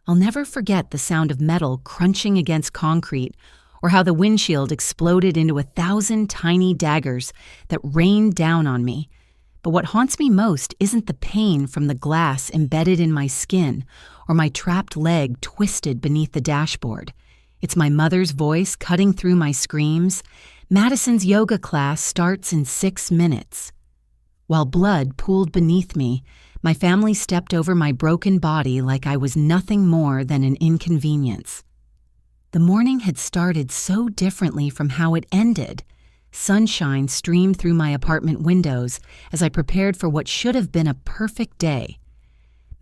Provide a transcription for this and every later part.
I'll never forget the sound of metal crunching against concrete, or how the windshield exploded into 1,000 tiny daggers that rained down on me. But what haunts me most isn't the pain from the glass embedded in my skin or my trapped leg twisted beneath the dashboard. It's my mother's voice cutting through my screams. Madison's yoga class starts in 6 minutes. While blood pooled beneath me, my family stepped over my broken body like I was nothing more than an inconvenience. The morning had started so differently from how it ended. Sunshine streamed through my apartment windows as I prepared for what should have been a perfect day.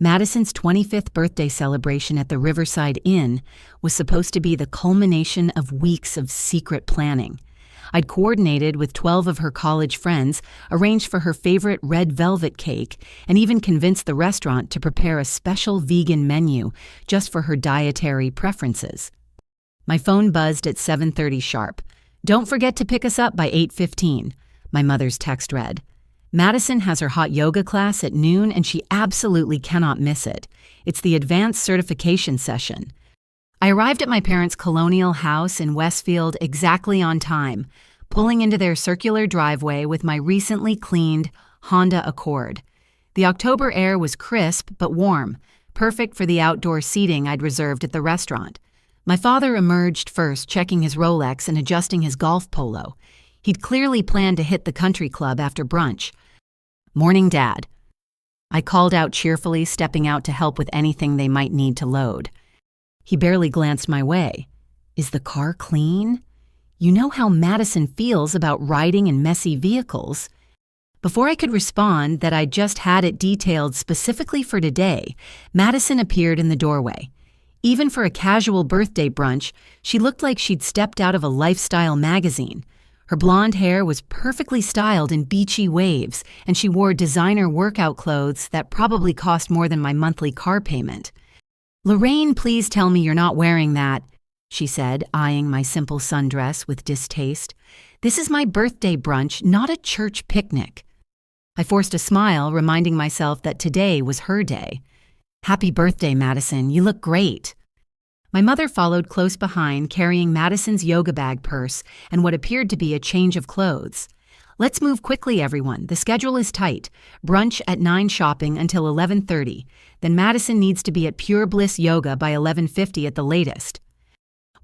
Madison's 25th birthday celebration at the Riverside Inn was supposed to be the culmination of weeks of secret planning. I'd coordinated with 12 of her college friends, arranged for her favorite red velvet cake, and even convinced the restaurant to prepare a special vegan menu just for her dietary preferences. My phone buzzed at 7:30 sharp. "Don't forget to pick us up by 8:15, my mother's text read. Madison has her hot yoga class at noon and she absolutely cannot miss it. It's the advanced certification session. I arrived at my parents' colonial house in Westfield exactly on time, pulling into their circular driveway with my recently cleaned Honda Accord. The October air was crisp but warm, perfect for the outdoor seating I'd reserved at the restaurant. My father emerged first, checking his Rolex and adjusting his golf polo. He'd clearly planned to hit the country club after brunch. "Morning, Dad." I called out cheerfully, stepping out to help with anything they might need to load. He barely glanced my way. "Is the car clean? You know how Madison feels about riding in messy vehicles." Before I could respond that I'd just had it detailed specifically for today, Madison appeared in the doorway. Even for a casual birthday brunch, she looked like she'd stepped out of a lifestyle magazine. Her blonde hair was perfectly styled in beachy waves, and she wore designer workout clothes that probably cost more than my monthly car payment. "Lorraine, please tell me you're not wearing that," she said, eyeing my simple sundress with distaste. "This is my birthday brunch, not a church picnic." I forced a smile, reminding myself that today was her day. "Happy birthday, Madison. You look great." My mother followed close behind, carrying Madison's yoga bag purse and what appeared to be a change of clothes. "Let's move quickly, everyone. The schedule is tight. Brunch at 9 shopping until 11:30. Then Madison needs to be at Pure Bliss Yoga by 11:50 at the latest."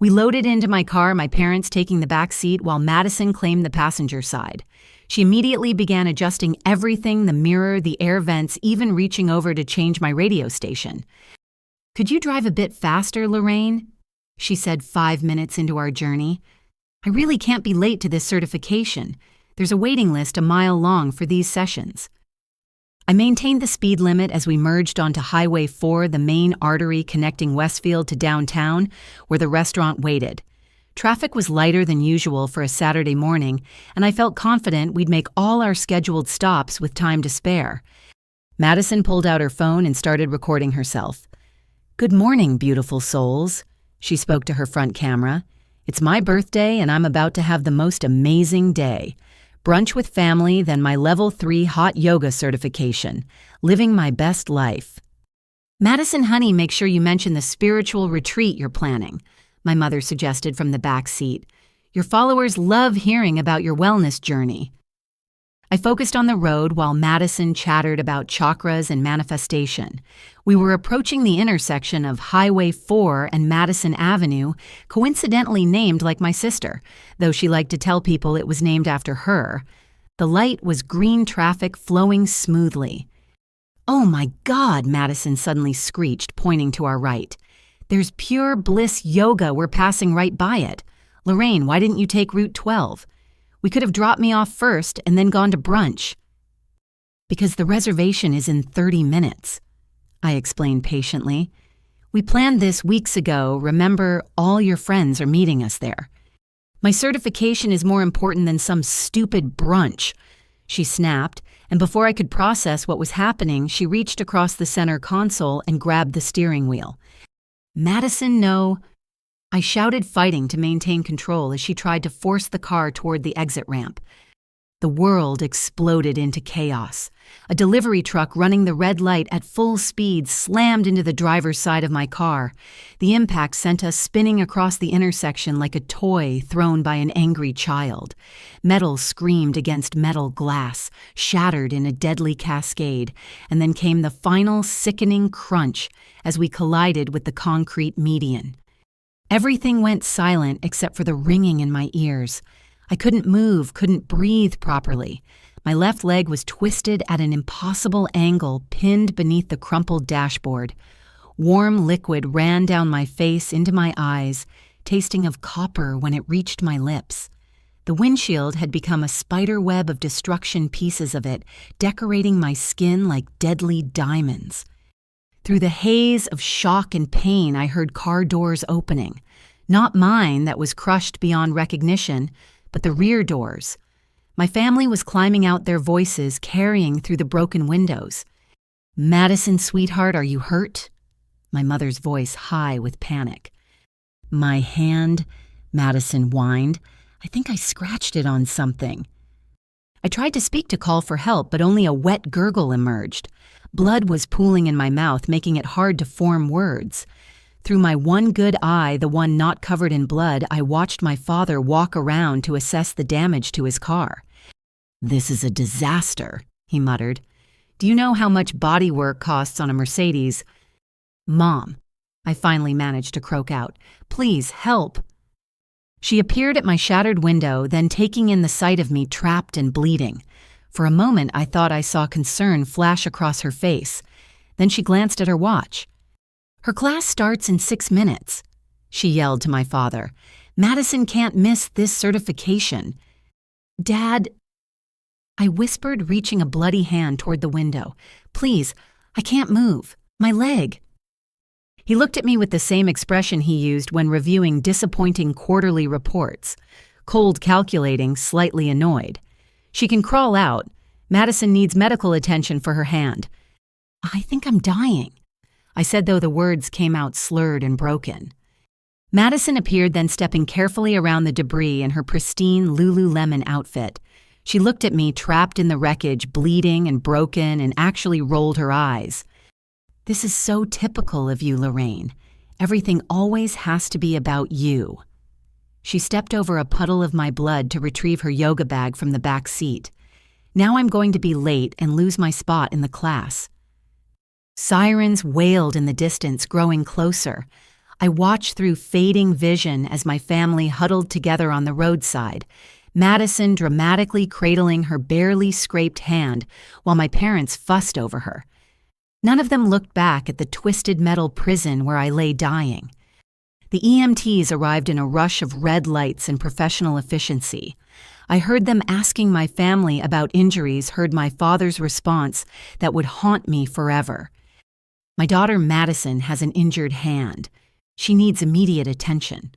We loaded into my car, my parents taking the back seat while Madison claimed the passenger side. She immediately began adjusting everything, the mirror, the air vents, even reaching over to change my radio station. "Could you drive a bit faster, Lorraine?" she said 5 minutes into our journey. "I really can't be late to this certification. There's a waiting list a mile long for these sessions." I maintained the speed limit as we merged onto Highway 4, the main artery connecting Westfield to downtown, where the restaurant waited. Traffic was lighter than usual for a Saturday morning, and I felt confident we'd make all our scheduled stops with time to spare. Madison pulled out her phone and started recording herself. "Good morning, beautiful souls," she spoke to her front camera. "It's my birthday and I'm about to have the most amazing day. Brunch with family, then my level 3 hot yoga certification. Living my best life." "Madison, honey, make sure you mention the spiritual retreat you're planning," my mother suggested from the back seat. "Your followers love hearing about your wellness journey." I focused on the road while Madison chattered about chakras and manifestation. We were approaching the intersection of Highway 4 and Madison Avenue, coincidentally named like my sister, though she liked to tell people it was named after her. The light was green traffic flowing smoothly. "Oh my God," Madison suddenly screeched, pointing to our right. "There's Pure Bliss Yoga. We're passing right by it. Lorraine, why didn't you take Route 12? We could have dropped me off first and then gone to brunch." "Because the reservation is in 30 minutes, I explained patiently. "We planned this weeks ago. Remember, all your friends are meeting us there." "My certification is more important than some stupid brunch," she snapped, and before I could process what was happening, she reached across the center console and grabbed the steering wheel. "Madison, no." I shouted, fighting to maintain control as she tried to force the car toward the exit ramp. The world exploded into chaos. A delivery truck running the red light at full speed slammed into the driver's side of my car. The impact sent us spinning across the intersection like a toy thrown by an angry child. Metal screamed against metal glass, shattered in a deadly cascade, and then came the final sickening crunch as we collided with the concrete median. Everything went silent except for the ringing in my ears. I couldn't move, couldn't breathe properly. My left leg was twisted at an impossible angle, pinned beneath the crumpled dashboard. Warm liquid ran down my face into my eyes, tasting of copper when it reached my lips. The windshield had become a spider web of destruction, pieces of it, decorating my skin like deadly diamonds. Through the haze of shock and pain, I heard car doors opening. Not mine, that was crushed beyond recognition, but the rear doors. My family was climbing out, their voices carrying through the broken windows. "Madison, sweetheart, are you hurt?" My mother's voice high with panic. "My hand," Madison whined. "I think I scratched it on something." I tried to speak to call for help, but only a wet gurgle emerged. Blood was pooling in my mouth, making it hard to form words. Through my one good eye, the one not covered in blood, I watched my father walk around to assess the damage to his car. "This is a disaster," he muttered. "Do you know how much body work costs on a Mercedes?" "Mom," I finally managed to croak out, "please help." She appeared at my shattered window, then taking in the sight of me trapped and bleeding. For a moment, I thought I saw concern flash across her face. Then she glanced at her watch. "Her class starts in 6 minutes," she yelled to my father. "Madison can't miss this certification." "Dad," I whispered, reaching a bloody hand toward the window. "Please, I can't move. My leg." He looked at me with the same expression he used when reviewing disappointing quarterly reports. Cold, calculating, slightly annoyed. "She can crawl out. Madison needs medical attention for her hand." "I think I'm dying," I said, though the words came out slurred and broken. Madison appeared, then stepping carefully around the debris in her pristine Lululemon outfit. She looked at me, trapped in the wreckage, bleeding and broken, and actually rolled her eyes. "This is so typical of you, Lorraine. Everything always has to be about you." She stepped over a puddle of my blood to retrieve her yoga bag from the back seat. "Now I'm going to be late and lose my spot in the class." Sirens wailed in the distance, growing closer. I watched through fading vision as my family huddled together on the roadside, Madison dramatically cradling her barely scraped hand while my parents fussed over her. None of them looked back at the twisted metal prison where I lay dying. The EMTs arrived in a rush of red lights and professional efficiency. I heard them asking my family about injuries, heard my father's response that would haunt me forever. "My daughter Madison has an injured hand. She needs immediate attention."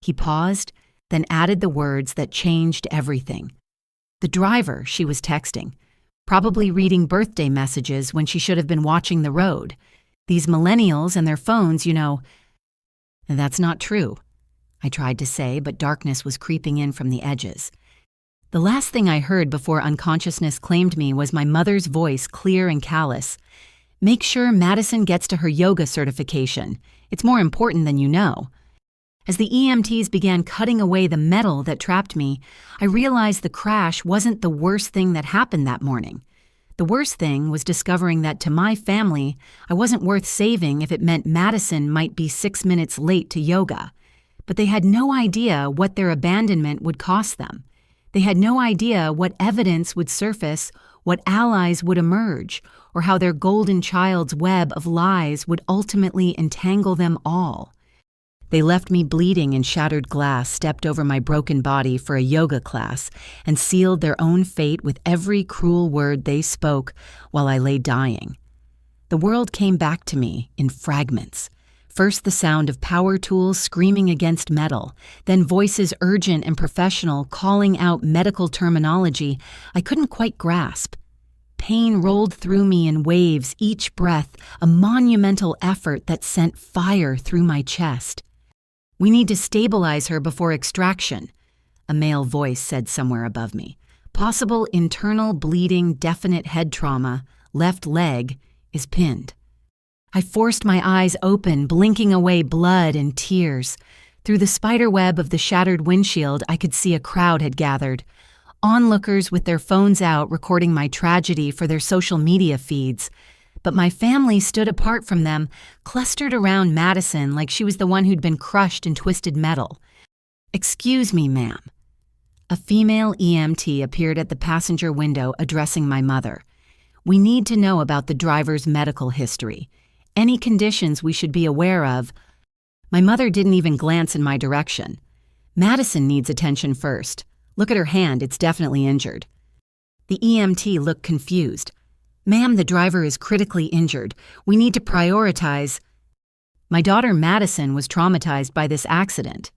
He paused, then added the words that changed everything. "The driver," she was texting, probably reading birthday messages when she should have been watching the road. "These millennials and their phones, you know." "That's not true," I tried to say, but darkness was creeping in from the edges. The last thing I heard before unconsciousness claimed me was my mother's voice, clear and callous. "Make sure Madison gets to her yoga certification. It's more important than you know." As the EMTs began cutting away the metal that trapped me, I realized the crash wasn't the worst thing that happened that morning. The worst thing was discovering that to my family, I wasn't worth saving if it meant Madison might be 6 minutes late to yoga. But they had no idea what their abandonment would cost them. They had no idea what evidence would surface, what allies would emerge, or how their golden child's web of lies would ultimately entangle them all. They left me bleeding in shattered glass, stepped over my broken body for a yoga class, and sealed their own fate with every cruel word they spoke while I lay dying. The world came back to me in fragments. First the sound of power tools screaming against metal, then voices urgent and professional calling out medical terminology I couldn't quite grasp. Pain rolled through me in waves, each breath a monumental effort that sent fire through my chest. "We need to stabilize her before extraction," a male voice said somewhere above me. Possible internal bleeding, definite head trauma, left leg, is pinned. I forced my eyes open, blinking away blood and tears. Through the spider web of the shattered windshield, I could see a crowd had gathered. Onlookers with their phones out recording my tragedy for their social media feeds. But my family stood apart from them, clustered around Madison like she was the one who'd been crushed in twisted metal. "Excuse me, ma'am." A female EMT appeared at the passenger window addressing my mother. "We need to know about the driver's medical history. Any conditions we should be aware of." My mother didn't even glance in my direction. "Madison needs attention first. Look at her hand, it's definitely injured." The EMT looked confused. "Ma'am, the driver is critically injured. We need to prioritize." My daughter Madison was traumatized by this accident.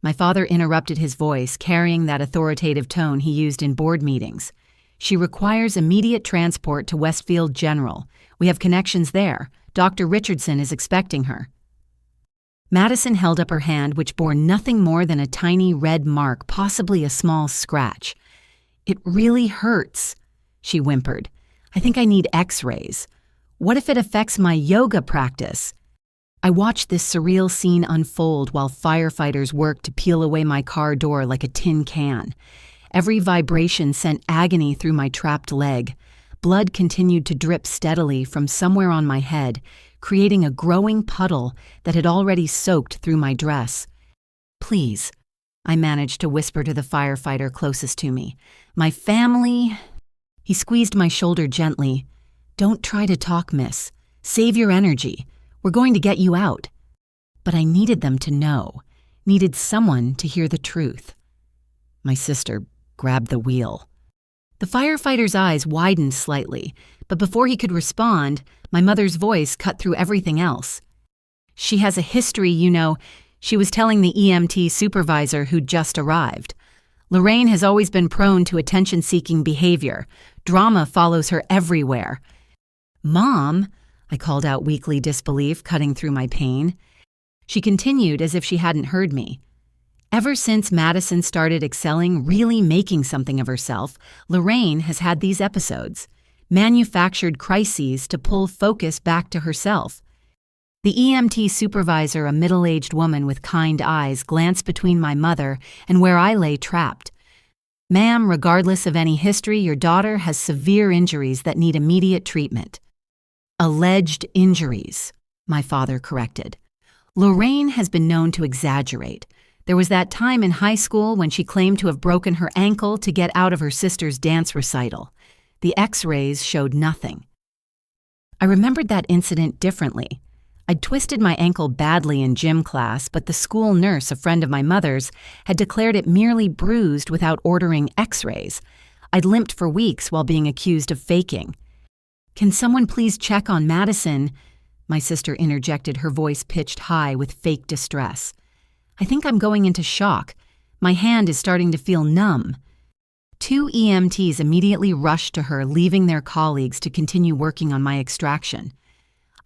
My father interrupted his voice, carrying that authoritative tone he used in board meetings. "She requires immediate transport to Westfield General. We have connections there. Dr. Richardson is expecting her." Madison held up her hand, which bore nothing more than a tiny red mark, possibly a small scratch. "It really hurts," she whimpered. "I think I need x-rays. What if it affects my yoga practice?" I watched this surreal scene unfold while firefighters worked to peel away my car door like a tin can. Every vibration sent agony through my trapped leg. Blood continued to drip steadily from somewhere on my head, creating a growing puddle that had already soaked through my dress. "Please," I managed to whisper to the firefighter closest to me. "My family—" He squeezed my shoulder gently. "Don't try to talk, miss. Save your energy. We're going to get you out." But I needed them to know, needed someone to hear the truth. My sister grabbed the wheel. The firefighter's eyes widened slightly, but before he could respond, my mother's voice cut through everything else. "She has a history, you know," she was telling the EMT supervisor who'd just arrived. "Lorraine has always been prone to attention-seeking behavior. Drama follows her everywhere." "Mom," I called out weakly, disbelief cutting through my pain. She continued as if she hadn't heard me. "Ever since Madison started excelling, really making something of herself, Lorraine has had these episodes. Manufactured crises to pull focus back to herself." The EMT supervisor, a middle-aged woman with kind eyes, glanced between my mother and where I lay trapped. "Ma'am, regardless of any history, your daughter has severe injuries that need immediate treatment." "Alleged injuries," my father corrected. "Lorraine has been known to exaggerate. There was that time in high school when she claimed to have broken her ankle to get out of her sister's dance recital. The x-rays showed nothing." I remembered that incident differently. I'd twisted my ankle badly in gym class, but the school nurse, a friend of my mother's, had declared it merely bruised without ordering x-rays. I'd limped for weeks while being accused of faking. "Can someone please check on Madison?" My sister interjected, her voice pitched high with fake distress. "I think I'm going into shock. My hand is starting to feel numb." 2 EMTs immediately rushed to her, leaving their colleagues to continue working on my extraction.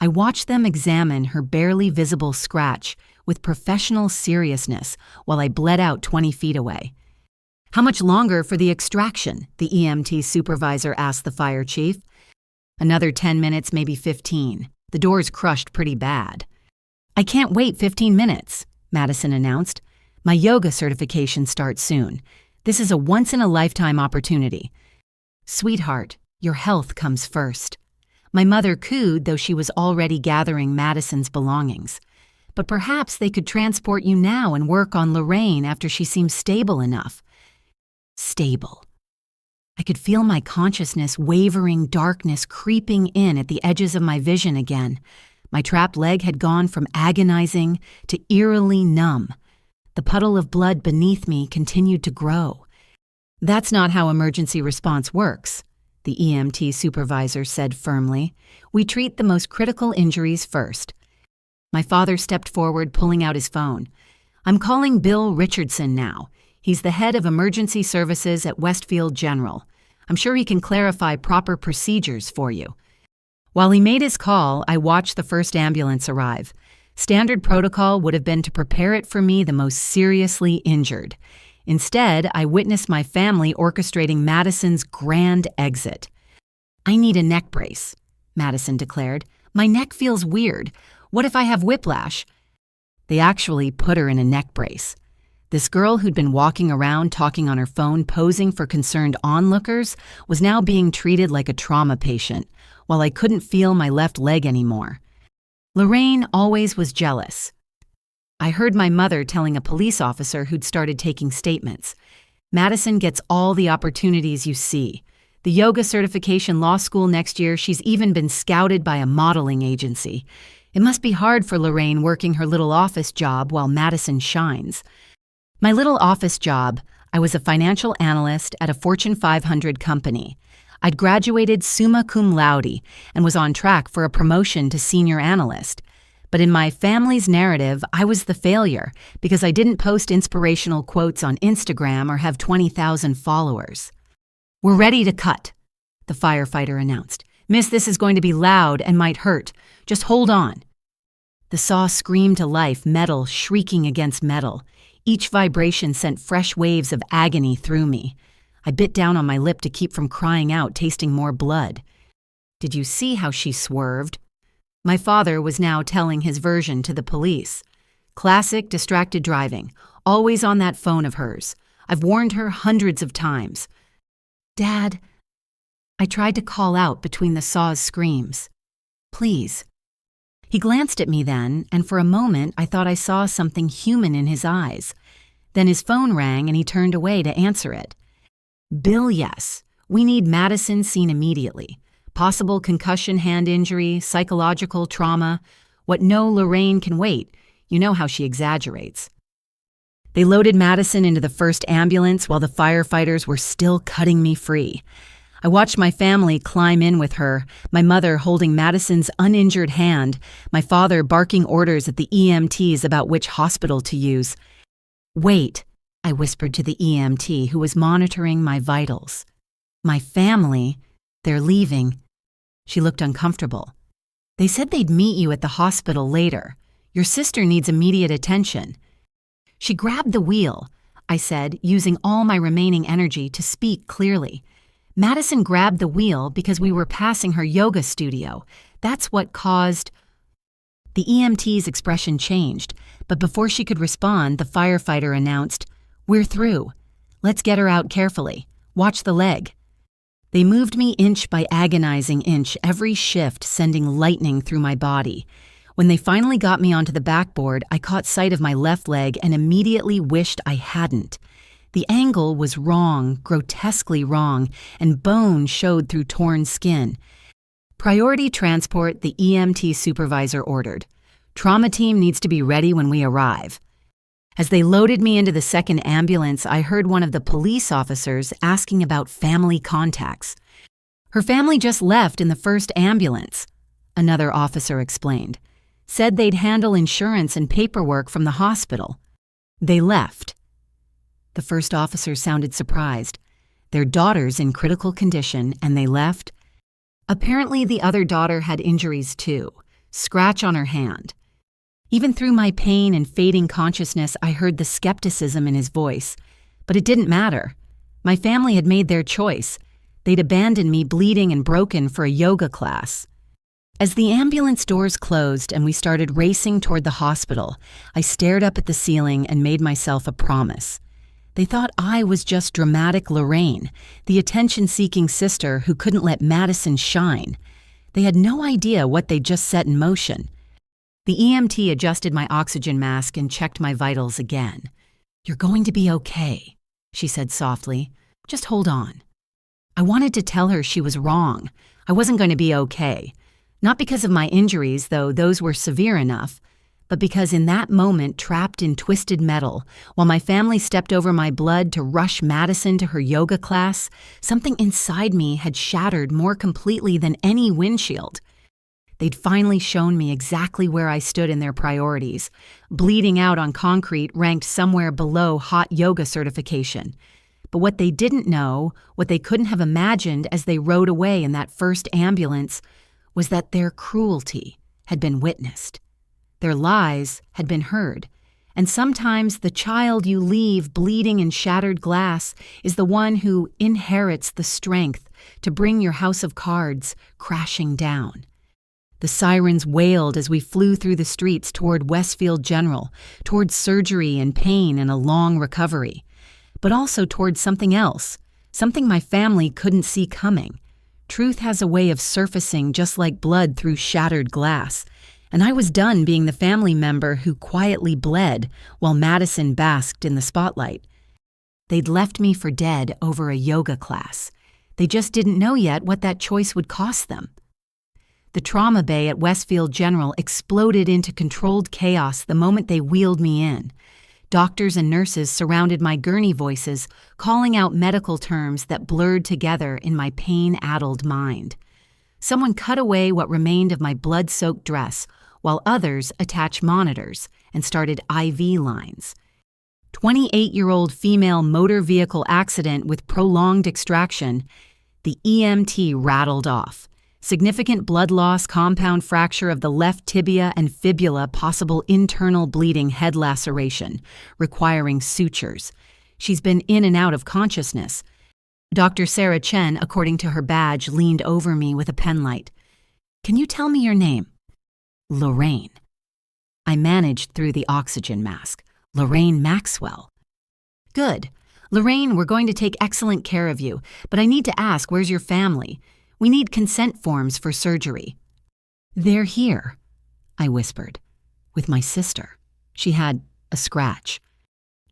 I watched them examine her barely visible scratch with professional seriousness while I bled out 20 feet away. "How much longer for the extraction?" the EMT supervisor asked the fire chief. "Another 10 minutes, maybe 15. The door's crushed pretty bad." "I can't wait 15 minutes, Madison announced. "My yoga certification starts soon. This is a once-in-a-lifetime opportunity." "Sweetheart, your health comes first." My mother cooed, though she was already gathering Madison's belongings. "But perhaps they could transport you now and work on Lorraine after she seems stable enough." Stable. I could feel my consciousness wavering, darkness creeping in at the edges of my vision again. My trapped leg had gone from agonizing to eerily numb. The puddle of blood beneath me continued to grow. "That's not how emergency response works," the EMT supervisor said firmly. "We treat the most critical injuries first." My father stepped forward, pulling out his phone. "I'm calling Bill Richardson now. He's the head of emergency services at Westfield General. I'm sure he can clarify proper procedures for you." While he made his call, I watched the first ambulance arrive. Standard protocol would have been to prepare it for me the most seriously injured. Instead, I witnessed my family orchestrating Madison's grand exit. "I need a neck brace," Madison declared. "My neck feels weird. What if I have whiplash?" They actually put her in a neck brace. This girl who'd been walking around talking on her phone posing for concerned onlookers was now being treated like a trauma patient, while I couldn't feel my left leg anymore. Lorraine always was jealous. I heard my mother telling a police officer who'd started taking statements. "Madison gets all the opportunities you see. The yoga certification law school next year, she's even been scouted by a modeling agency. It must be hard for Lorraine working her little office job while Madison shines." My little office job, I was a financial analyst at a Fortune 500 company. I'd graduated summa cum laude and was on track for a promotion to senior analyst. But in my family's narrative, I was the failure because I didn't post inspirational quotes on Instagram or have 20,000 followers. "We're ready to cut," the firefighter announced. "Miss, this is going to be loud and might hurt. Just hold on." The saw screamed to life, metal shrieking against metal. Each vibration sent fresh waves of agony through me. I bit down on my lip to keep from crying out, tasting more blood. "Did you see how she swerved?" My father was now telling his version to the police. "Classic distracted driving, always on that phone of hers. I've warned her hundreds of times." "Dad," I tried to call out between the saw's screams. "Please." He glanced at me then, and for a moment I thought I saw something human in his eyes. Then his phone rang and he turned away to answer it. "Bill, yes. We need Madison seen immediately. Possible concussion, hand injury, psychological trauma. What no Lorraine can wait. You know how she exaggerates." They loaded Madison into the first ambulance while the firefighters were still cutting me free. I watched my family climb in with her, my mother holding Madison's uninjured hand, my father barking orders at the EMTs about which hospital to use. "Wait," I whispered to the EMT who was monitoring my vitals. "My family, they're leaving." She looked uncomfortable. "They said they'd meet you at the hospital later. Your sister needs immediate attention." "She grabbed the wheel," I said, using all my remaining energy to speak clearly. "Madison grabbed the wheel because we were passing her yoga studio. That's what caused—" The EMT's expression changed, but before she could respond, the firefighter announced, "We're through. Let's get her out carefully. Watch the leg." They moved me inch by agonizing inch, every shift sending lightning through my body. When they finally got me onto the backboard, I caught sight of my left leg and immediately wished I hadn't. The angle was wrong, grotesquely wrong, and bone showed through torn skin. "Priority transport," the EMT supervisor ordered. "Trauma team needs to be ready when we arrive." As they loaded me into the second ambulance, I heard one of the police officers asking about family contacts. "Her family just left in the first ambulance," another officer explained. "Said they'd handle insurance and paperwork from the hospital." "They left." The first officer sounded surprised. "Their daughter's in critical condition, and they left?" Apparently the other daughter had injuries too, scratch on her hand. Even through my pain and fading consciousness, I heard the skepticism in his voice. But it didn't matter. My family had made their choice. They'd abandoned me bleeding and broken for a yoga class. As the ambulance doors closed and we started racing toward the hospital, I stared up at the ceiling and made myself a promise. They thought I was just dramatic Lorraine, the attention-seeking sister who couldn't let Madison shine. They had no idea what they'd just set in motion. The EMT adjusted my oxygen mask and checked my vitals again. "You're going to be okay," she said softly. "Just hold on." I wanted to tell her she was wrong. I wasn't going to be okay. Not because of my injuries, though those were severe enough, but because in that moment, trapped in twisted metal, while my family stepped over my blood to rush Madison to her yoga class, something inside me had shattered more completely than any windshield. They'd finally shown me exactly where I stood in their priorities, bleeding out on concrete ranked somewhere below hot yoga certification. But what they didn't know, what they couldn't have imagined as they rode away in that first ambulance, was that their cruelty had been witnessed. Their lies had been heard, And sometimes the child you leave bleeding in shattered glass is the one who inherits the strength to bring your house of cards crashing down. The sirens wailed as we flew through the streets toward Westfield General, toward surgery and pain and a long recovery, but also toward something else, something my family couldn't see coming. Truth has a way of surfacing just like blood through shattered glass, and I was done being the family member who quietly bled while Madison basked in the spotlight. They'd left me for dead over a yoga class. They just didn't know yet what that choice would cost them. The trauma bay at Westfield General exploded into controlled chaos the moment they wheeled me in. Doctors and nurses surrounded my gurney voices, calling out medical terms that blurred together in my pain-addled mind. Someone cut away what remained of my blood-soaked dress, while others attached monitors and started IV lines. 28-year-old female motor vehicle accident with prolonged extraction. The EMT rattled off. Significant blood loss, compound fracture of the left tibia and fibula, possible internal bleeding, head laceration, requiring sutures. She's been in and out of consciousness. Dr. Sarah Chen, according to her badge, leaned over me with a penlight. "Can you tell me your name?" "Lorraine." I managed through the oxygen mask. "Lorraine Maxwell." "Good. Lorraine, we're going to take excellent care of you, but I need to ask, where's your family? We need consent forms for surgery." "They're here," I whispered, "with my sister." She had a scratch.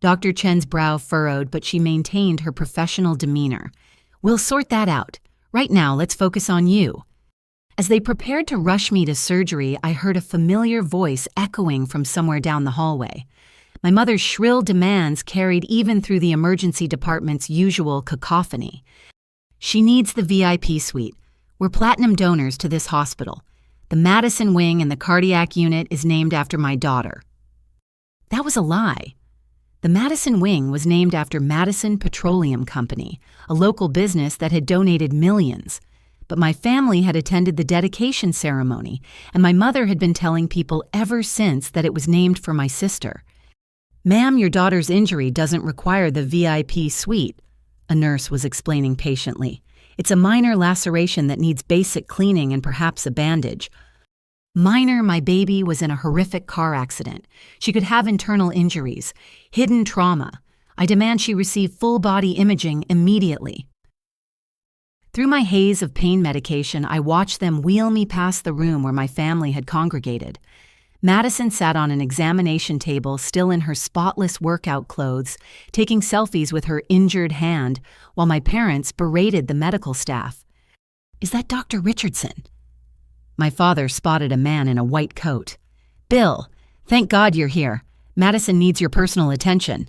Dr. Chen's brow furrowed, but she maintained her professional demeanor. "We'll sort that out. Right now, let's focus on you." As they prepared to rush me to surgery, I heard a familiar voice echoing from somewhere down the hallway. My mother's shrill demands carried even through the emergency department's usual cacophony. "She needs the VIP suite. We're platinum donors to this hospital. The Madison wing and the cardiac unit is named after my daughter." That was a lie. The Madison wing was named after Madison Petroleum Company, a local business that had donated millions. But my family had attended the dedication ceremony, and my mother had been telling people ever since that it was named for my sister. "Ma'am, your daughter's injury doesn't require the VIP suite," a nurse was explaining patiently. "It's a minor laceration that needs basic cleaning and perhaps a bandage." Minor, my baby was in a horrific car accident. She could have internal injuries, hidden trauma. I demand she receive full-body imaging immediately. Through my haze of pain medication, I watched them wheel me past the room where my family had congregated. Madison sat on an examination table, still in her spotless workout clothes, taking selfies with her injured hand, while my parents berated the medical staff. "Is that Dr. Richardson?" My father spotted a man in a white coat. "Bill, thank God you're here. Madison needs your personal attention."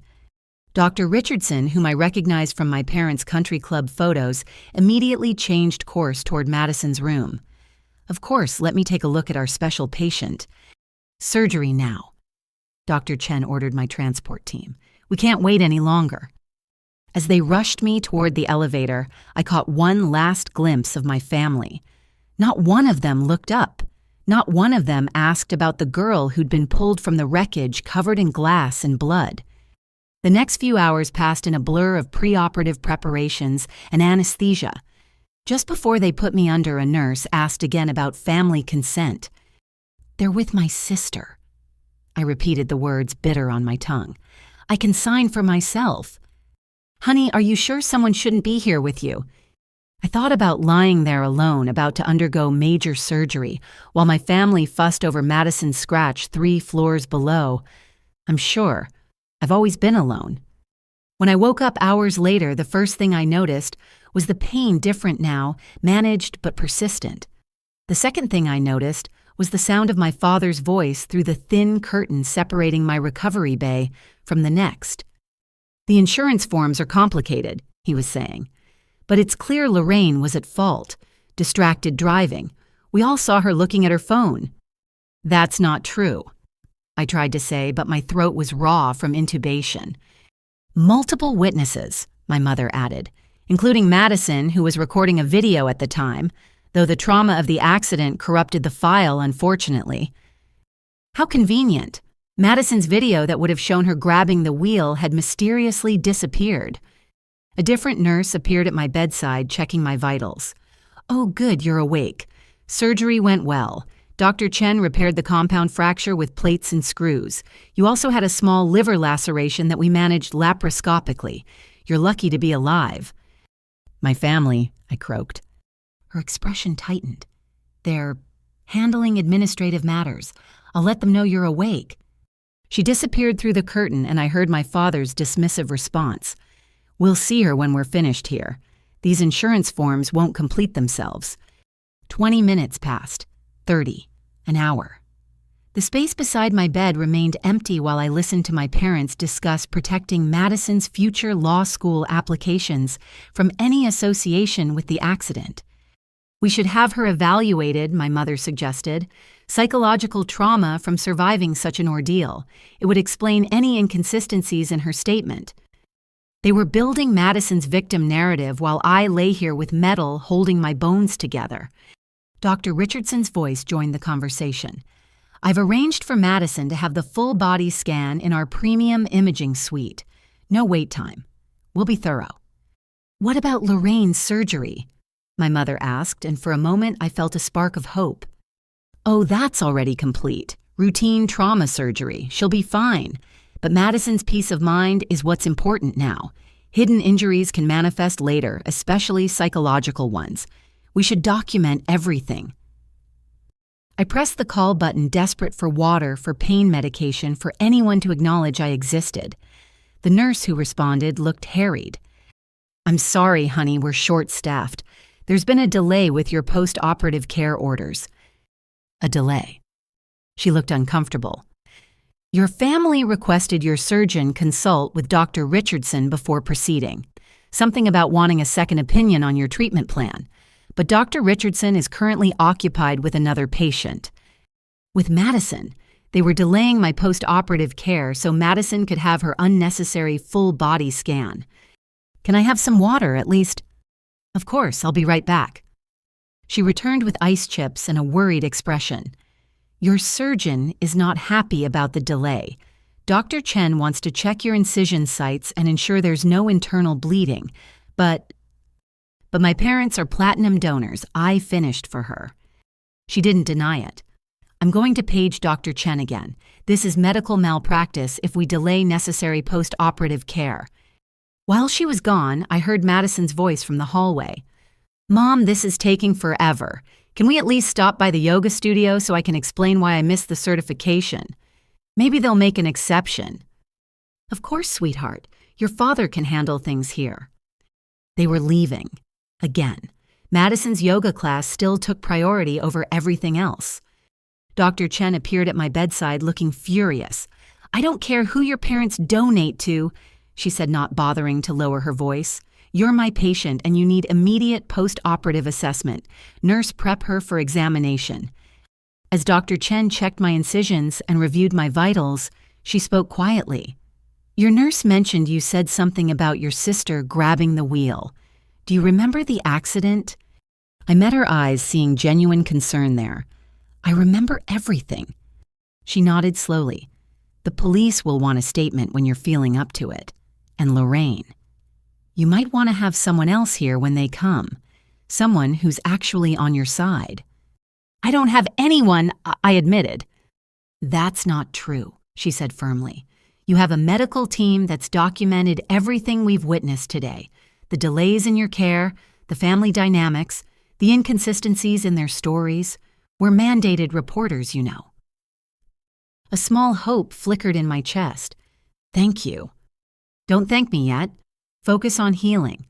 Dr. Richardson, whom I recognized from my parents' country club photos, immediately changed course toward Madison's room. "Of course, let me take a look at our special patient." "Surgery now," Dr. Chen ordered my transport team. "We can't wait any longer." As they rushed me toward the elevator, I caught one last glimpse of my family. Not one of them looked up. Not one of them asked about the girl who'd been pulled from the wreckage covered in glass and blood. The next few hours passed in a blur of preoperative preparations and anesthesia. Just before they put me under, a nurse asked again about family consent. "They're with my sister." I repeated the words bitter on my tongue. "I can sign for myself." "Honey, are you sure someone shouldn't be here with you?" I thought about lying there alone, about to undergo major surgery, while my family fussed over Madison's scratch 3 floors below. I'm sure. I've always been alone. When I woke up hours later, the first thing I noticed was the pain different now, managed but persistent. The second thing I noticed was the sound of my father's voice through the thin curtain separating my recovery bay from the next. "The insurance forms are complicated," he was saying. "But it's clear Lorraine was at fault. Distracted driving. We all saw her looking at her phone." "That's not true," I tried to say, but my throat was raw from intubation. "Multiple witnesses," my mother added, including Madison, who was recording a video at the time, though the trauma of the accident corrupted the file, unfortunately. "How convenient," Madison's video that would have shown her grabbing the wheel had mysteriously disappeared. A different nurse appeared at my bedside, checking my vitals. "Oh, good, you're awake. Surgery went well. Dr. Chen repaired the compound fracture with plates and screws. You also had a small liver laceration that we managed laparoscopically. You're lucky to be alive." "My family," I croaked. Her expression tightened. "They're handling administrative matters. I'll let them know you're awake." She disappeared through the curtain, and I heard my father's dismissive response. "We'll see her when we're finished here. These insurance forms won't complete themselves." 20 minutes passed. 30. An hour. The space beside my bed remained empty while I listened to my parents discuss protecting Madison's future law school applications from any association with the accident. "We should have her evaluated," my mother suggested. "Psychological trauma from surviving such an ordeal. It would explain any inconsistencies in her statement." They were building Madison's victim narrative while I lay here with metal holding my bones together. Dr. Richardson's voice joined the conversation. "I've arranged for Madison to have the full body scan in our premium imaging suite. No wait time. We'll be thorough." "What about Lorraine's surgery?" my mother asked, and for a moment I felt a spark of hope. "Oh, that's already complete. Routine trauma surgery. She'll be fine. But Madison's peace of mind is what's important now. Hidden injuries can manifest later, especially psychological ones. We should document everything." I pressed the call button, desperate for water, for pain medication, for anyone to acknowledge I existed. The nurse who responded looked harried. "I'm sorry, honey, we're short-staffed. There's been a delay with your post-operative care orders." "A delay?" She looked uncomfortable. "Your family requested your surgeon consult with Dr. Richardson before proceeding. Something about wanting a second opinion on your treatment plan. But Dr. Richardson is currently occupied with another patient." With Madison, they were delaying my post-operative care so Madison could have her unnecessary full-body scan. "Can I have some water, at least?" "Of course, I'll be right back." She returned with ice chips and a worried expression. "Your surgeon is not happy about the delay. Dr. Chen wants to check your incision sites and ensure there's no internal bleeding, but my parents are platinum donors. I finished for her." She didn't deny it. "I'm going to page Dr. Chen again. This is medical malpractice if we delay necessary post-operative care." While she was gone, I heard Madison's voice from the hallway. "Mom, this is taking forever. Can we at least stop by the yoga studio so I can explain why I missed the certification? Maybe they'll make an exception." "Of course, sweetheart. Your father can handle things here." They were leaving. Again, Madison's yoga class still took priority over everything else. Dr. Chen appeared at my bedside looking furious. "I don't care who your parents donate to," she said, not bothering to lower her voice. "You're my patient and you need immediate post-operative assessment. Nurse, prep her for examination." As Dr. Chen checked my incisions and reviewed my vitals, she spoke quietly. "Your nurse mentioned you said something about your sister grabbing the wheel. Do you remember the accident?" I met her eyes, seeing genuine concern there. "I remember everything." She nodded slowly. "The police will want a statement when you're feeling up to it. And Lorraine. You might want to have someone else here when they come. Someone who's actually on your side." "I don't have anyone," I admitted. "That's not true," she said firmly. "You have a medical team that's documented everything we've witnessed today. The delays in your care, the family dynamics, the inconsistencies in their stories. We're mandated reporters, you know." A small hope flickered in my chest. "Thank you." "Don't thank me yet. Focus on healing.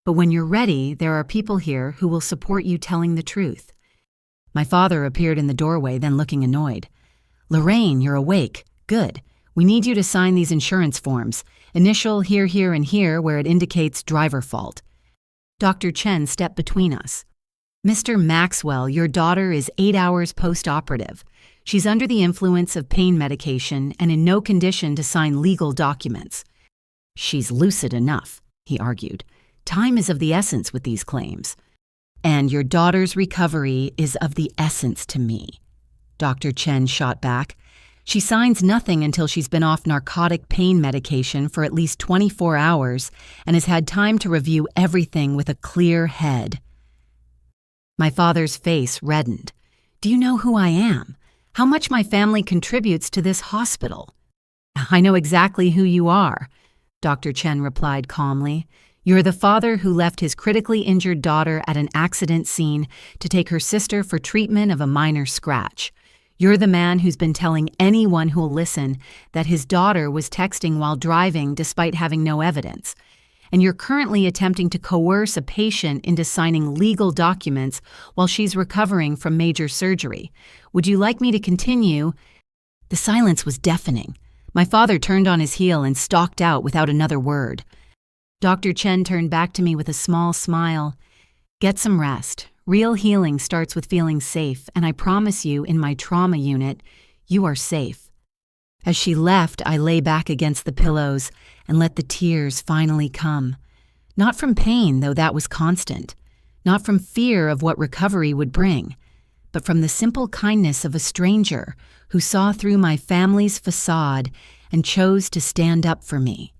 But when you're ready, there are people here who will support you telling the truth." My father appeared in the doorway, then looking annoyed. "Lorraine, you're awake. Good. We need you to sign these insurance forms. Initial here, here, and here where it indicates driver fault." Dr. Chen stepped between us. "Mr. Maxwell, your daughter is 8 hours post-operative. She's under the influence of pain medication and in no condition to sign legal documents." "She's lucid enough," he argued. "Time is of the essence with these claims." "And your daughter's recovery is of the essence to me," Dr. Chen shot back. She signs nothing until she's been off narcotic pain medication for at least 24 hours and has had time to review everything with a clear head. My father's face reddened. Do you know who I am? How much my family contributes to this hospital? I know exactly who you are, Dr. Chen replied calmly. You're the father who left his critically injured daughter at an accident scene to take her sister for treatment of a minor scratch. You're the man who's been telling anyone who'll listen that his daughter was texting while driving despite having no evidence. And you're currently attempting to coerce a patient into signing legal documents while she's recovering from major surgery. Would you like me to continue? The silence was deafening. My father turned on his heel and stalked out without another word. Dr. Chen turned back to me with a small smile. Get some rest. Real healing starts with feeling safe, and I promise you, in my trauma unit, you are safe. As she left, I lay back against the pillows and let the tears finally come. Not from pain, though that was constant. Not from fear of what recovery would bring, but from the simple kindness of a stranger who saw through my family's facade and chose to stand up for me.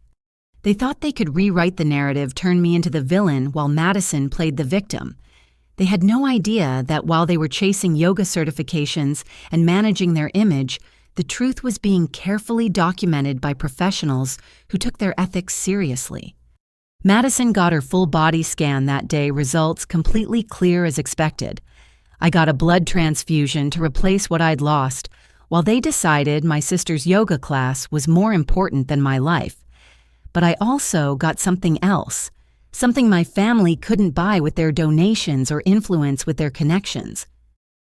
They thought they could rewrite the narrative, turn me into the villain while Madison played the victim. They had no idea that while they were chasing yoga certifications and managing their image, the truth was being carefully documented by professionals who took their ethics seriously. Madison got her full body scan that day, results completely clear as expected. I got a blood transfusion to replace what I'd lost, while they decided my sister's yoga class was more important than my life. But I also got something else. Something my family couldn't buy with their donations or influence with their connections.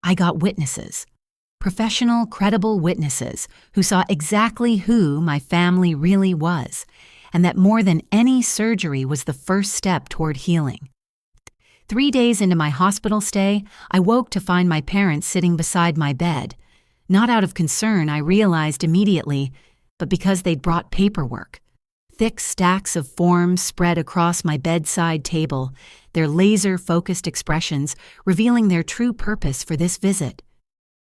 I got witnesses. Professional, credible witnesses who saw exactly who my family really was, and that more than any surgery was the first step toward healing. 3 days into my hospital stay, I woke to find my parents sitting beside my bed. Not out of concern, I realized immediately, but because they'd brought paperwork. Thick stacks of forms spread across my bedside table, their laser-focused expressions revealing their true purpose for this visit.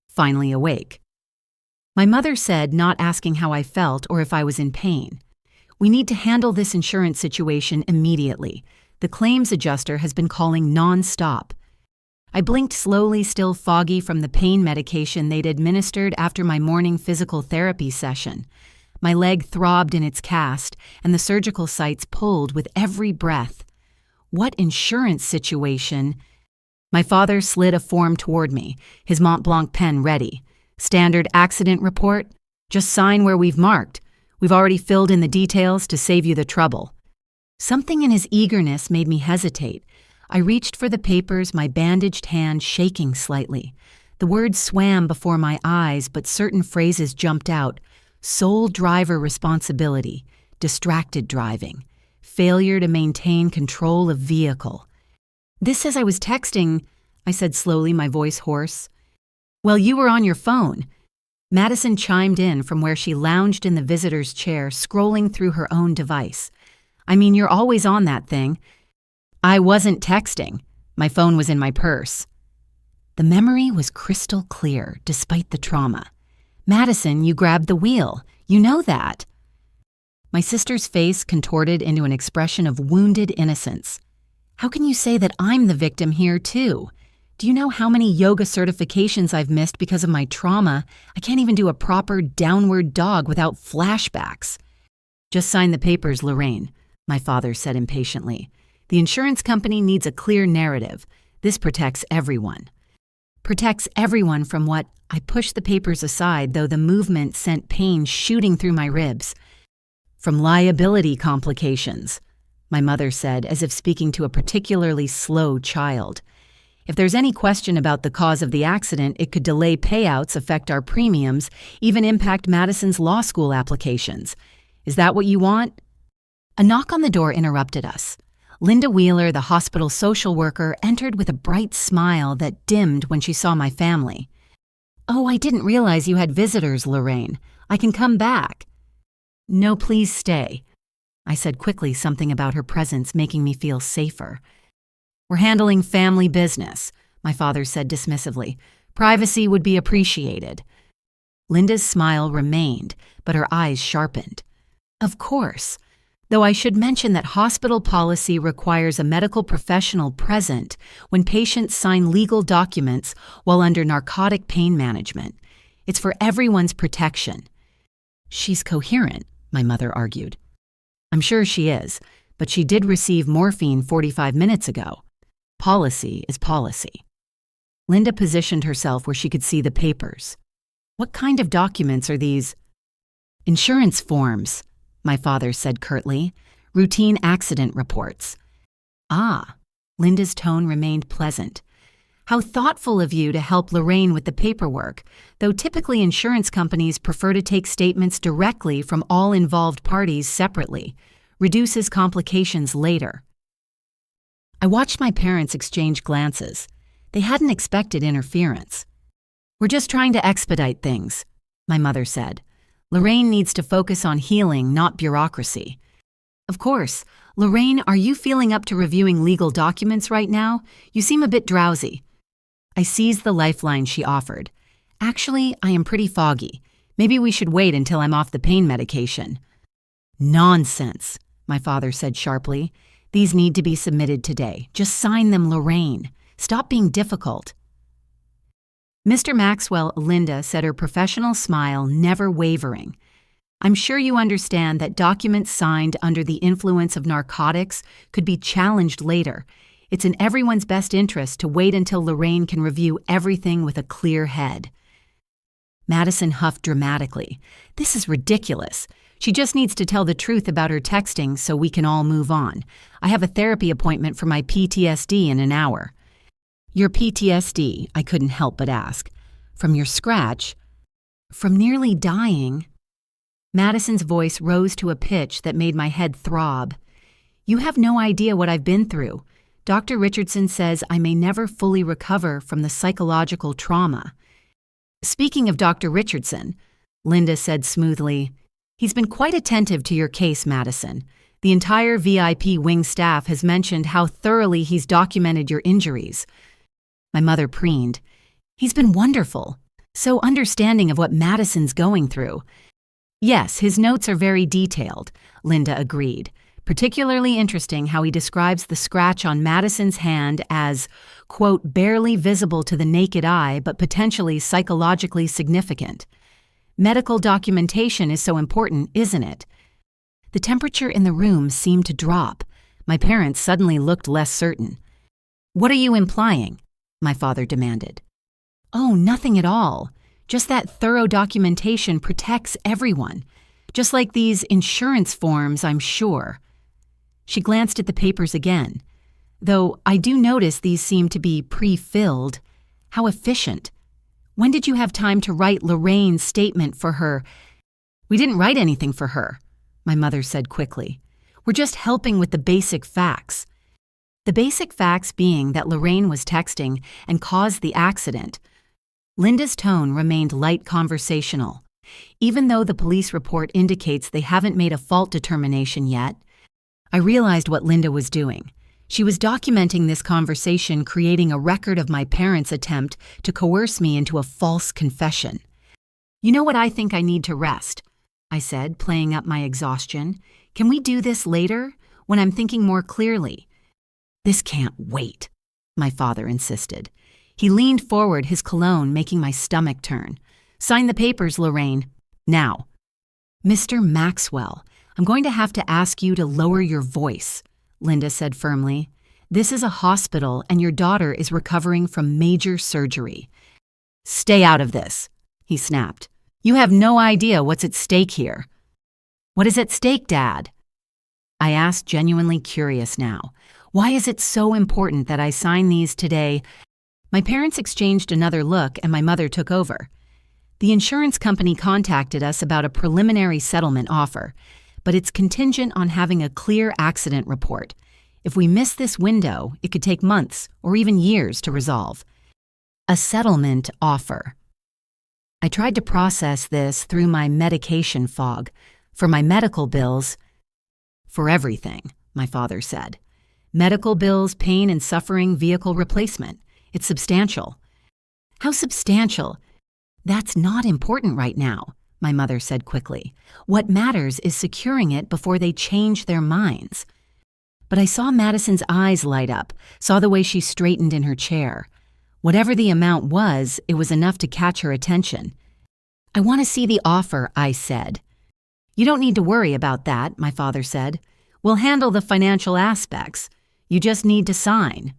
Finally awake. My mother said, not asking how I felt or if I was in pain. We need to handle this insurance situation immediately. The claims adjuster has been calling non-stop. I blinked slowly, still foggy from the pain medication they'd administered after my morning physical therapy session. My leg throbbed in its cast, and the surgical sites pulled with every breath. What insurance situation? My father slid a form toward me, his Mont Blanc pen ready. Standard accident report? Just sign where we've marked. We've already filled in the details to save you the trouble. Something in his eagerness made me hesitate. I reached for the papers, my bandaged hand shaking slightly. The words swam before my eyes, but certain phrases jumped out. Sole driver responsibility, distracted driving, failure to maintain control of vehicle. This says I was texting, I said slowly, my voice hoarse. Well, you were on your phone. Madison chimed in from where she lounged in the visitor's chair, scrolling through her own device. I mean, you're always on that thing. I wasn't texting. My phone was in my purse. The memory was crystal clear, despite the trauma. Madison, you grabbed the wheel. You know that. My sister's face contorted into an expression of wounded innocence. How can you say that I'm the victim here, too? Do you know how many yoga certifications I've missed because of my trauma? I can't even do a proper downward dog without flashbacks. Just sign the papers, Lorraine, my father said impatiently. The insurance company needs a clear narrative. This protects everyone. Protects everyone from what? I pushed the papers aside, though the movement sent pain shooting through my ribs. From liability complications, my mother said, as if speaking to a particularly slow child. If there's any question about the cause of the accident, it could delay payouts, affect our premiums, even impact Madison's law school applications. Is that what you want? A knock on the door interrupted us. Linda Wheeler, the hospital social worker, entered with a bright smile that dimmed when she saw my family. Oh, I didn't realize you had visitors, Lorraine. I can come back. No, please stay. I said quickly, something about her presence making me feel safer. We're handling family business, my father said dismissively. Privacy would be appreciated. Linda's smile remained, but her eyes sharpened. Of course, though I should mention that hospital policy requires a medical professional present when patients sign legal documents while under narcotic pain management. It's for everyone's protection. She's coherent, my mother argued. I'm sure she is, but she did receive morphine 45 minutes ago. Policy is policy. Linda positioned herself where she could see the papers. What kind of documents are these? Insurance forms, my father said curtly. Routine accident reports. Ah, Linda's tone remained pleasant. How thoughtful of you to help Lorraine with the paperwork, though typically insurance companies prefer to take statements directly from all involved parties separately. Reduces complications later. I watched my parents exchange glances. They hadn't expected interference. We're just trying to expedite things, my mother said. Lorraine needs to focus on healing, not bureaucracy. Of course. Lorraine, are you feeling up to reviewing legal documents right now? You seem a bit drowsy. I seized the lifeline she offered. Actually, I am pretty foggy. Maybe we should wait until I'm off the pain medication. Nonsense, my father said sharply. These need to be submitted today. Just sign them, Lorraine. Stop being difficult. Mr. Maxwell, Linda said, her professional smile never wavering. I'm sure you understand that documents signed under the influence of narcotics could be challenged later. It's in everyone's best interest to wait until Lorraine can review everything with a clear head. Madison huffed dramatically. This is ridiculous. She just needs to tell the truth about her texting so we can all move on. I have a therapy appointment for my PTSD in an hour. Your PTSD, I couldn't help but ask. From your scratch? From nearly dying? Madison's voice rose to a pitch that made my head throb. You have no idea what I've been through. Dr. Richardson says I may never fully recover from the psychological trauma. Speaking of Dr. Richardson, Linda said smoothly, he's been quite attentive to your case, Madison. The entire VIP wing staff has mentioned how thoroughly he's documented your injuries. My mother preened. He's been wonderful, so understanding of what Madison's going through. Yes, his notes are very detailed, Linda agreed. Particularly interesting how he describes the scratch on Madison's hand as, quote, barely visible to the naked eye but potentially psychologically significant. Medical documentation is so important, isn't it? The temperature in the room seemed to drop. My parents suddenly looked less certain. What are you implying? My father demanded. Oh, nothing at all. Just that thorough documentation protects everyone. Just like these insurance forms, I'm sure. She glanced at the papers again. Though I do notice these seem to be pre-filled. How efficient. When did you have time to write Lorraine's statement for her? We didn't write anything for her, my mother said quickly. We're just helping with the basic facts. The basic facts being that Lorraine was texting and caused the accident. Linda's tone remained light conversational. Even though the police report indicates they haven't made a fault determination yet, I realized what Linda was doing. She was documenting this conversation, creating a record of my parents' attempt to coerce me into a false confession. You know what, I think I need to rest, I said, playing up my exhaustion. Can we do this later, when I'm thinking more clearly? This can't wait, my father insisted. He leaned forward, his cologne making my stomach turn. Sign the papers, Lorraine. Now. Mr. Maxwell, I'm going to have to ask you to lower your voice, Linda said firmly. This is a hospital and your daughter is recovering from major surgery. Stay out of this, he snapped. You have no idea what's at stake here. What is at stake, Dad? I asked, genuinely curious now. Why is it so important that I sign these today? My parents exchanged another look and my mother took over. The insurance company contacted us about a preliminary settlement offer, but it's contingent on having a clear accident report. If we miss this window, it could take months or even years to resolve. A settlement offer. I tried to process this through my medication fog. For my medical bills, for everything, my father said. Medical bills, pain and suffering, vehicle replacement. It's substantial. How substantial? That's not important right now, my mother said quickly. What matters is securing it before they change their minds. But I saw Madison's eyes light up, saw the way she straightened in her chair. Whatever the amount was, it was enough to catch her attention. I want to see the offer, I said. You don't need to worry about that, my father said. We'll handle the financial aspects. You just need to sign.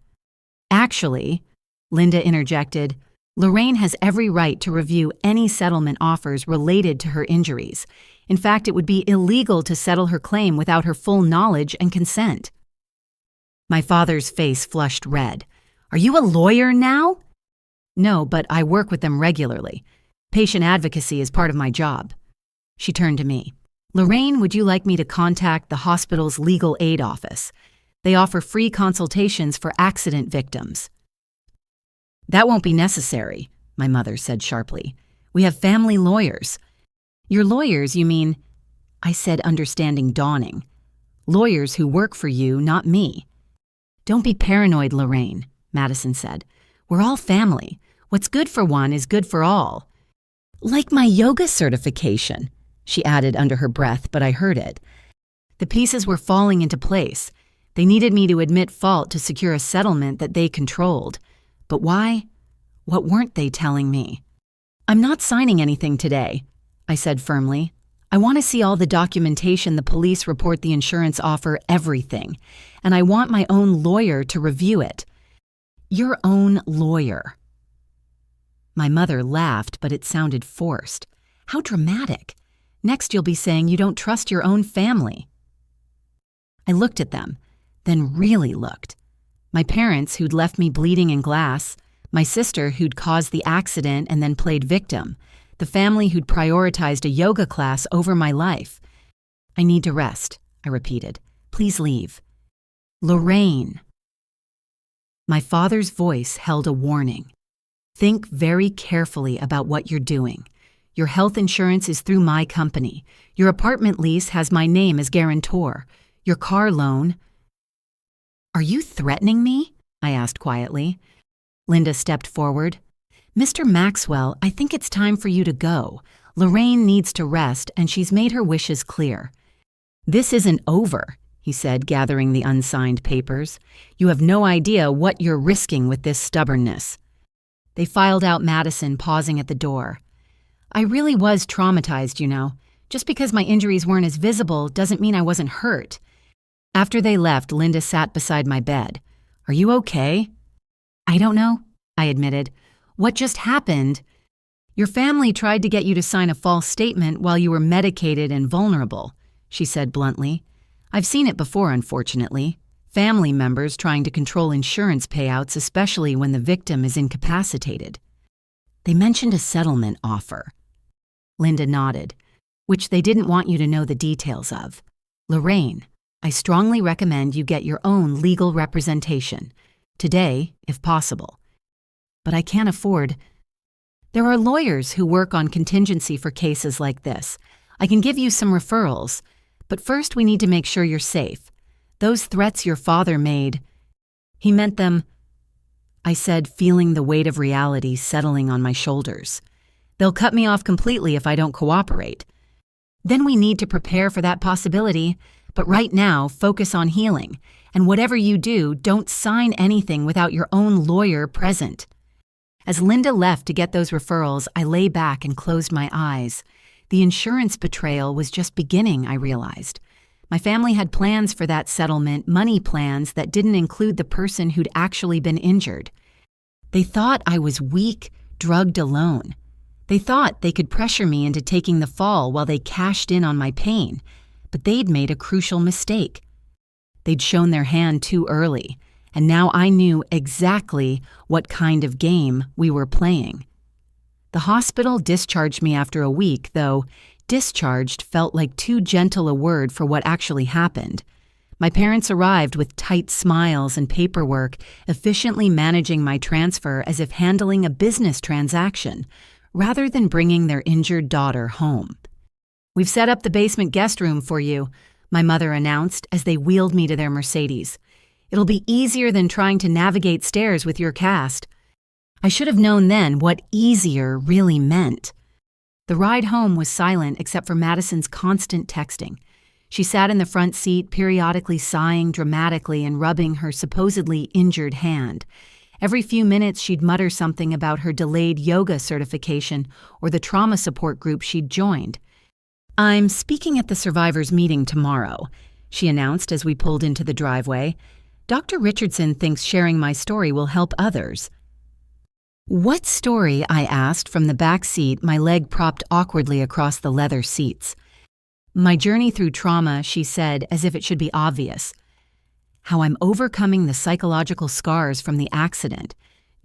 Actually, Linda interjected, Lorraine has every right to review any settlement offers related to her injuries. In fact, it would be illegal to settle her claim without her full knowledge and consent. My father's face flushed red. Are you a lawyer now? No, but I work with them regularly. Patient advocacy is part of my job. She turned to me. Lorraine, would you like me to contact the hospital's legal aid office? They offer free consultations for accident victims. That won't be necessary, my mother said sharply. We have family lawyers. Your lawyers, you mean? I said, understanding dawning. Lawyers who work for you, not me. Don't be paranoid, Lorraine, Madison said. We're all family. What's good for one is good for all. Like my yoga certification, she added under her breath, but I heard it. The pieces were falling into place. They needed me to admit fault to secure a settlement that they controlled. But why? What weren't they telling me? I'm not signing anything today, I said firmly. I want to see all the documentation the police report the insurance offer, everything. And I want my own lawyer to review it. Your own lawyer. My mother laughed, but it sounded forced. How dramatic. Next you'll be saying you don't trust your own family. I looked at them, then really looked. My parents, who'd left me bleeding in glass, my sister, who'd caused the accident and then played victim, the family who'd prioritized a yoga class over my life. I need to rest, I repeated. Please leave. Lorraine. My father's voice held a warning. Think very carefully about what you're doing. Your health insurance is through my company. Your apartment lease has my name as guarantor. Your car loan... Are you threatening me? I asked quietly. Linda stepped forward. Mr. Maxwell, I think it's time for you to go. Lorraine needs to rest, and she's made her wishes clear. This isn't over, he said, gathering the unsigned papers. You have no idea what you're risking with this stubbornness. They filed out Madison, pausing at the door. I really was traumatized, you know. Just because my injuries weren't as visible doesn't mean I wasn't hurt. After they left, Linda sat beside my bed. Are you okay? I don't know, I admitted. What just happened? Your family tried to get you to sign a false statement while you were medicated and vulnerable, she said bluntly. I've seen it before, unfortunately. Family members trying to control insurance payouts, especially when the victim is incapacitated. They mentioned a settlement offer. Linda nodded, which they didn't want you to know the details of. Lorraine, I strongly recommend you get your own legal representation. Today, if possible. But I can't afford... There are lawyers who work on contingency for cases like this. I can give you some referrals. But first we need to make sure you're safe. Those threats your father made... He meant them... I said, feeling the weight of reality settling on my shoulders. They'll cut me off completely if I don't cooperate. Then we need to prepare for that possibility. But right now, focus on healing. And whatever you do, don't sign anything without your own lawyer present. As Linda left to get those referrals, I lay back and closed my eyes. The insurance betrayal was just beginning, I realized. My family had plans for that settlement, money plans that didn't include the person who'd actually been injured. They thought I was weak, drugged alone. They thought they could pressure me into taking the fall while they cashed in on my pain. But they'd made a crucial mistake. They'd shown their hand too early, and now I knew exactly what kind of game we were playing. The hospital discharged me after a week, though discharged felt like too gentle a word for what actually happened. My parents arrived with tight smiles and paperwork, efficiently managing my transfer as if handling a business transaction, rather than bringing their injured daughter home. We've set up the basement guest room for you, my mother announced as they wheeled me to their Mercedes. It'll be easier than trying to navigate stairs with your cast. I should have known then what easier really meant. The ride home was silent except for Madison's constant texting. She sat in the front seat, periodically sighing dramatically and rubbing her supposedly injured hand. Every few minutes she'd mutter something about her delayed yoga certification or the trauma support group she'd joined. "I'm speaking at the survivors' meeting tomorrow," she announced as we pulled into the driveway. "Dr. Richardson thinks sharing my story will help others." "What story?" I asked from the back seat, my leg propped awkwardly across the leather seats. "My journey through trauma," she said, as if it should be obvious. "How I'm overcoming the psychological scars from the accident.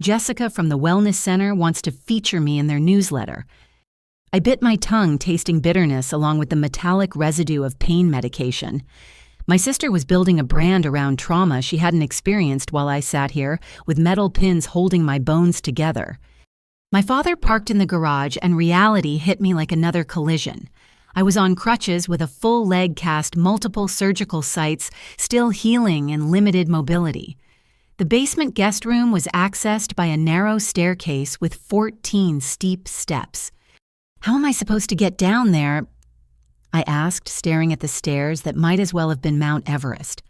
Jessica from the Wellness Center wants to feature me in their newsletter." I bit my tongue, tasting bitterness along with the metallic residue of pain medication. My sister was building a brand around trauma she hadn't experienced while I sat here, with metal pins holding my bones together. My father parked in the garage, and reality hit me like another collision. I was on crutches with a full leg cast, multiple surgical sites, still healing and limited mobility. The basement guest room was accessed by a narrow staircase with 14 steep steps. "How am I supposed to get down there?" I asked, staring at the stairs that might as well have been Mount Everest.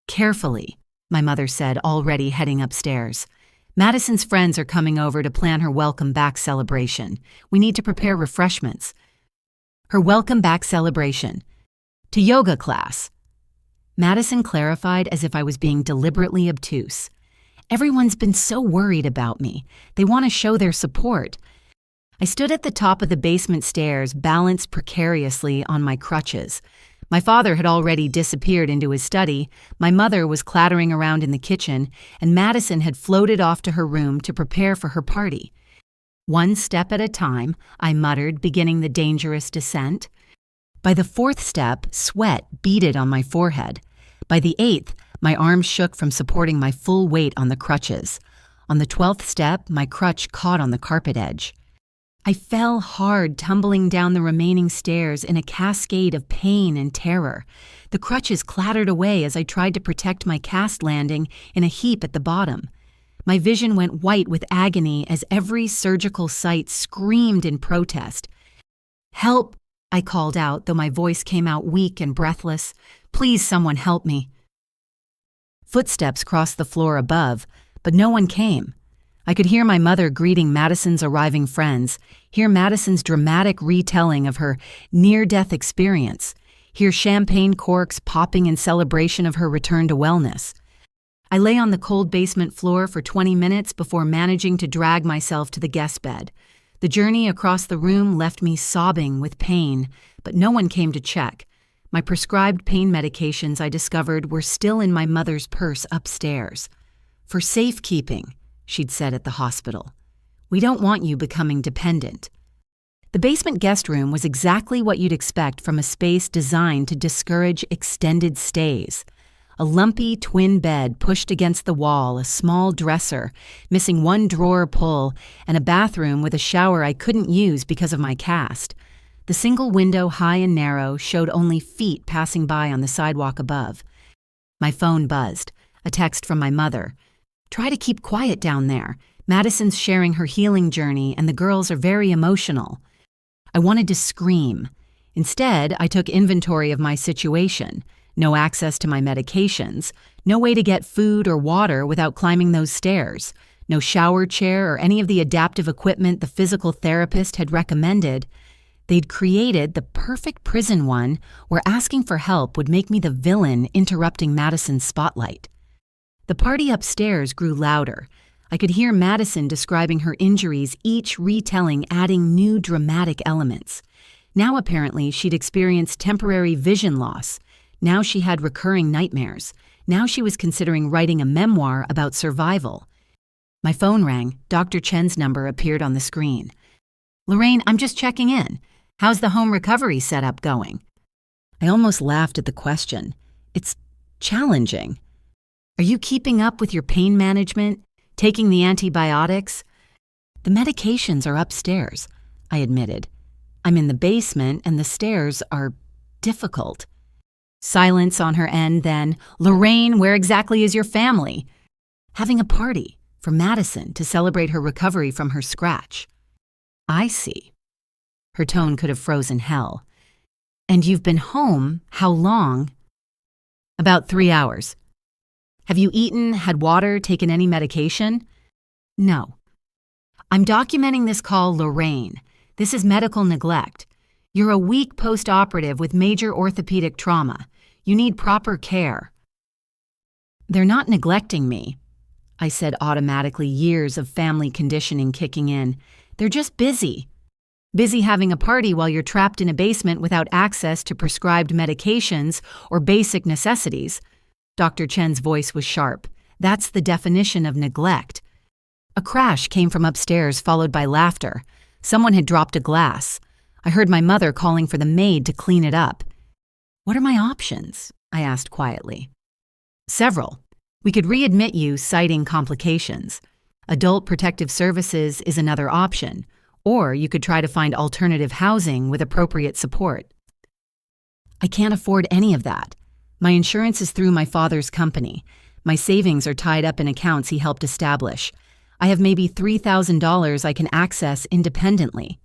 "Carefully," my mother said, already heading upstairs. "Madison's friends are coming over to plan her welcome back celebration. We need to prepare refreshments." Her welcome back celebration. "To yoga class." Madison clarified as if I was being deliberately obtuse. "Everyone's been so worried about me. They want to show their support." I stood at the top of the basement stairs, balanced precariously on my crutches. My father had already disappeared into his study, my mother was clattering around in the kitchen, and Madison had floated off to her room to prepare for her party. "One step at a time," I muttered, beginning the dangerous descent. By the 4th step, sweat beaded on my forehead. By the 8th, my arms shook from supporting my full weight on the crutches. On the 12th step, my crutch caught on the carpet edge. I fell hard, tumbling down the remaining stairs in a cascade of pain and terror. The crutches clattered away as I tried to protect my cast landing in a heap at the bottom. My vision went white with agony as every surgical site screamed in protest. "Help!" I called out, though my voice came out weak and breathless. "Please, someone help me." Footsteps crossed the floor above, but no one came. I could hear my mother greeting Madison's arriving friends, hear Madison's dramatic retelling of her near-death experience, hear champagne corks popping in celebration of her return to wellness. I lay on the cold basement floor for 20 minutes before managing to drag myself to the guest bed. The journey across the room left me sobbing with pain, but no one came to check. My prescribed pain medications, I discovered, were still in my mother's purse upstairs. "For safekeeping," she'd said at the hospital. "We don't want you becoming dependent." The basement guest room was exactly what you'd expect from a space designed to discourage extended stays. A lumpy twin bed pushed against the wall, a small dresser, missing one drawer pull, and a bathroom with a shower I couldn't use because of my cast. The single window, high and narrow, showed only feet passing by on the sidewalk above. My phone buzzed, a text from my mother. "Try to keep quiet down there. Madison's sharing her healing journey, and the girls are very emotional." I wanted to scream. Instead, I took inventory of my situation. No access to my medications, no way to get food or water without climbing those stairs, no shower chair or any of the adaptive equipment the physical therapist had recommended. They'd created the perfect prison one where asking for help would make me the villain interrupting Madison's spotlight. The party upstairs grew louder. I could hear Madison describing her injuries, each retelling adding new dramatic elements. Now apparently she'd experienced temporary vision loss. Now she had recurring nightmares. Now she was considering writing a memoir about survival. My phone rang. Dr. Chen's number appeared on the screen. "Lorraine, I'm just checking in. How's the home recovery setup going?" I almost laughed at the question. It's challenging. "Are you keeping up with your pain management? Taking the antibiotics?" "The medications are upstairs," I admitted. "I'm in the basement and the stairs are difficult." Silence on her end then. "Lorraine, where exactly is your family?" "Having a party," for Madison to celebrate her recovery from her scratch. I see. Her tone could have frozen hell. And you've been home how long? About 3 hours. Have you eaten, had water, taken any medication? No. I'm documenting this call, Lorraine. This is medical neglect. You're a week post-operative with major orthopedic trauma. You need proper care. They're not neglecting me, I said automatically, years of family conditioning kicking in. They're just busy. Busy having a party while you're trapped in a basement without access to prescribed medications or basic necessities. Dr. Chen's voice was sharp. That's the definition of neglect. A crash came from upstairs, followed by laughter. Someone had dropped a glass. I heard my mother calling for the maid to clean it up. What are my options? I asked quietly. Several. We could readmit you, citing complications. Adult Protective Services is another option. Or you could try to find alternative housing with appropriate support. I can't afford any of that. My insurance is through my father's company. My savings are tied up in accounts he helped establish. I have maybe $3,000 I can access independently.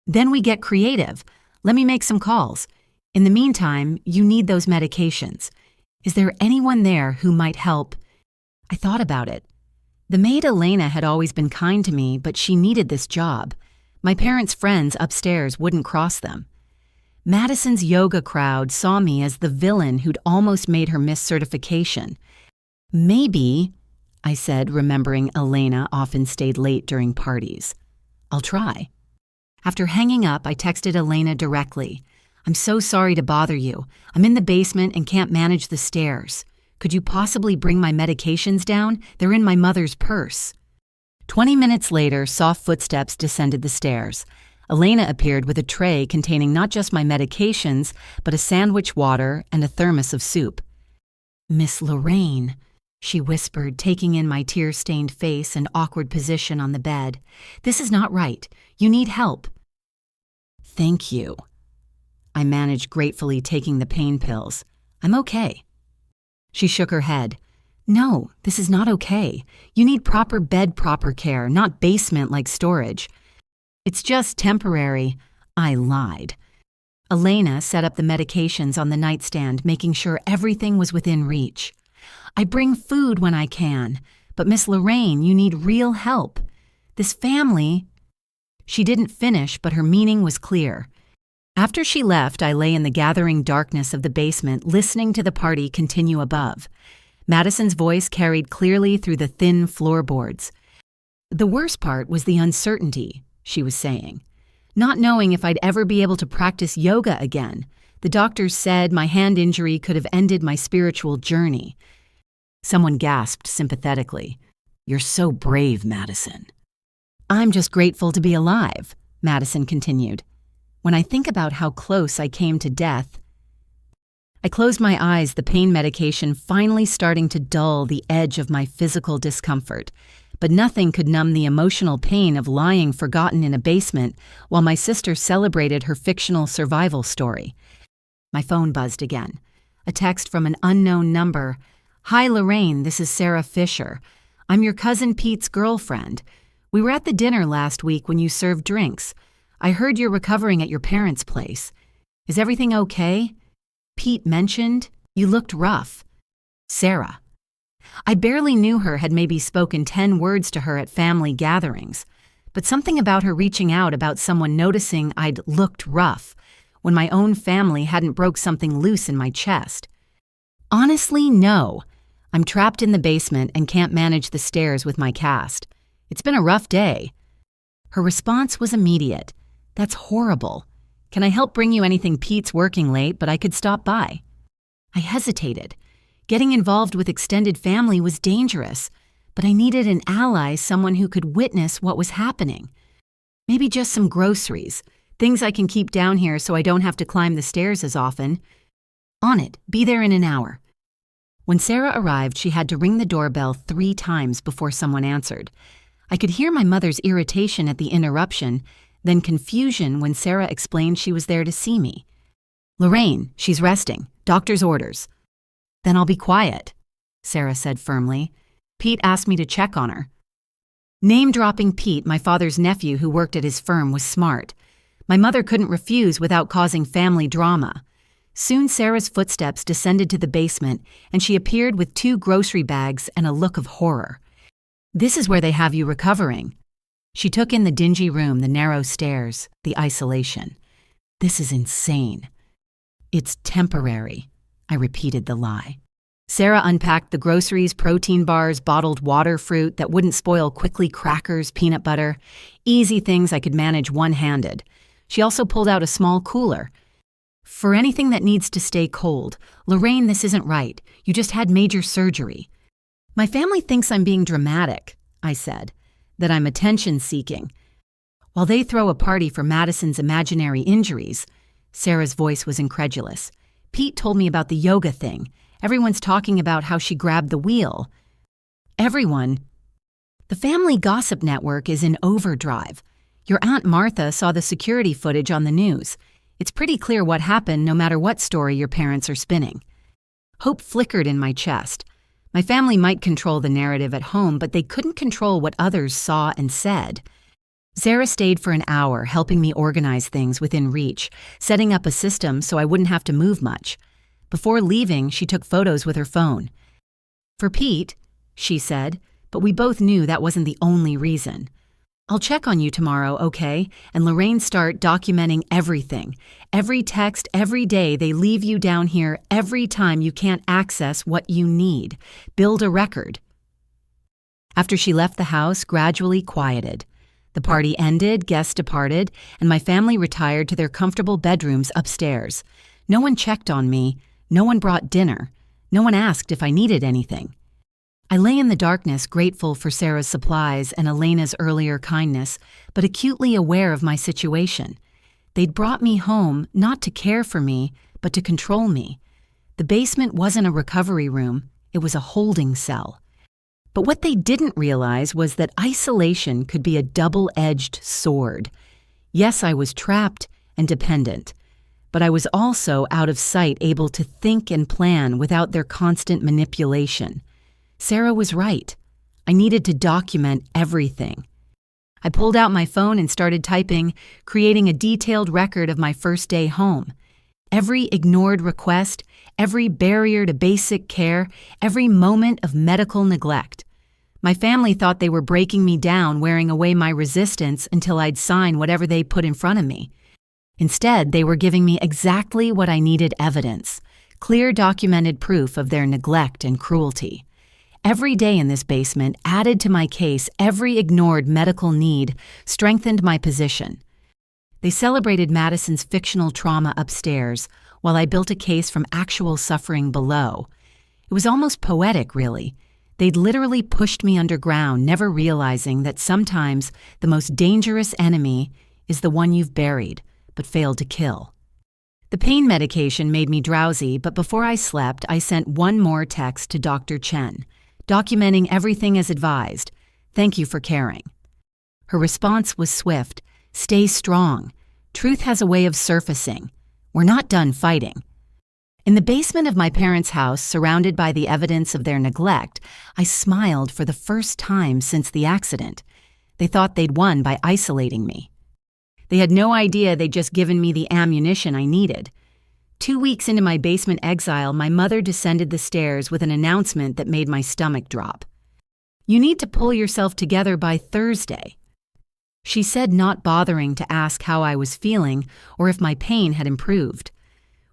Then we get creative. Let me make some calls. In the meantime, you need those medications. Is there anyone there who might help? I thought about it. The maid Elena had always been kind to me, but she needed this job. My parents' friends upstairs wouldn't cross them. Madison's yoga crowd saw me as the villain who'd almost made her miss certification. Maybe, I said, remembering Elena often stayed late during parties. I'll try. After hanging up, I texted Elena directly. I'm so sorry to bother you. I'm in the basement and can't manage the stairs. Could you possibly bring my medications down? They're in my mother's purse. 20 minutes later, soft footsteps descended the stairs. Elena appeared with a tray containing not just my medications, but a sandwich water and a thermos of soup. Miss Lorraine, she whispered, taking in my tear-stained face and awkward position on the bed. This is not right. You need help. Thank you. I managed gratefully, taking the pain pills. I'm okay. She shook her head. No, this is not okay. You need proper bed, proper care, not basement-like storage. It's just temporary. I lied. Elena set up the medications on the nightstand, making sure everything was within reach. I bring food when I can, but Miss Lorraine, you need real help. This family... She didn't finish, but her meaning was clear. After she left, I lay in the gathering darkness of the basement, listening to the party continue above. Madison's voice carried clearly through the thin floorboards. The worst part was the uncertainty, she was saying. Not knowing if I'd ever be able to practice yoga again. The doctors said my hand injury could have ended my spiritual journey. Someone gasped sympathetically. You're so brave, Madison. I'm just grateful to be alive, Madison continued. When I think about how close I came to death, I closed my eyes, the pain medication finally starting to dull the edge of my physical discomfort. But nothing could numb the emotional pain of lying forgotten in a basement while my sister celebrated her fictional survival story. My phone buzzed again. A text from an unknown number. Hi, Lorraine, this is Sarah Fisher. I'm your cousin Pete's girlfriend. We were at the dinner last week when you served drinks. I heard you're recovering at your parents' place. Is everything okay? Pete mentioned you looked rough. Sarah. I barely knew her, had maybe spoken 10 words to her at family gatherings, but something about her reaching out about someone noticing I'd looked rough when my own family hadn't broke something loose in my chest. Honestly, no. I'm trapped in the basement and can't manage the stairs with my cast. It's been a rough day. Her response was immediate. That's horrible. Can I help bring you anything? Pete's working late, but I could stop by. I hesitated. Getting involved with extended family was dangerous, but I needed an ally, someone who could witness what was happening. Maybe just some groceries, things I can keep down here so I don't have to climb the stairs as often. On it, be there in an hour. When Sarah arrived, she had to ring the doorbell 3 times before someone answered. I could hear my mother's irritation at the interruption, then confusion when Sarah explained she was there to see me. Lorraine, she's resting. Doctor's orders. Then I'll be quiet, Sarah said firmly. Pete asked me to check on her. Name-dropping Pete, my father's nephew who worked at his firm, was smart. My mother couldn't refuse without causing family drama. Soon Sarah's footsteps descended to the basement, and she appeared with 2 grocery bags and a look of horror. "This is where they have you recovering." She took in the dingy room, the narrow stairs, the isolation. "This is insane." "It's temporary," I repeated the lie. Sarah unpacked the groceries, protein bars, bottled water, fruit that wouldn't spoil quickly, crackers, peanut butter, easy things I could manage one-handed. She also pulled out a small cooler. "For anything that needs to stay cold. Lorraine, this isn't right. You just had major surgery." "My family thinks I'm being dramatic," I said, "that I'm attention-seeking. While they throw a party for Madison's imaginary injuries." Sarah's voice was incredulous. "Pete told me about the yoga thing. Everyone's talking about how she grabbed the wheel." "Everyone? The family gossip network is in overdrive. Your Aunt Martha saw the security footage on the news. It's pretty clear what happened no matter what story your parents are spinning." Hope flickered in my chest. My family might control the narrative at home, but they couldn't control what others saw and said. Sarah stayed for an hour, helping me organize things within reach, setting up a system so I wouldn't have to move much. Before leaving, she took photos with her phone. "For Pete," she said, but we both knew that wasn't the only reason. "I'll check on you tomorrow, okay? And Lorraine, start documenting everything. Every text, every day they leave you down here, every time you can't access what you need. Build a record." After she left, the house gradually quieted. The party ended, guests departed, and my family retired to their comfortable bedrooms upstairs. No one checked on me. No one brought dinner. No one asked if I needed anything. I lay in the darkness, grateful for Sarah's supplies and Elena's earlier kindness, but acutely aware of my situation. They'd brought me home not to care for me, but to control me. The basement wasn't a recovery room, it was a holding cell. But what they didn't realize was that isolation could be a double-edged sword. Yes, I was trapped and dependent, but I was also out of sight, able to think and plan without their constant manipulation. Sarah was right. I needed to document everything. I pulled out my phone and started typing, creating a detailed record of my first day home. Every ignored request, every barrier to basic care, every moment of medical neglect. My family thought they were breaking me down, wearing away my resistance until I'd sign whatever they put in front of me. Instead, they were giving me exactly what I needed: evidence, clear documented proof of their neglect and cruelty. Every day in this basement added to my case. Every ignored medical need strengthened my position. They celebrated Madison's fictional trauma upstairs, while I built a case from actual suffering below. It was almost poetic, really. They'd literally pushed me underground, never realizing that sometimes the most dangerous enemy is the one you've buried, but failed to kill. The pain medication made me drowsy, but before I slept, I sent one more text to Dr. Chen, documenting everything as advised. "Thank you for caring." Her response was swift. "Stay strong. Truth has a way of surfacing. We're not done fighting." In the basement of my parents' house, surrounded by the evidence of their neglect, I smiled for the first time since the accident. They thought they'd won by isolating me. They had no idea they'd just given me the ammunition I needed. 2 weeks into my basement exile, my mother descended the stairs with an announcement that made my stomach drop. "You need to pull yourself together by Thursday." She said, not bothering to ask how I was feeling or if my pain had improved.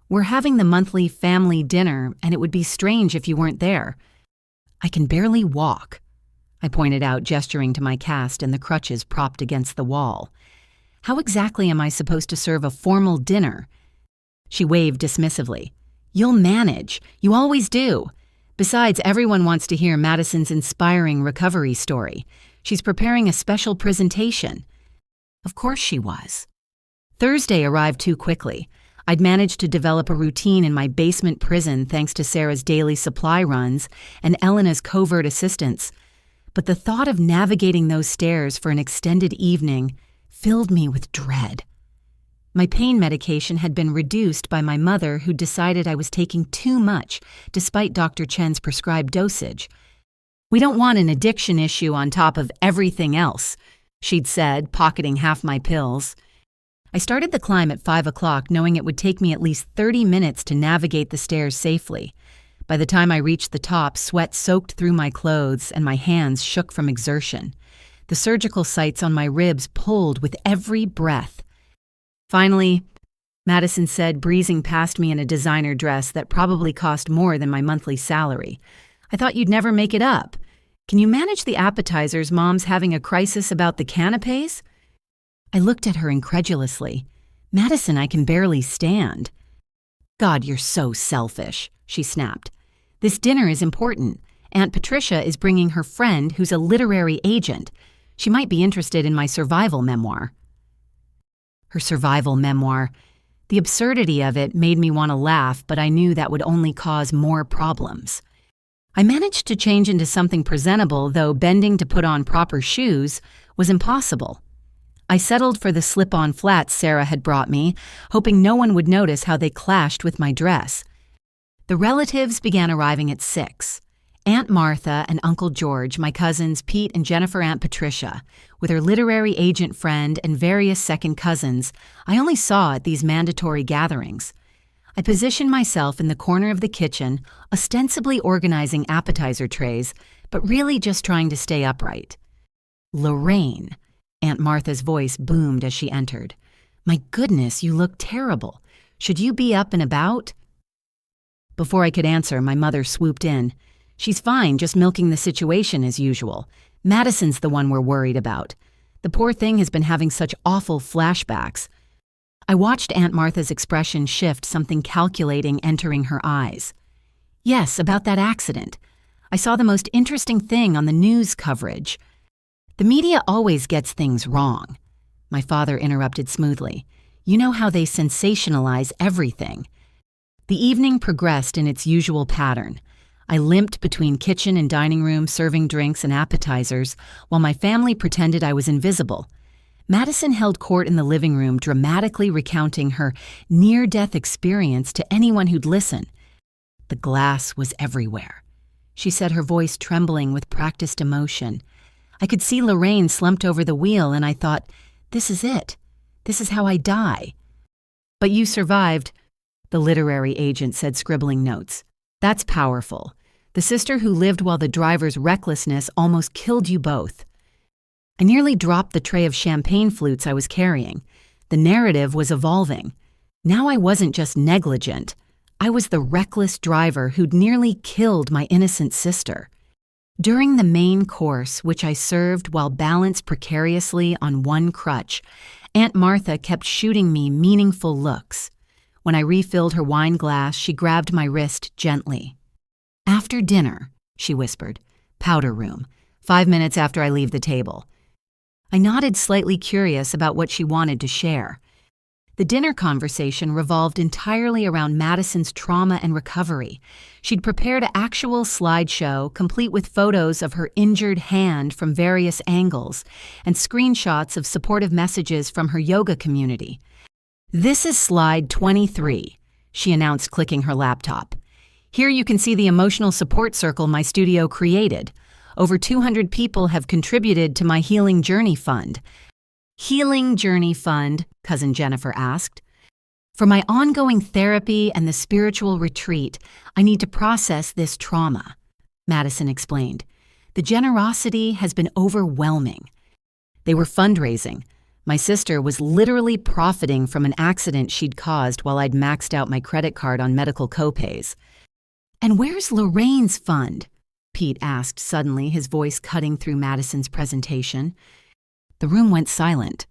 "We're having the monthly family dinner, and it would be strange if you weren't there." "I can barely walk," I pointed out, gesturing to my cast and the crutches propped against the wall. "How exactly am I supposed to serve a formal dinner?" She waved dismissively. "You'll manage. You always do. Besides, everyone wants to hear Madison's inspiring recovery story. She's preparing a special presentation." Of course she was. Thursday arrived too quickly. I'd managed to develop a routine in my basement prison thanks to Sarah's daily supply runs and Elena's covert assistance. But the thought of navigating those stairs for an extended evening filled me with dread. My pain medication had been reduced by my mother, who decided I was taking too much despite Dr. Chen's prescribed dosage. We don't want an addiction issue on top of everything else, she'd said, pocketing half my pills. I started the climb at 5 o'clock, knowing it would take me at least 30 minutes to navigate the stairs safely. By the time I reached the top, sweat soaked through my clothes and my hands shook from exertion. The surgical sites on my ribs pulled with every breath. Finally, Madison said, breezing past me in a designer dress that probably cost more than my monthly salary. I thought you'd never make it up. Can you manage the appetizers? Mom's having a crisis about the canapes? I looked at her incredulously. Madison, I can barely stand. God, you're so selfish, she snapped. This dinner is important. Aunt Patricia is bringing her friend who's a literary agent. She might be interested in my survival memoir. Her survival memoir. The absurdity of it made me want to laugh, but I knew that would only cause more problems. I managed to change into something presentable, though bending to put on proper shoes was impossible. I settled for the slip-on flats Sarah had brought me, hoping no one would notice how they clashed with my dress. The relatives began arriving at 6. Aunt Martha and Uncle George, my cousins Pete and Jennifer, Aunt Patricia, with her literary agent friend and various second cousins I only saw at these mandatory gatherings. I positioned myself in the corner of the kitchen, ostensibly organizing appetizer trays, but really just trying to stay upright. Lorraine, Aunt Martha's voice boomed as she entered. My goodness, you look terrible. Should you be up and about? Before I could answer, my mother swooped in. She's fine, just milking the situation as usual. Madison's the one we're worried about. The poor thing has been having such awful flashbacks. I watched Aunt Martha's expression shift, something calculating entering her eyes. Yes, about that accident. I saw the most interesting thing on the news coverage. The media always gets things wrong. My father interrupted smoothly. You know how they sensationalize everything. The evening progressed in its usual pattern. I limped between kitchen and dining room, serving drinks and appetizers, while my family pretended I was invisible. Madison held court in the living room, dramatically recounting her near-death experience to anyone who'd listen. The glass was everywhere, she said, her voice trembling with practiced emotion. I could see Lorraine slumped over the wheel, and I thought, this is it. This is how I die. But you survived, the literary agent said, scribbling notes. That's powerful. The sister who lived while the driver's recklessness almost killed you both. I nearly dropped the tray of champagne flutes I was carrying. The narrative was evolving. Now I wasn't just negligent. I was the reckless driver who'd nearly killed my innocent sister. During the main course, which I served while balanced precariously on one crutch, Aunt Martha kept shooting me meaningful looks. When I refilled her wine glass, she grabbed my wrist gently. After dinner, she whispered, powder room, 5 minutes after I leave the table. I nodded, slightly curious about what she wanted to share. The dinner conversation revolved entirely around Madison's trauma and recovery. She'd prepared an actual slideshow, complete with photos of her injured hand from various angles and screenshots of supportive messages from her yoga community. This is slide 23, she announced, clicking her laptop. Here you can see the emotional support circle my studio created. Over 200 people have contributed to my Healing Journey Fund. Healing Journey Fund, Cousin Jennifer asked. For my ongoing therapy and the spiritual retreat, I need to process this trauma, Madison explained. The generosity has been overwhelming. They were fundraising. My sister was literally profiting from an accident she'd caused while I'd maxed out my credit card on medical copays. And where's Lorraine's fund? Pete asked suddenly, his voice cutting through Madison's presentation. The room went silent.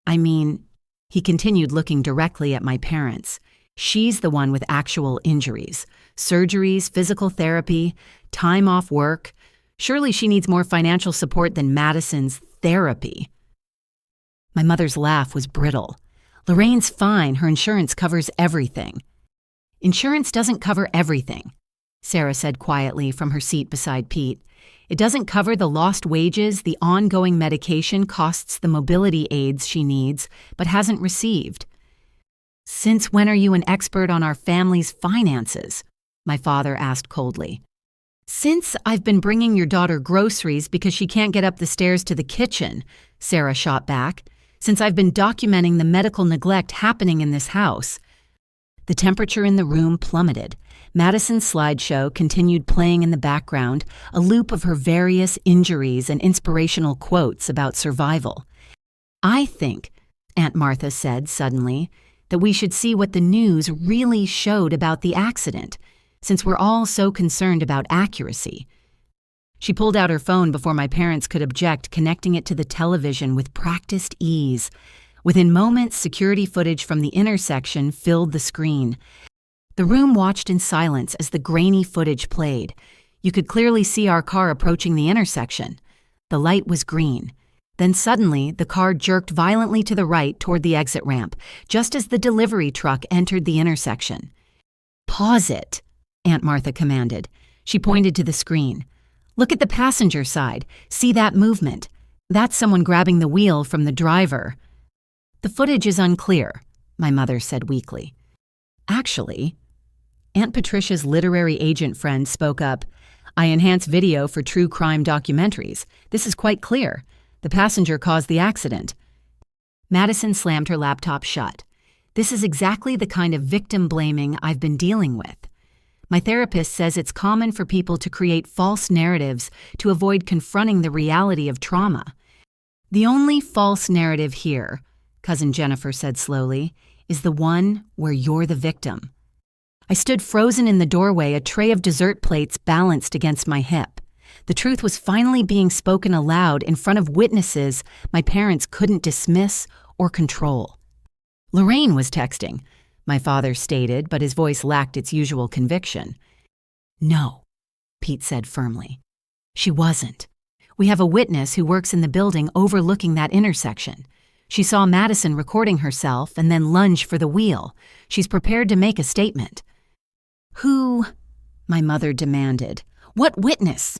I mean, he continued, looking directly at my parents. She's the one with actual injuries, surgeries, physical therapy, time off work. Surely she needs more financial support than Madison's therapy. My mother's laugh was brittle. Lorraine's fine. Her insurance covers everything. Insurance doesn't cover everything, Sarah said quietly from her seat beside Pete. It doesn't cover the lost wages, the ongoing medication costs, the mobility aids she needs but hasn't received. Since when are you an expert on our family's finances? My father asked coldly. Since I've been bringing your daughter groceries because she can't get up the stairs to the kitchen, Sarah shot back. Since I've been documenting the medical neglect happening in this house. The temperature in the room plummeted. Madison's slideshow continued playing in the background, a loop of her various injuries and inspirational quotes about survival. I think, Aunt Martha said suddenly, that we should see what the news really showed about the accident, since we're all so concerned about accuracy. She pulled out her phone before my parents could object, connecting it to the television with practiced ease. Within moments, security footage from the intersection filled the screen. The room watched in silence as the grainy footage played. You could clearly see our car approaching the intersection. The light was green. Then suddenly, the car jerked violently to the right toward the exit ramp, just as the delivery truck entered the intersection. "Pause it," Aunt Martha commanded. She pointed to the screen. "Look at the passenger side. See that movement? That's someone grabbing the wheel from the driver." "The footage is unclear," my mother said weakly. "Actually," Aunt Patricia's literary agent friend spoke up, "I enhance video for true crime documentaries. This is quite clear. The passenger caused the accident." Madison slammed her laptop shut. "This is exactly the kind of victim blaming I've been dealing with. My therapist says it's common for people to create false narratives to avoid confronting the reality of trauma. The only false narrative here," Cousin Jennifer said slowly, "is the one where you're the victim." I stood frozen in the doorway, a tray of dessert plates balanced against my hip. The truth was finally being spoken aloud in front of witnesses my parents couldn't dismiss or control. "Lorraine was texting," my father stated, but his voice lacked its usual conviction. "No," Pete said firmly. "She wasn't. We have a witness who works in the building overlooking that intersection. She saw Madison recording herself and then lunge for the wheel. She's prepared to make a statement." "Who?" my mother demanded. "What witness?"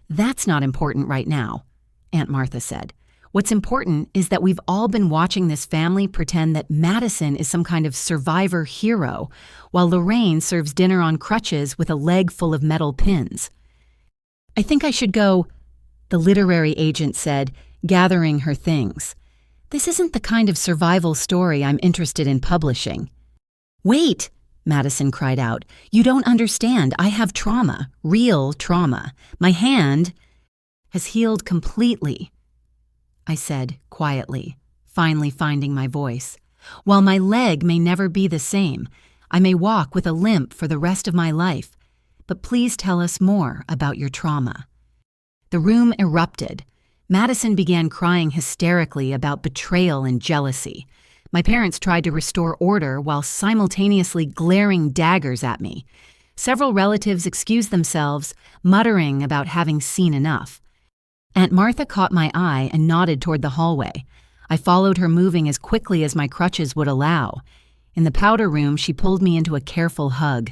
"That's not important right now," Aunt Martha said. "What's important is that we've all been watching this family pretend that Madison is some kind of survivor hero, while Lorraine serves dinner on crutches with a leg full of metal pins." "I think I should go," the literary agent said, gathering her things. "This isn't the kind of survival story I'm interested in publishing." "Wait!" Madison cried out. "You don't understand. I have trauma, real trauma. My hand has healed completely," I said quietly, finally finding my voice. "While my leg may never be the same, I may walk with a limp for the rest of my life. But please tell us more about your trauma." The room erupted. Madison began crying hysterically about betrayal and jealousy. My parents tried to restore order while simultaneously glaring daggers at me. Several relatives excused themselves, muttering about having seen enough. Aunt Martha caught my eye and nodded toward the hallway. I followed her, moving as quickly as my crutches would allow. In the powder room, she pulled me into a careful hug.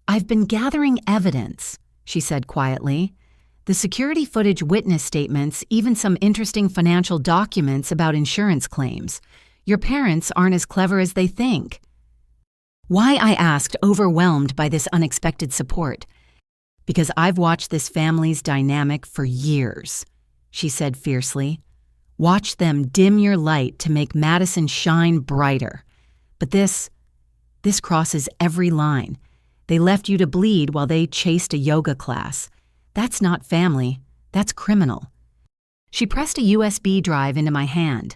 "I've been gathering evidence," she said quietly. "The security footage, witness statements, even some interesting financial documents about insurance claims. Your parents aren't as clever as they think." "Why?" I asked, overwhelmed by this unexpected support. "Because I've watched this family's dynamic for years," she said fiercely. "Watch them dim your light to make Madison shine brighter. But this crosses every line. They left you to bleed while they chased a yoga class. That's not family, that's criminal." She pressed a USB drive into my hand.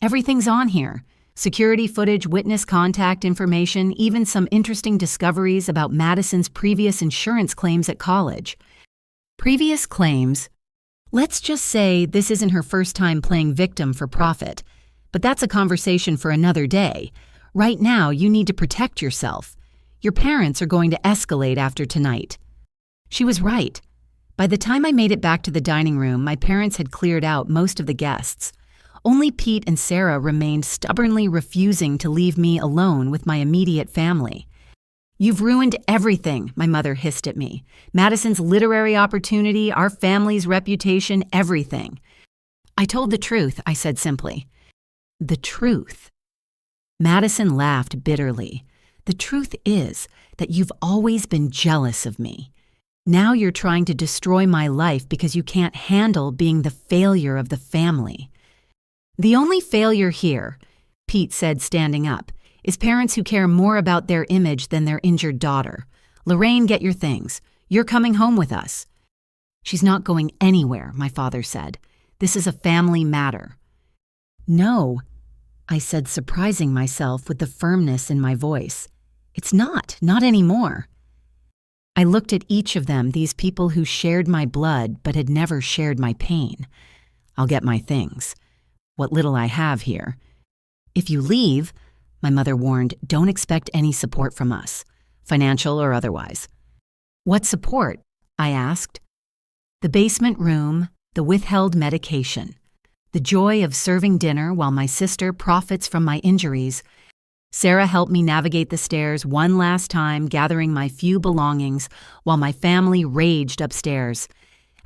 "Everything's on here. Security footage, witness contact information, even some interesting discoveries about Madison's previous insurance claims at college." Previous claims? Let's just say this isn't her first time playing victim for profit. But that's a conversation for another day. Right now, you need to protect yourself. Your parents are going to escalate after tonight. She was right. By the time I made it back to the dining room, my parents had cleared out most of the guests. Only Pete and Sarah remained, stubbornly refusing to leave me alone with my immediate family. "You've ruined everything," my mother hissed at me. "Madison's literary opportunity, our family's reputation, everything." "I told the truth," I said simply. "The truth?" Madison laughed bitterly. "The truth is that you've always been jealous of me. Now you're trying to destroy my life because you can't handle being the failure of the family. The only failure here, Pete said, standing up, is parents who care more about their image than their injured daughter. Lorraine, get your things. You're coming home with us. She's not going anywhere, my father said. This is a family matter. No, I said, surprising myself with the firmness in my voice. It's not anymore. I looked at each of them, these people who shared my blood but had never shared my pain. I'll get my things. What little I have here. If you leave, my mother warned, don't expect any support from us, financial or otherwise. What support? I asked. The basement room, the withheld medication, the joy of serving dinner while my sister profits from my injuries. Sarah helped me navigate the stairs one last time, gathering my few belongings while my family raged upstairs.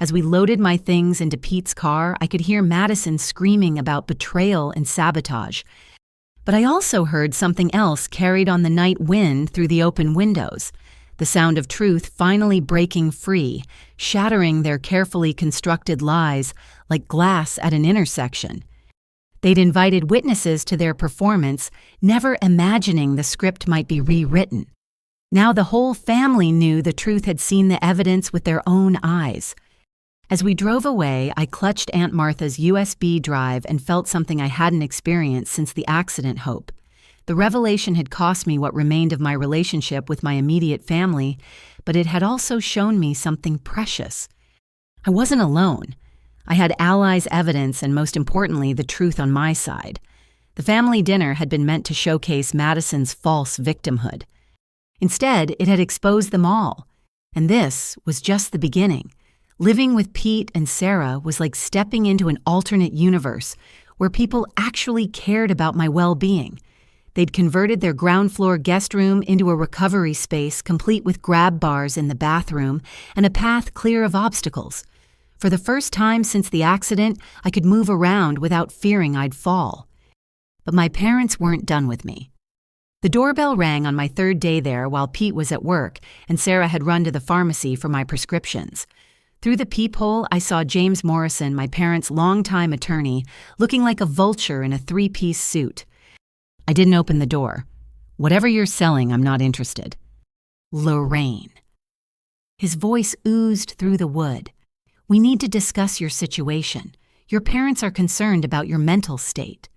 As we loaded my things into Pete's car, I could hear Madison screaming about betrayal and sabotage. But I also heard something else carried on the night wind through the open windows, the sound of truth finally breaking free, shattering their carefully constructed lies like glass at an intersection. They'd invited witnesses to their performance, never imagining the script might be rewritten. Now the whole family knew the truth had seen the evidence with their own eyes. As we drove away, I clutched Aunt Martha's USB drive and felt something I hadn't experienced since the accident. Hope. The revelation had cost me what remained of my relationship with my immediate family, but it had also shown me something precious. I wasn't alone. I had allies' evidence and, most importantly, the truth on my side. The family dinner had been meant to showcase Madison's false victimhood. Instead, it had exposed them all. And this was just the beginning. Living with Pete and Sarah was like stepping into an alternate universe where people actually cared about my well-being. They'd converted their ground-floor guest room into a recovery space complete with grab bars in the bathroom and a path clear of obstacles. For the first time since the accident, I could move around without fearing I'd fall. But my parents weren't done with me. The doorbell rang on my third day there while Pete was at work, and Sarah had run to the pharmacy for my prescriptions. Through the peephole, I saw James Morrison, my parents' longtime attorney, looking like a vulture in a three-piece suit. I didn't open the door. Whatever you're selling, I'm not interested. Lorraine. His voice oozed through the wood. We need to discuss your situation. Your parents are concerned about your mental state.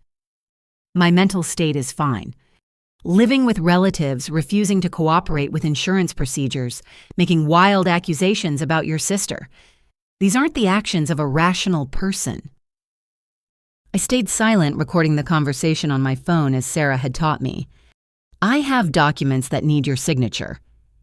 My mental state is fine. Living with relatives, refusing to cooperate with insurance procedures, making wild accusations about your sister. These aren't the actions of a rational person. I stayed silent, recording the conversation on my phone as Sarah had taught me. I have documents that need your signature,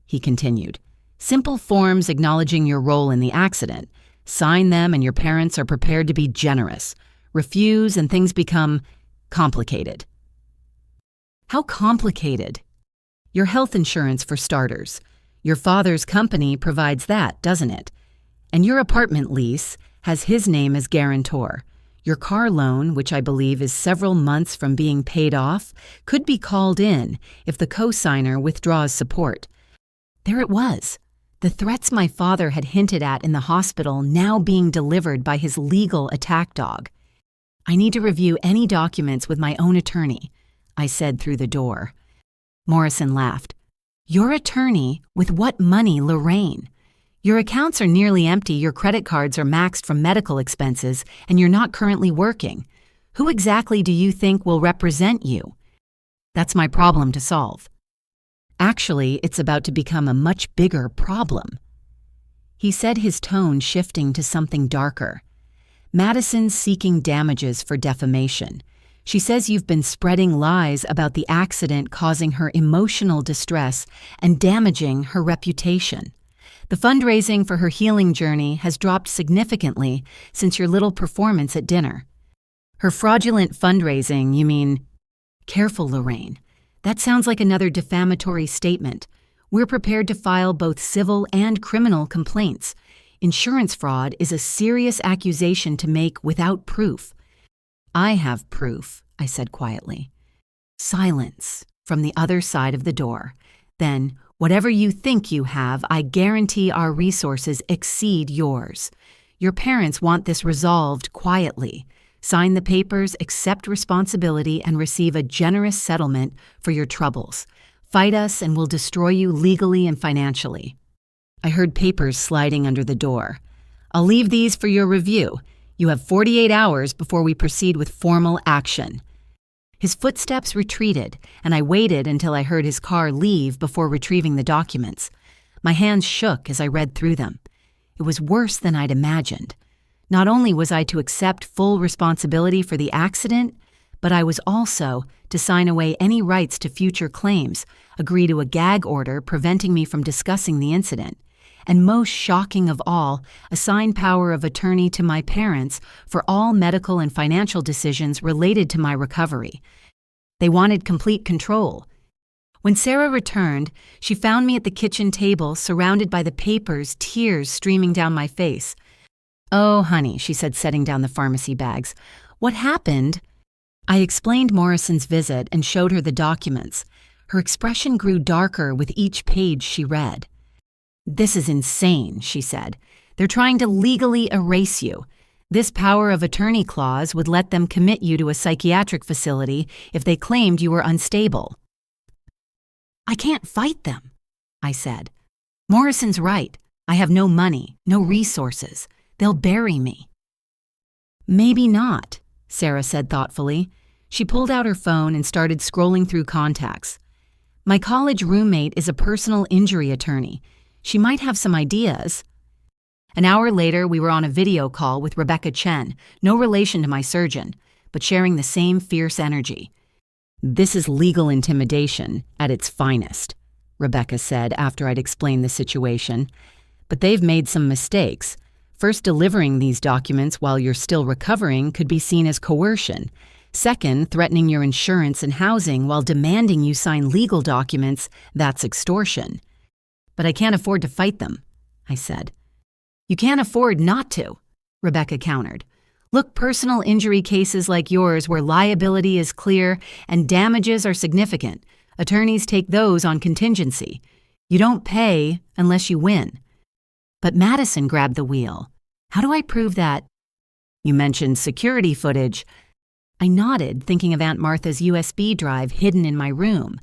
he continued. Simple forms acknowledging your role in the accident. Sign them and your parents are prepared to be generous. Refuse and things become complicated. How complicated? Your health insurance, for starters. Your father's company provides that, doesn't it? And your apartment lease has his name as guarantor. Your car loan, which I believe is several months from being paid off, could be called in if the co-signer withdraws support. There it was. The threats my father had hinted at in the hospital now being delivered by his legal attack dog. I need to review any documents with my own attorney, I said through the door. Morrison laughed. Your attorney? With what money, Lorraine? Your accounts are nearly empty, your credit cards are maxed from medical expenses, and you're not currently working. Who exactly do you think will represent you? That's my problem to solve. Actually, it's about to become a much bigger problem. He said, his tone shifting to something darker. Madison's seeking damages for defamation. She says you've been spreading lies about the accident causing her emotional distress and damaging her reputation. The fundraising for her healing journey has dropped significantly since your little performance at dinner. Her fraudulent fundraising, you mean? Careful, Lorraine. That sounds like another defamatory statement. We're prepared to file both civil and criminal complaints. Insurance fraud is a serious accusation to make without proof. I have proof, I said quietly. Silence from the other side of the door. Then, Whatever you think you have, I guarantee our resources exceed yours. Your parents want this resolved quietly. Sign the papers, accept responsibility, and receive a generous settlement for your troubles. Fight us and we'll destroy you legally and financially." I heard papers sliding under the door. "I'll leave these for your review. You have 48 hours before we proceed with formal action." His footsteps retreated, and I waited until I heard his car leave before retrieving the documents. My hands shook as I read through them. It was worse than I'd imagined. Not only was I to accept full responsibility for the accident, but I was also to sign away any rights to future claims, agree to a gag order preventing me from discussing the incident, and most shocking of all, assign power of attorney to my parents for all medical and financial decisions related to my recovery. They wanted complete control. When Sarah returned, she found me at the kitchen table, surrounded by the papers, tears streaming down my face. "Oh, honey," she said, setting down the pharmacy bags. "What happened?" I explained Morrison's visit and showed her the documents. Her expression grew darker with each page she read. "This is insane," she said. "They're trying to legally erase you. This power of attorney clause would let them commit you to a psychiatric facility if they claimed you were unstable." "I can't fight them," I said. "Morrison's right. I have no money, no resources. They'll bury me." "Maybe not," Sarah said thoughtfully. She pulled out her phone and started scrolling through contacts. "My college roommate is a personal injury attorney. She might have some ideas." An hour later, we were on a video call with Rebecca Chen, no relation to my surgeon, but sharing the same fierce energy. "This is legal intimidation at its finest," Rebecca said after I'd explained the situation. "But they've made some mistakes. First, delivering these documents while you're still recovering could be seen as coercion. Second, threatening your insurance and housing while demanding you sign legal documents, that's extortion." "But I can't afford to fight them," I said. "You can't afford not to," Rebecca countered. "Look, personal injury cases like yours where liability is clear and damages are significant. Attorneys take those on contingency. You don't pay unless you win." "But Madison grabbed the wheel. How do I prove that?" "You mentioned security footage." I nodded, thinking of Aunt Martha's USB drive hidden in my room.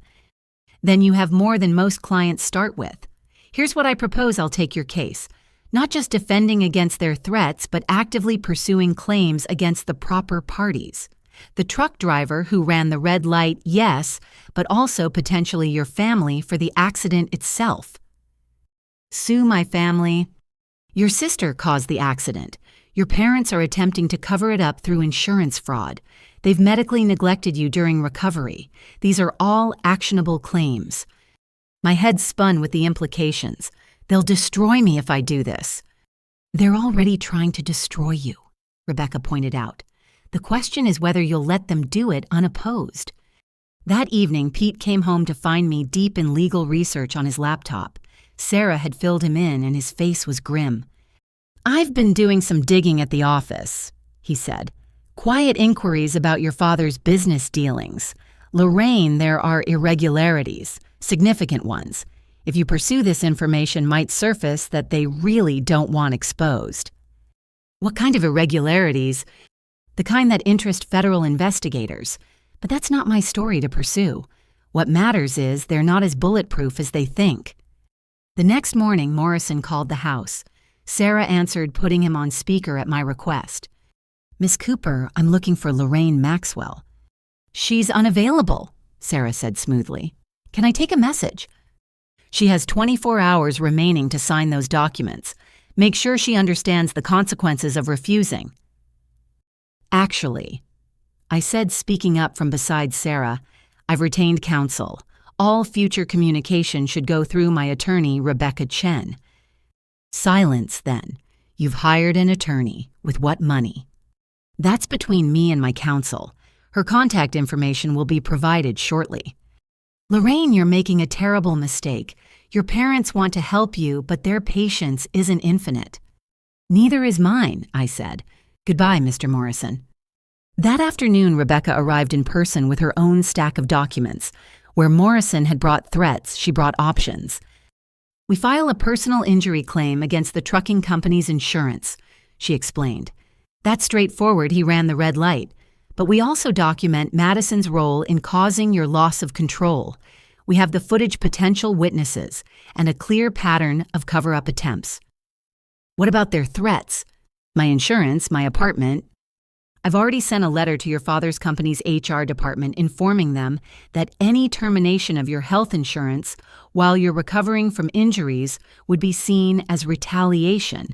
"Then you have more than most clients start with. Here's what I propose I'll take your case. Not just defending against their threats, but actively pursuing claims against the proper parties. The truck driver who ran the red light, yes, but also potentially your family for the accident itself." "Sue my family?" "Your sister caused the accident. Your parents are attempting to cover it up through insurance fraud. They've medically neglected you during recovery. These are all actionable claims." My head spun with the implications. "They'll destroy me if I do this." "They're already trying to destroy you," Rebecca pointed out. "The question is whether you'll let them do it unopposed." That evening, Pete came home to find me deep in legal research on his laptop. Sarah had filled him in and his face was grim. "I've been doing some digging at the office," he said. "Quiet inquiries about your father's business dealings. Lorraine, there are irregularities, significant ones. If you pursue this information, might surface that they really don't want exposed." "What kind of irregularities?" "The kind that interest federal investigators. But that's not my story to pursue. What matters is they're not as bulletproof as they think." The next morning, Morrison called the house. Sarah answered, putting him on speaker at my request. "Miss Cooper, I'm looking for Lorraine Maxwell." "She's unavailable," Sarah said smoothly. "Can I take a message?" "She has 24 hours remaining to sign those documents. Make sure she understands the consequences of refusing." "Actually," I said, speaking up from beside Sarah, "I've retained counsel. All future communication should go through my attorney, Rebecca Chen." "Silence, then. You've hired an attorney. With what money?" "That's between me and my counsel. Her contact information will be provided shortly." "Lorraine, you're making a terrible mistake. Your parents want to help you, but their patience isn't infinite." "Neither is mine," I said. "Goodbye, Mr. Morrison." That afternoon, Rebecca arrived in person with her own stack of documents. Where Morrison had brought threats, she brought options. "We file a personal injury claim against the trucking company's insurance," she explained. "That's straightforward, he ran the red light. But we also document Madison's role in causing your loss of control. We have the footage potential witnesses and a clear pattern of cover-up attempts." "What about their threats?" "My insurance, my apartment." "I've already sent a letter to your father's company's HR department informing them that any termination of your health insurance while you're recovering from injuries would be seen as retaliation.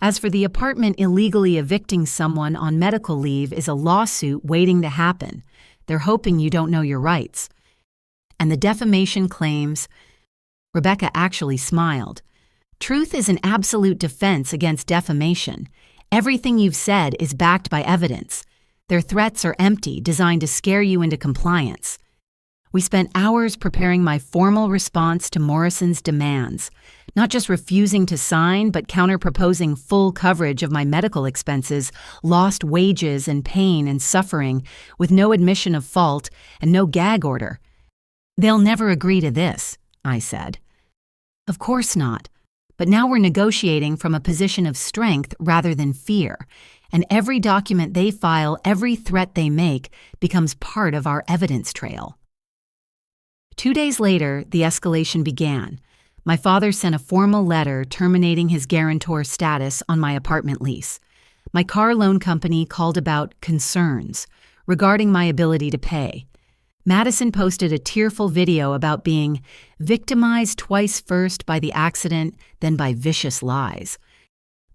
As for the apartment, illegally evicting someone on medical leave is a lawsuit waiting to happen. They're hoping you don't know your rights." "And the defamation claims—" Rebecca actually smiled. "Truth is an absolute defense against defamation. Everything you've said is backed by evidence. Their threats are empty, designed to scare you into compliance." We spent hours preparing my formal response to Morrison's demands, not just refusing to sign, but counter-proposing full coverage of my medical expenses, lost wages and pain and suffering, with no admission of fault and no gag order. "They'll never agree to this," I said. "Of course not. But now we're negotiating from a position of strength rather than fear, and every document they file, every threat they make, becomes part of our evidence trail." 2 days later, the escalation began. My father sent a formal letter terminating his guarantor status on my apartment lease. My car loan company called about concerns regarding my ability to pay. Madison posted a tearful video about being victimized twice, first by the accident, then by vicious lies.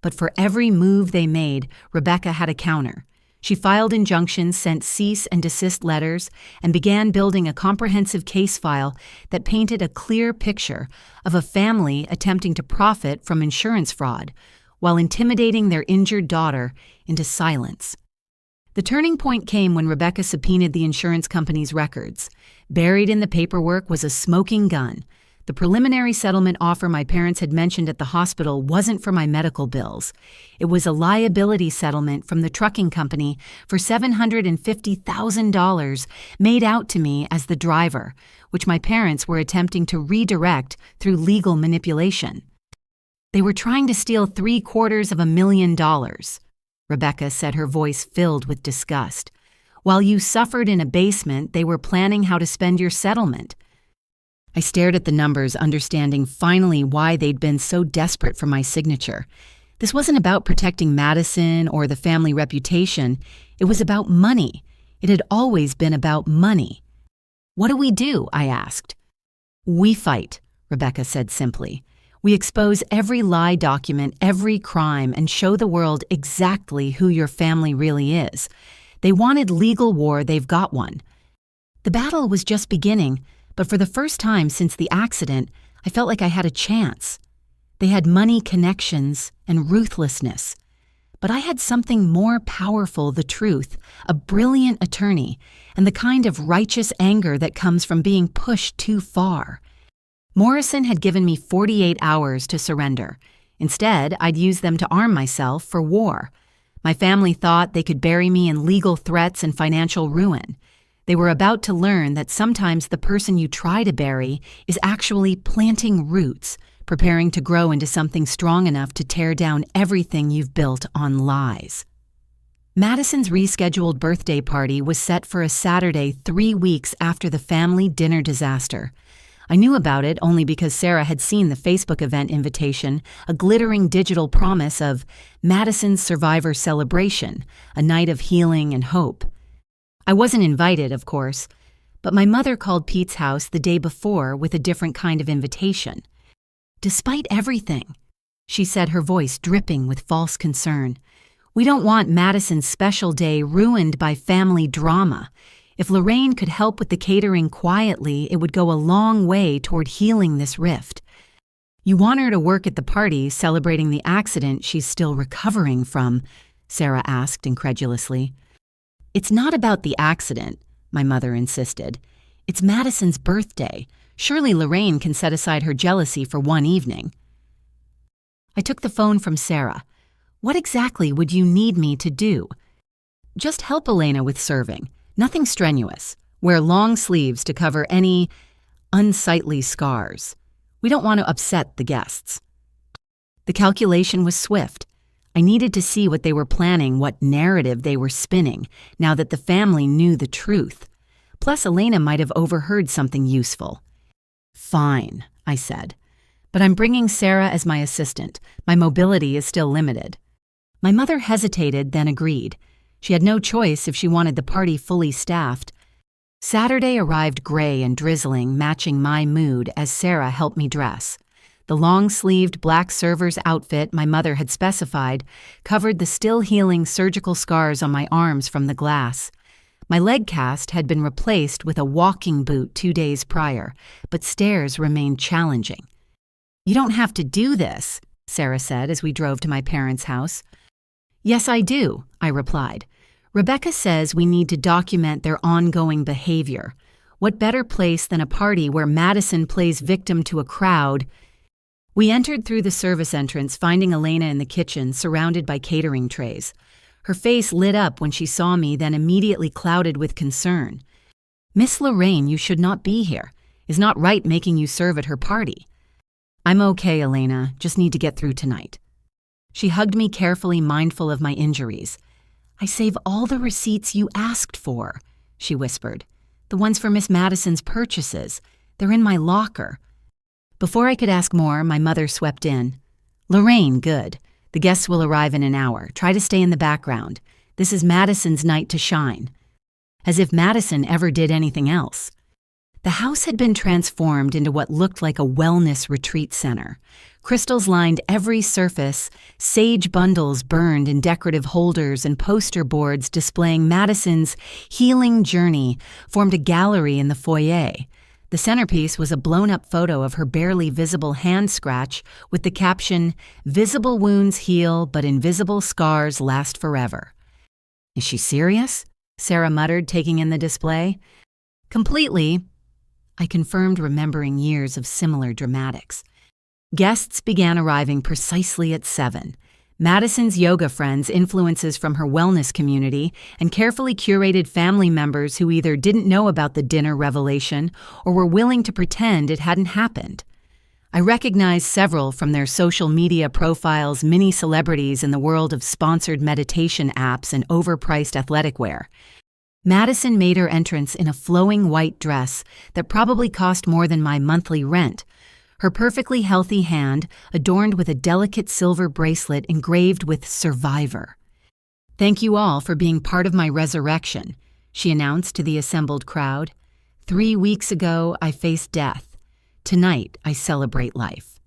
But for every move they made, Rebecca had a counter. She filed injunctions, sent cease and desist letters, and began building a comprehensive case file that painted a clear picture of a family attempting to profit from insurance fraud while intimidating their injured daughter into silence. The turning point came when Rebecca subpoenaed the insurance company's records. Buried in the paperwork was a smoking gun. The preliminary settlement offer my parents had mentioned at the hospital wasn't for my medical bills. It was a liability settlement from the trucking company for $750,000 made out to me as the driver, which my parents were attempting to redirect through legal manipulation. They were trying to steal $750,000. Rebecca said, her voice filled with disgust. While you suffered in a basement, they were planning how to spend your settlement. I stared at the numbers, understanding finally why they'd been so desperate for my signature. This wasn't about protecting Madison or the family reputation. It was about money. It had always been about money. "What do we do?" I asked. "We fight," Rebecca said simply. "We expose every lie document, every crime, and show the world exactly who your family really is. They wanted legal war, they've got one." The battle was just beginning, but for the first time since the accident, I felt like I had a chance. They had money, connections, and ruthlessness. But I had something more powerful, the truth, a brilliant attorney, and the kind of righteous anger that comes from being pushed too far. Morrison had given me 48 hours to surrender. Instead, I'd use them to arm myself for war. My family thought they could bury me in legal threats and financial ruin. They were about to learn that sometimes the person you try to bury is actually planting roots, preparing to grow into something strong enough to tear down everything you've built on lies. Madison's rescheduled birthday party was set for a Saturday 3 weeks after the family dinner disaster. I knew about it only because Sarah had seen the Facebook event invitation, a glittering digital promise of Madison's Survivor Celebration, a night of healing and hope. I wasn't invited, of course, but my mother called Pete's house the day before with a different kind of invitation. "Despite everything," she said, her voice dripping with false concern, "we don't want Madison's special day ruined by family drama. If Lorraine could help with the catering quietly, it would go a long way toward healing this rift. You want her to work at the party celebrating the accident she's still recovering from?" Sarah asked incredulously. "It's not about the accident," my mother insisted. "It's Madison's birthday. Surely Lorraine can set aside her jealousy for one evening." I took the phone from Sarah. "What exactly would you need me to do?" "Just help Elena with serving. Nothing strenuous. Wear long sleeves to cover any unsightly scars. We don't want to upset the guests." The calculation was swift. I needed to see what they were planning, what narrative they were spinning, now that the family knew the truth. Plus, Elena might have overheard something useful. "Fine," I said. "But I'm bringing Sarah as my assistant. My mobility is still limited." My mother hesitated, then agreed. She had no choice if she wanted the party fully staffed. Saturday arrived gray and drizzling, matching my mood as Sarah helped me dress. The long-sleeved black server's outfit my mother had specified covered the still-healing surgical scars on my arms from the glass. My leg cast had been replaced with a walking boot 2 days prior, but stairs remained challenging. "You don't have to do this," Sarah said as we drove to my parents' house. "Yes, I do," I replied. "Rebecca says we need to document their ongoing behavior. What better place than a party where Madison plays victim to a crowd?" We entered through the service entrance, finding Elena in the kitchen, surrounded by catering trays. Her face lit up when she saw me, then immediately clouded with concern. "Miss Lorraine, you should not be here. It's not right making you serve at her party." "I'm okay, Elena. Just need to get through tonight." She hugged me carefully, mindful of my injuries. "I save all the receipts you asked for," she whispered. "The ones for Miss Madison's purchases. They're in my locker." Before I could ask more, my mother swept in. "Lorraine, good. The guests will arrive in an hour. Try to stay in the background. This is Madison's night to shine." As if Madison ever did anything else. The house had been transformed into what looked like a wellness retreat center. Crystals lined every surface, sage bundles burned in decorative holders, and poster boards displaying Madison's healing journey formed a gallery in the foyer. The centerpiece was a blown-up photo of her barely visible hand scratch with the caption, "Visible wounds heal, but invisible scars last forever." "Is she serious?" Sarah muttered, taking in the display. "Completely," I confirmed, remembering years of similar dramatics. Guests began arriving precisely at 7. Madison's yoga friends, influences from her wellness community, and carefully curated family members who either didn't know about the dinner revelation or were willing to pretend it hadn't happened. I recognized several from their social media profiles, mini celebrities in the world of sponsored meditation apps and overpriced athletic wear. Madison made her entrance in a flowing white dress that probably cost more than my monthly rent. Her perfectly healthy hand adorned with a delicate silver bracelet engraved with "Survivor." "Thank you all for being part of my resurrection," she announced to the assembled crowd. 3 weeks ago, I faced death. Tonight, I celebrate life."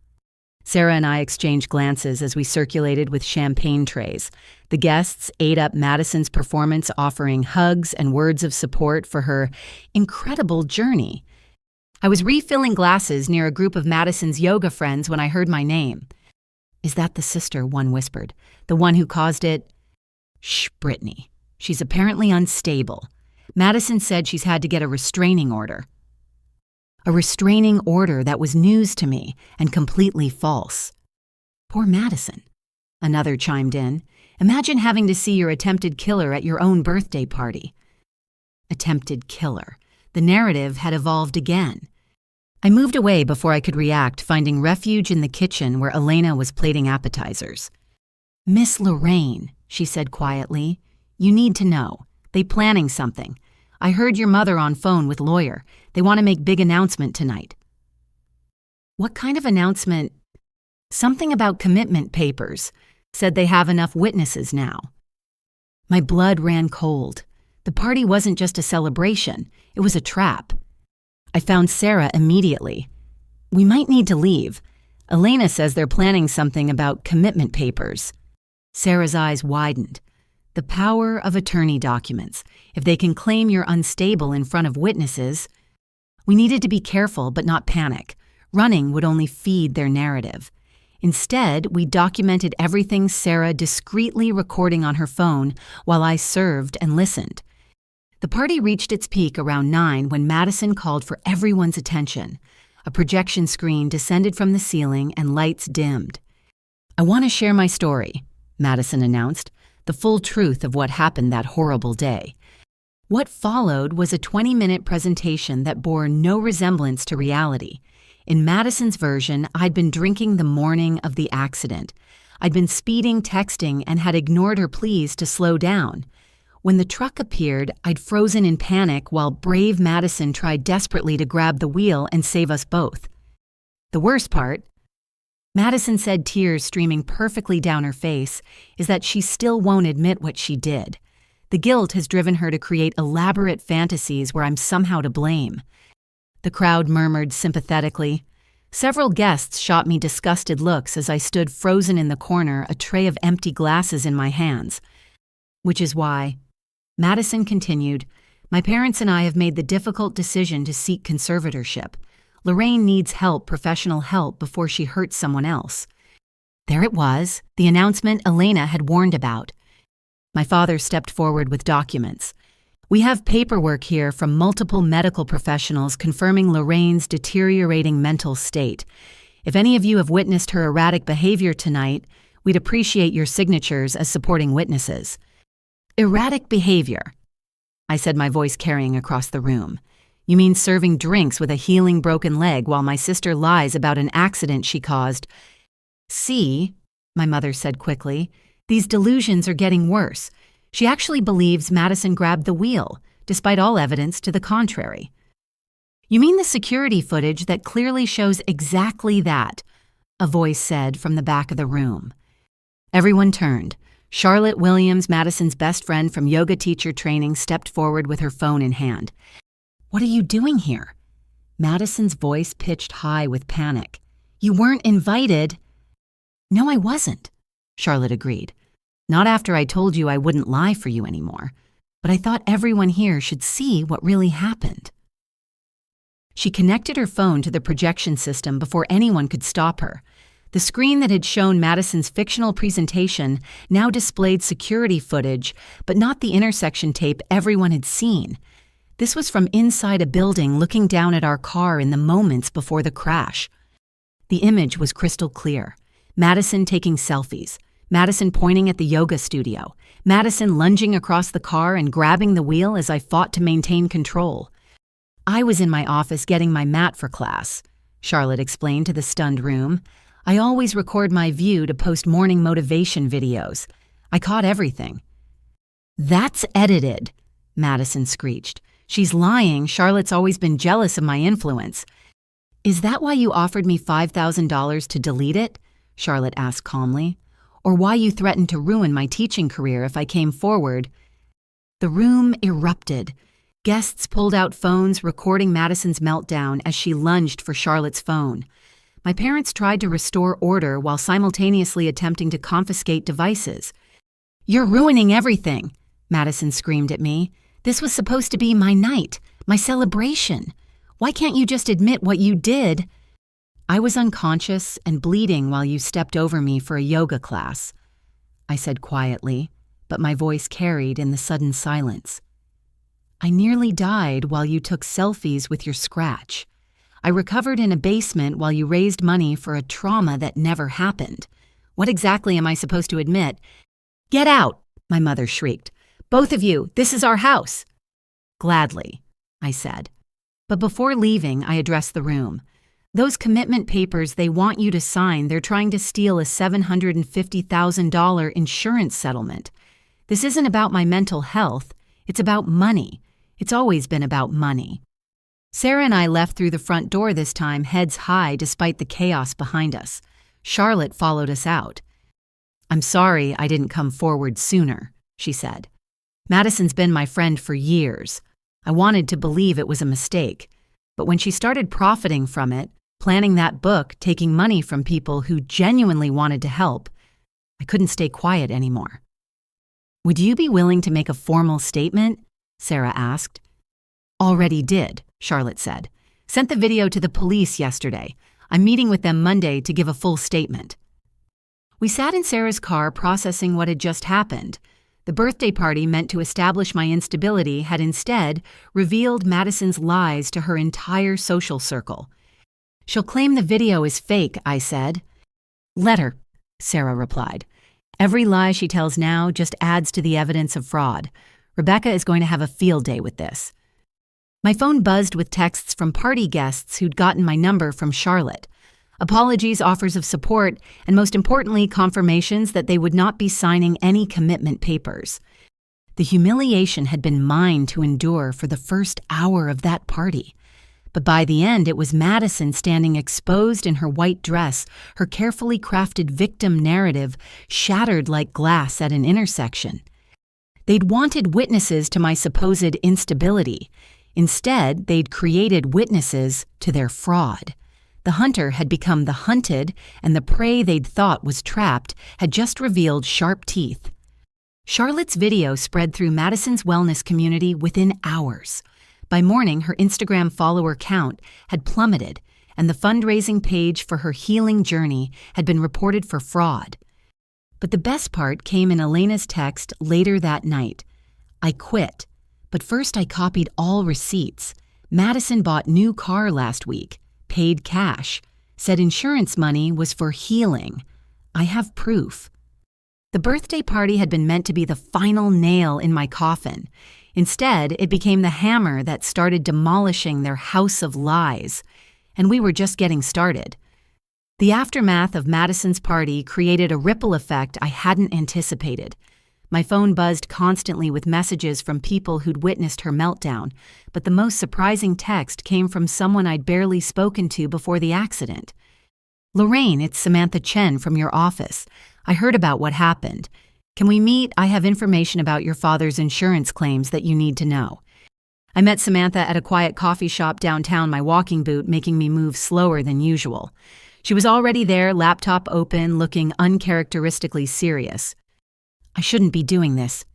Sarah and I exchanged glances as we circulated with champagne trays. The guests ate up Madison's performance, offering hugs and words of support for her incredible journey. I was refilling glasses near a group of Madison's yoga friends when I heard my name. "Is that the sister?" one whispered. "The one who caused it?" "Shh, Brittany. She's apparently unstable. Madison said she's had to get a restraining order." A restraining order that was news to me and completely false. "Poor Madison," another chimed in. "Imagine having to see your attempted killer at your own birthday party." Attempted killer. The narrative had evolved again. I moved away before I could react, finding refuge in the kitchen where Elena was plating appetizers. "Miss Lorraine," she said quietly, "you need to know. They planning something. I heard your mother on phone with lawyer. They want to make big announcement tonight." "What kind of announcement?" "Something about commitment papers. Said they have enough witnesses now." My blood ran cold. The party wasn't just a celebration. It was a trap. I found Sarah immediately. "We might need to leave. Elena says they're planning something about commitment papers." Sarah's eyes widened. The power of attorney documents. If they can claim you're unstable in front of witnesses. We needed to be careful but not panic. Running would only feed their narrative. Instead, we documented everything, Sarah discreetly recording on her phone while I served and listened. The party reached its peak around 9 when Madison called for everyone's attention. A projection screen descended from the ceiling and lights dimmed. "I want to share my story," Madison announced, "the full truth of what happened that horrible day. What followed was a 20-minute presentation that bore no resemblance to reality. In Madison's version, I'd been drinking the morning of the accident. I'd been speeding, texting, and had ignored her pleas to slow down. When the truck appeared, I'd frozen in panic while brave Madison tried desperately to grab the wheel and save us both. The worst part, Madison said, tears streaming perfectly down her face, is that she still won't admit what she did. The guilt has driven her to create elaborate fantasies where I'm somehow to blame. The crowd murmured sympathetically. Several guests shot me disgusted looks as I stood frozen in the corner, a tray of empty glasses in my hands. Which is why, Madison continued, my parents and I have made the difficult decision to seek conservatorship. Lorraine needs help, professional help, before she hurts someone else. There it was, the announcement Elena had warned about. My father stepped forward with documents. We have paperwork here from multiple medical professionals confirming Lorraine's deteriorating mental state. If any of you have witnessed her erratic behavior tonight, we'd appreciate your signatures as supporting witnesses. Erratic behavior, I said, my voice carrying across the room. You mean serving drinks with a healing broken leg while my sister lies about an accident she caused? See, my mother said quickly, these delusions are getting worse. She actually believes Madison grabbed the wheel, despite all evidence to the contrary. You mean the security footage that clearly shows exactly that? A voice said from the back of the room. Everyone turned. Charlotte Williams, Madison's best friend from yoga teacher training, stepped forward with her phone in hand. What are you doing here? Madison's voice pitched high with panic. You weren't invited. No, I wasn't, Charlotte agreed. Not after I told you I wouldn't lie for you anymore, but I thought everyone here should see what really happened. She connected her phone to the projection system before anyone could stop her. The screen that had shown Madison's fictional presentation now displayed security footage, but not the intersection tape everyone had seen. This was from inside a building looking down at our car in the moments before the crash. The image was crystal clear. Madison taking selfies. Madison pointing at the yoga studio. Madison lunging across the car and grabbing the wheel as I fought to maintain control. I was in my office getting my mat for class, Charlotte explained to the stunned room. I always record my view to post morning motivation videos. I caught everything. That's edited, Madison screeched. She's lying. Charlotte's always been jealous of my influence. Is that why you offered me $5,000 to delete it? Charlotte asked calmly. Or why you threatened to ruin my teaching career if I came forward? The room erupted. Guests pulled out phones, recording Madison's meltdown as she lunged for Charlotte's phone. My parents tried to restore order while simultaneously attempting to confiscate devices. You're ruining everything, Madison screamed at me. This was supposed to be my night, my celebration. Why can't you just admit what you did? I was unconscious and bleeding while you stepped over me for a yoga class, I said quietly, but my voice carried in the sudden silence. I nearly died while you took selfies with your scratch. I recovered in a basement while you raised money for a trauma that never happened. What exactly am I supposed to admit? Get out, my mother shrieked. Both of you, this is our house. Gladly, I said. But before leaving, I addressed the room. Those commitment papers they want you to sign, they're trying to steal a $750,000 insurance settlement. This isn't about my mental health. It's about money. It's always been about money. Sarah and I left through the front door this time, heads high despite the chaos behind us. Charlotte followed us out. I'm sorry I didn't come forward sooner, she said. Madison's been my friend for years. I wanted to believe it was a mistake. But when she started profiting from it, planning that book, taking money from people who genuinely wanted to help, I couldn't stay quiet anymore. Would you be willing to make a formal statement? Sarah asked. Already did, Charlotte said. Sent the video to the police yesterday. I'm meeting with them Monday to give a full statement. We sat in Sarah's car processing what had just happened. The birthday party meant to establish my instability had instead revealed Madison's lies to her entire social circle. She'll claim the video is fake, I said. Let her, Sarah replied. Every lie she tells now just adds to the evidence of fraud. Rebecca is going to have a field day with this. My phone buzzed with texts from party guests who'd gotten my number from Charlotte. Apologies, offers of support, and most importantly, confirmations that they would not be signing any commitment papers. The humiliation had been mine to endure for the first hour of that party. But by the end, it was Madison standing exposed in her white dress, her carefully crafted victim narrative shattered like glass at an intersection. They'd wanted witnesses to my supposed instability. Instead, they'd created witnesses to their fraud. The hunter had become the hunted, and the prey they'd thought was trapped had just revealed sharp teeth. Charlotte's video spread through Madison's wellness community within hours. By morning, her Instagram follower count had plummeted, and the fundraising page for her healing journey had been reported for fraud. But the best part came in Elena's text later that night. I quit, but first I copied all receipts. Madison bought new car last week, paid cash, said insurance money was for healing. I have proof. The birthday party had been meant to be the final nail in my coffin. Instead, it became the hammer that started demolishing their house of lies. And we were just getting started. The aftermath of Madison's party created a ripple effect I hadn't anticipated. My phone buzzed constantly with messages from people who'd witnessed her meltdown, but the most surprising text came from someone I'd barely spoken to before the accident. Lorraine, it's Samantha Chen from your office. I heard about what happened. Can we meet? I have information about your father's insurance claims that you need to know. I met Samantha at a quiet coffee shop downtown, my walking boot making me move slower than usual. She was already there, laptop open, looking uncharacteristically serious. I shouldn't be doing this,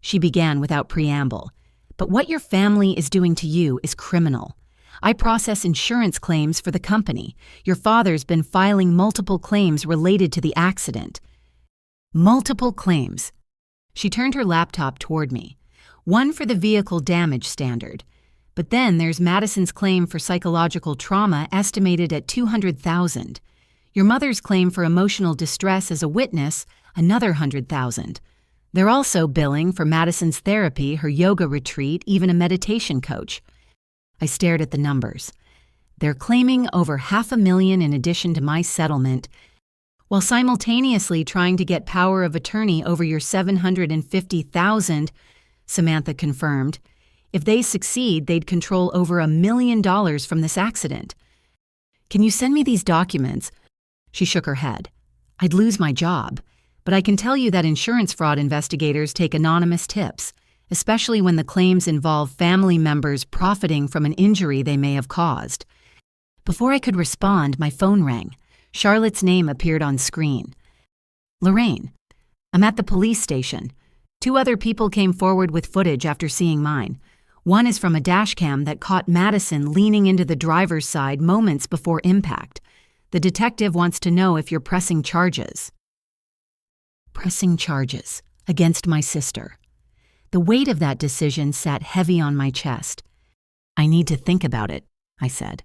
she began without preamble. But what your family is doing to you is criminal. I process insurance claims for the company. Your father's been filing multiple claims related to the accident. Multiple claims. She turned her laptop toward me. One for the vehicle damage standard. But then there's Madison's claim for psychological trauma estimated at $200,000. Your mother's claim for emotional distress as a witness, another $100,000. They're also billing for Madison's therapy, her yoga retreat, even a meditation coach. I stared at the numbers. They're claiming over $500,000 in addition to my settlement, while simultaneously trying to get power of attorney over your $750,000, Samantha confirmed. If they succeed, they'd control over $1 million from this accident. Can you send me these documents? She shook her head. I'd lose my job, but I can tell you that insurance fraud investigators take anonymous tips, especially when the claims involve family members profiting from an injury they may have caused. Before I could respond, my phone rang. Charlotte's name appeared on screen. Lorraine, I'm at the police station. 2 other people came forward with footage after seeing mine. One is from a dashcam that caught Madison leaning into the driver's side moments before impact. The detective wants to know if you're pressing charges. Pressing charges against my sister. The weight of that decision sat heavy on my chest. I need to think about it, I said.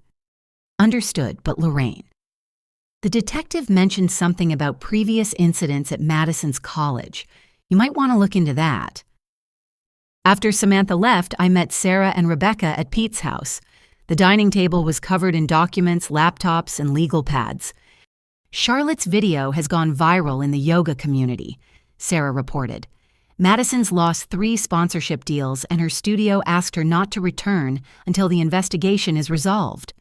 Understood, but Lorraine. The detective mentioned something about previous incidents at Madison's college. You might want to look into that. After Samantha left, I met Sarah and Rebecca at Pete's house. The dining table was covered in documents, laptops, and legal pads. Charlotte's video has gone viral in the yoga community, Sarah reported. Madison's lost 3 sponsorship deals, and her studio asked her not to return until the investigation is resolved.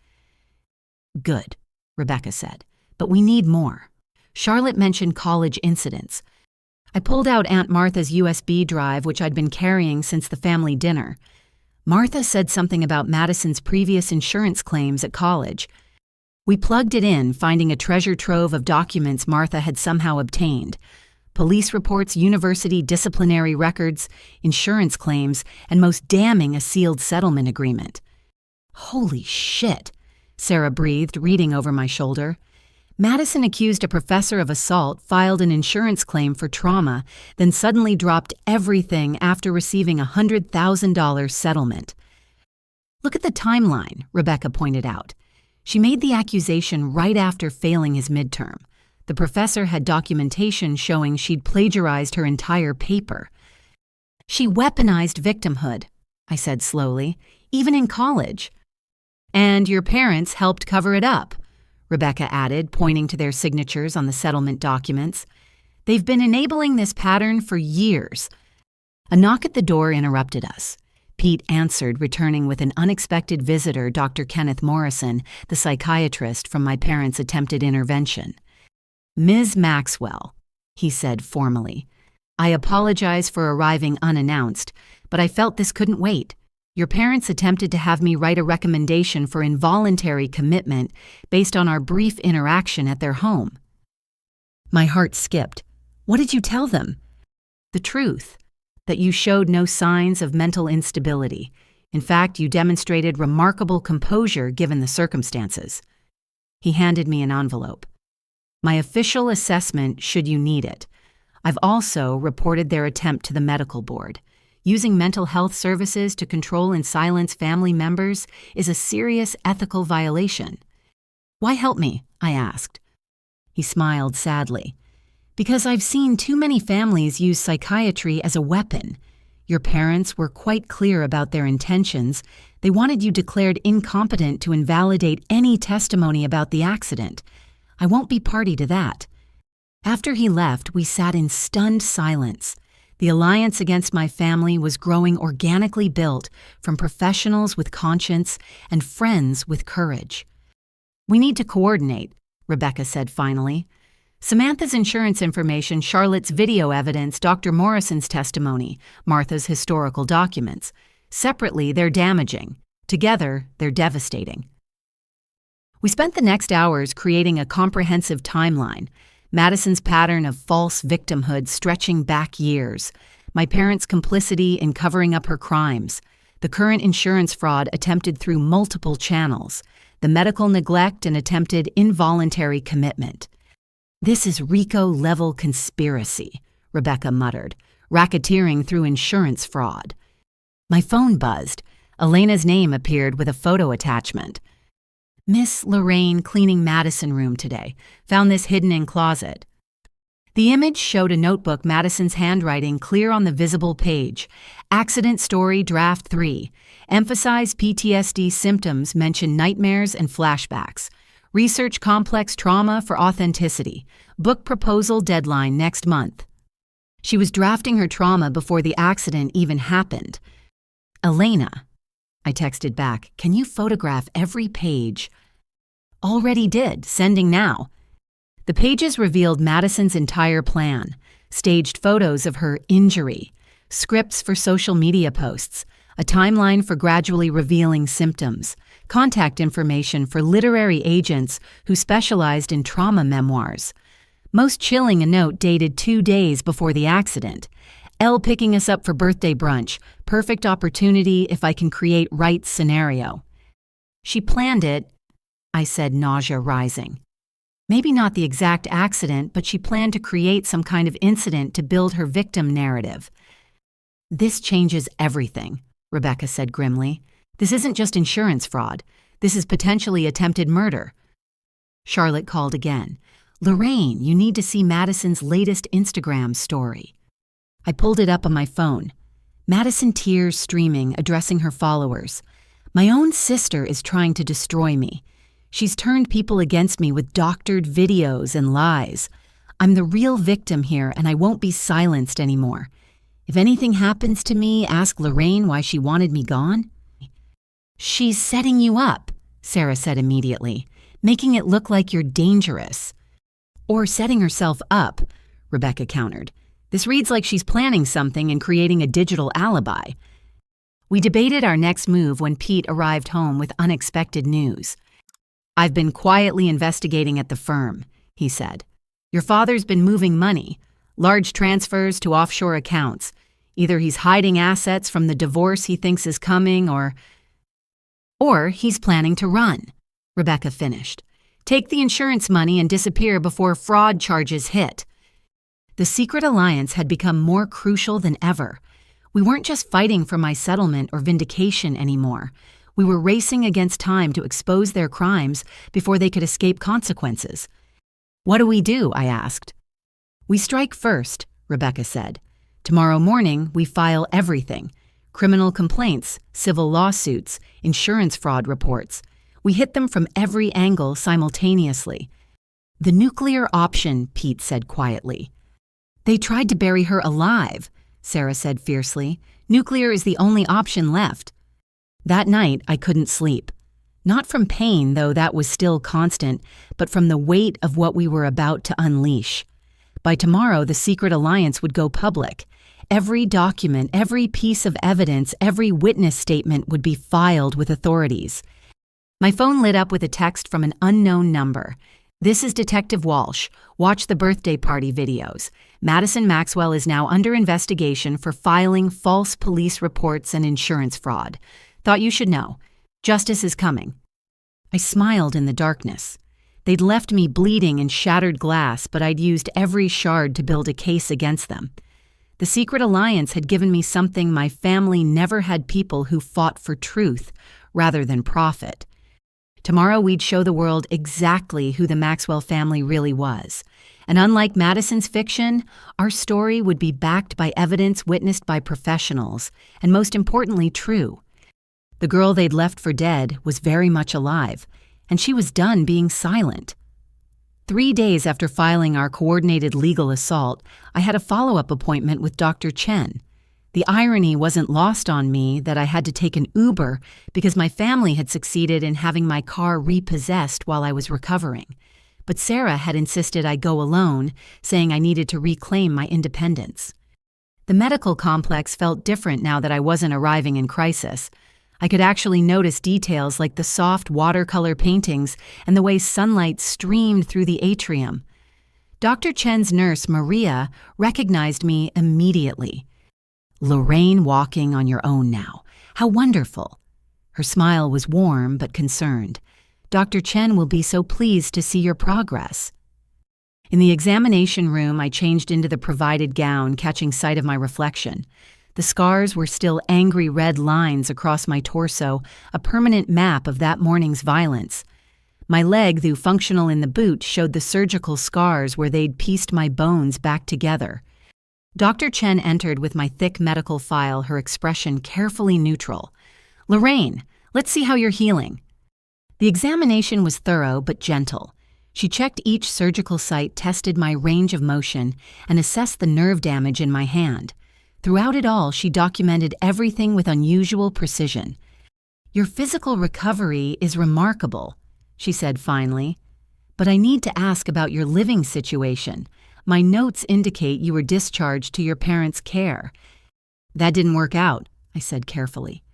Good, Rebecca said, but we need more. Charlotte mentioned college incidents. I pulled out Aunt Martha's USB drive, which I'd been carrying since the family dinner. Martha said something about Madison's previous insurance claims at college. We plugged it in, finding a treasure trove of documents Martha had somehow obtained. Police reports, university disciplinary records, insurance claims, and most damning, a sealed settlement agreement. Holy shit, Sarah breathed, reading over my shoulder. Madison accused a professor of assault, filed an insurance claim for trauma, then suddenly dropped everything after receiving a $100,000 settlement. Look at the timeline, Rebecca pointed out. She made the accusation right after failing his midterm. The professor had documentation showing she'd plagiarized her entire paper. She weaponized victimhood, I said slowly, even in college. And your parents helped cover it up, Rebecca added, pointing to their signatures on the settlement documents. They've been enabling this pattern for years. A knock at the door interrupted us. Pete answered, returning with an unexpected visitor, Dr. Kenneth Morrison, the psychiatrist from my parents' attempted intervention. Ms. Maxwell, he said formally. I apologize for arriving unannounced, but I felt this couldn't wait. Your parents attempted to have me write a recommendation for involuntary commitment based on our brief interaction at their home. My heart skipped. What did you tell them? The truth, that you showed no signs of mental instability. In fact, you demonstrated remarkable composure given the circumstances. He handed me an envelope. My official assessment should you need it. I've also reported their attempt to the medical board. Using mental health services to control and silence family members is a serious ethical violation. Why help me? I asked. He smiled sadly. Because I've seen too many families use psychiatry as a weapon. Your parents were quite clear about their intentions. They wanted you declared incompetent to invalidate any testimony about the accident. I won't be party to that. After he left, we sat in stunned silence. The alliance against my family was growing organically built from professionals with conscience and friends with courage. We need to coordinate, Rebecca said finally. Samantha's insurance information, Charlotte's video evidence, Dr. Morrison's testimony, Martha's historical documents. Separately, they're damaging. Together, they're devastating. We spent the next hours creating a comprehensive timeline. Madison's pattern of false victimhood stretching back years, my parents' complicity in covering up her crimes, the current insurance fraud attempted through multiple channels, the medical neglect and attempted involuntary commitment. This is RICO-level conspiracy, Rebecca muttered, racketeering through insurance fraud. My phone buzzed. Elena's name appeared with a photo attachment. Miss Lorraine cleaning Madison room today. Found this hidden in closet. The image showed a notebook, Madison's handwriting clear on the visible page. Accident story draft 3. Emphasize PTSD symptoms, mention nightmares and flashbacks. Research complex trauma for authenticity. Book proposal deadline next month. She was drafting her trauma before the accident even happened. Elena, I texted back, can you photograph every page? Already did, sending now. The pages revealed Madison's entire plan, staged photos of her injury, scripts for social media posts, a timeline for gradually revealing symptoms, contact information for literary agents who specialized in trauma memoirs. Most chilling, a note dated 2 days before the accident. Elle picking us up for birthday brunch. Perfect opportunity if I can create right scenario. She planned it, I said, nausea rising. Maybe not the exact accident, but she planned to create some kind of incident to build her victim narrative. This changes everything, Rebecca said grimly. This isn't just insurance fraud. This is potentially attempted murder. Charlotte called again. Lorraine, you need to see Madison's latest Instagram story. I pulled it up on my phone. Madison tears streaming, addressing her followers. My own sister is trying to destroy me. She's turned people against me with doctored videos and lies. I'm the real victim here, and I won't be silenced anymore. If anything happens to me, ask Lorraine why she wanted me gone. She's setting you up, Sarah said immediately, making it look like you're dangerous. Or setting herself up, Rebecca countered. This reads like she's planning something and creating a digital alibi. We debated our next move when Pete arrived home with unexpected news. I've been quietly investigating at the firm, he said. Your father's been moving money, large transfers to offshore accounts. Either he's hiding assets from the divorce he thinks is coming or he's planning to run, Rebecca finished. Take the insurance money and disappear before fraud charges hit. The secret alliance had become more crucial than ever. We weren't just fighting for my settlement or vindication anymore. We were racing against time to expose their crimes before they could escape consequences. What do? I asked. We strike first, Rebecca said. Tomorrow morning, we file everything: criminal complaints, civil lawsuits, insurance fraud reports. We hit them from every angle simultaneously. The nuclear option, Pete said quietly. They tried to bury her alive, Sarah said fiercely. Nuclear is the only option left. That night, I couldn't sleep. Not from pain, though that was still constant, but from the weight of what we were about to unleash. By tomorrow, the secret alliance would go public. Every document, every piece of evidence, every witness statement would be filed with authorities. My phone lit up with a text from an unknown number. "This is Detective Walsh. Watch the birthday party videos. Madison Maxwell is now under investigation for filing false police reports and insurance fraud. Thought you should know. Justice is coming." I smiled in the darkness. They'd left me bleeding and shattered glass, but I'd used every shard to build a case against them. The secret alliance had given me something my family never had: people who fought for truth rather than profit. Tomorrow we'd show the world exactly who the Maxwell family really was. And unlike Madison's fiction, our story would be backed by evidence witnessed by professionals, and most importantly, true. The girl they'd left for dead was very much alive, and she was done being silent. 3 days after filing our coordinated legal assault, I had a follow-up appointment with Dr. Chen. The irony wasn't lost on me that I had to take an Uber because my family had succeeded in having my car repossessed while I was recovering. But Sarah had insisted I go alone, saying I needed to reclaim my independence. The medical complex felt different now that I wasn't arriving in crisis. I could actually notice details like the soft watercolor paintings and the way sunlight streamed through the atrium. Dr. Chen's nurse, Maria, recognized me immediately. "Lorraine walking on your own now. How wonderful." Her smile was warm but concerned. "Dr. Chen will be so pleased to see your progress." In the examination room, I changed into the provided gown, catching sight of my reflection. The scars were still angry red lines across my torso, a permanent map of that morning's violence. My leg, though functional in the boot, showed the surgical scars where they'd pieced my bones back together. Dr. Chen entered with my thick medical file, her expression carefully neutral. "Lorraine, let's see how you're healing." The examination was thorough but gentle. She checked each surgical site, tested my range of motion, and assessed the nerve damage in my hand. Throughout it all, she documented everything with unusual precision. "Your physical recovery is remarkable," she said finally. "But I need to ask about your living situation. My notes indicate you were discharged to your parents' care." "That didn't work out," I said carefully.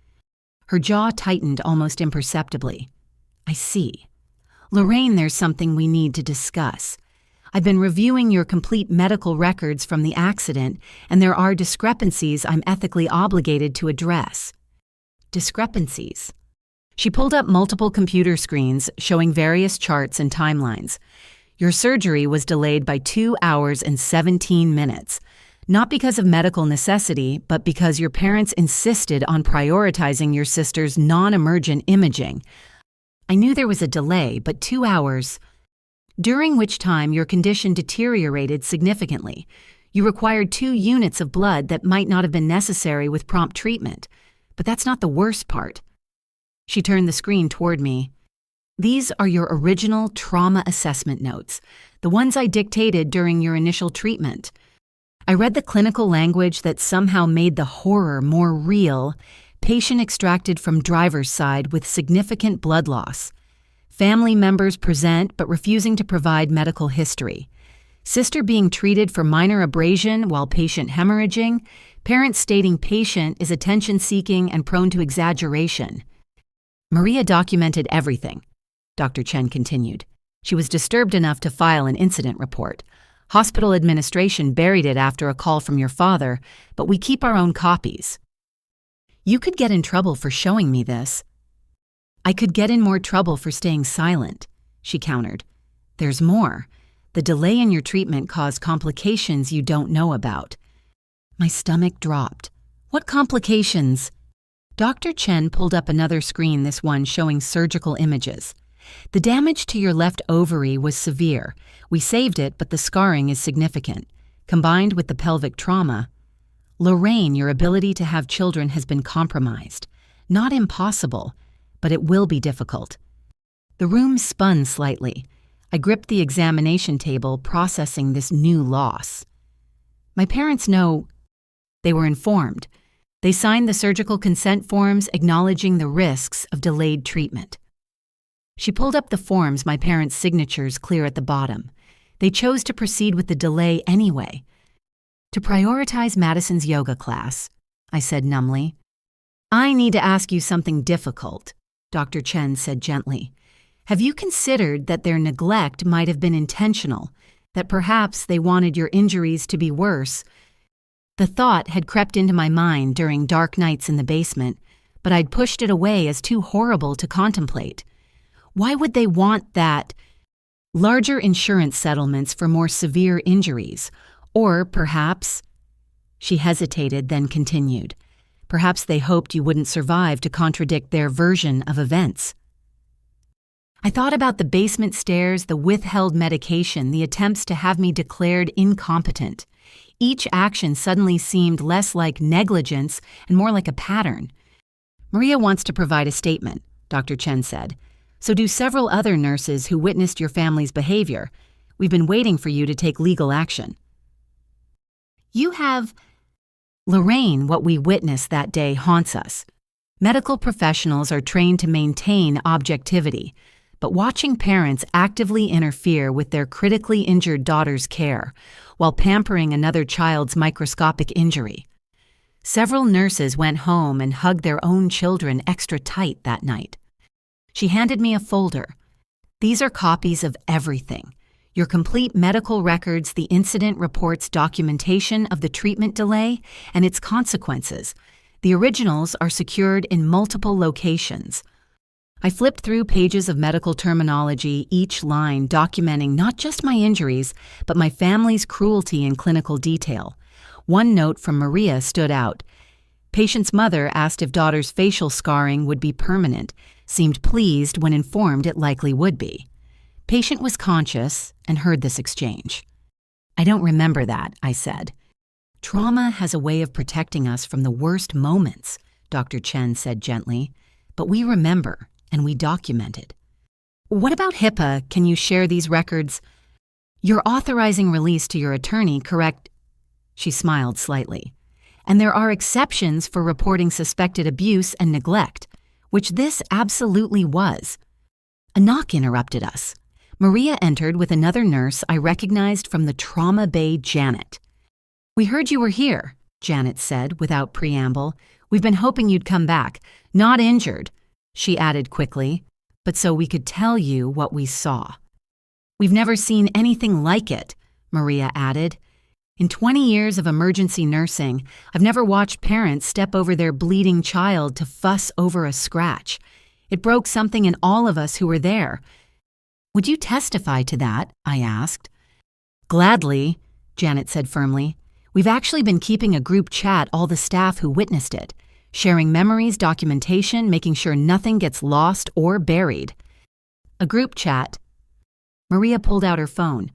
Her jaw tightened almost imperceptibly. "I see. Lorraine, there's something we need to discuss. I've been reviewing your complete medical records from the accident, and there are discrepancies I'm ethically obligated to address." Discrepancies? She pulled up multiple computer screens showing various charts and timelines. "Your surgery was delayed by 2 hours and 17 minutes. Not because of medical necessity, but because your parents insisted on prioritizing your sister's non-emergent imaging. I knew there was a delay, but 2 hours... during which time your condition deteriorated significantly. You required 2 units of blood that might not have been necessary with prompt treatment. But that's not the worst part." She turned the screen toward me. "These are your original trauma assessment notes, the ones I dictated during your initial treatment." I read the clinical language that somehow made the horror more real. Patient extracted from driver's side with significant blood loss. Family members present but refusing to provide medical history. Sister being treated for minor abrasion while patient hemorrhaging. Parents stating patient is attention-seeking and prone to exaggeration. "Maria documented everything," Dr. Chen continued. "She was disturbed enough to file an incident report. Hospital administration buried it after a call from your father, but we keep our own copies." "You could get in trouble for showing me this." "I could get in more trouble for staying silent," she countered. "There's more. The delay in your treatment caused complications you don't know about." My stomach dropped. "What complications?" Dr. Chen pulled up another screen, this one showing surgical images. "The damage to your left ovary was severe. We saved it, but the scarring is significant. Combined with the pelvic trauma..." Lorraine, your ability to have children has been compromised. Not impossible, but it will be difficult. The room spun slightly. I gripped the examination table, processing this new loss. My parents know. They were informed. They signed the surgical consent forms acknowledging the risks of delayed treatment. She pulled up the forms, my parents' signatures clear at the bottom. They chose to proceed with the delay anyway. To prioritize Madison's yoga class, I said numbly. I need to ask you something difficult, Dr. Chen said gently. Have you considered that their neglect might have been intentional, that perhaps they wanted your injuries to be worse? The thought had crept into my mind during dark nights in the basement, but I'd pushed it away as too horrible to contemplate. Why would they want that? Larger insurance settlements for more severe injuries, or perhaps... She hesitated, then continued. Perhaps they hoped you wouldn't survive to contradict their version of events. I thought about the basement stairs, the withheld medication, the attempts to have me declared incompetent. Each action suddenly seemed less like negligence and more like a pattern. Maria wants to provide a statement, Dr. Chen said. So do several other nurses who witnessed your family's behavior. We've been waiting for you to take legal action. You have... Lorraine, what we witnessed that day haunts us. Medical professionals are trained to maintain objectivity, but watching parents actively interfere with their critically injured daughter's care while pampering another child's microscopic injury. Several nurses went home and hugged their own children extra tight that night. She handed me a folder. These are copies of everything. Your complete medical records, the incident reports, documentation of the treatment delay and its consequences. The originals are secured in multiple locations. I flipped through pages of medical terminology, each line documenting not just my injuries, but my family's cruelty in clinical detail. One note from Maria stood out. Patient's mother asked if daughter's facial scarring would be permanent, seemed pleased when informed it likely would be. Patient was conscious and heard this exchange. I don't remember that, I said. Trauma has a way of protecting us from the worst moments, Dr. Chen said gently, but we remember and we documented. What about HIPAA? Can you share these records? You're authorizing release to your attorney, correct? She smiled slightly. And there are exceptions for reporting suspected abuse and neglect, which this absolutely was. A knock interrupted us. Maria entered with another nurse I recognized from the trauma bay, Janet. We heard you were here, Janet said without preamble. We've been hoping you'd come back. Not injured, she added quickly, but so we could tell you what we saw. We've never seen anything like it, Maria added. In 20 years of emergency nursing, I've never watched parents step over their bleeding child to fuss over a scratch. It broke something in all of us who were there. Would you testify to that? I asked. Gladly, Janet said firmly. We've actually been keeping a group chat, all the staff who witnessed it, sharing memories, documentation, making sure nothing gets lost or buried. A group chat. Maria pulled out her phone.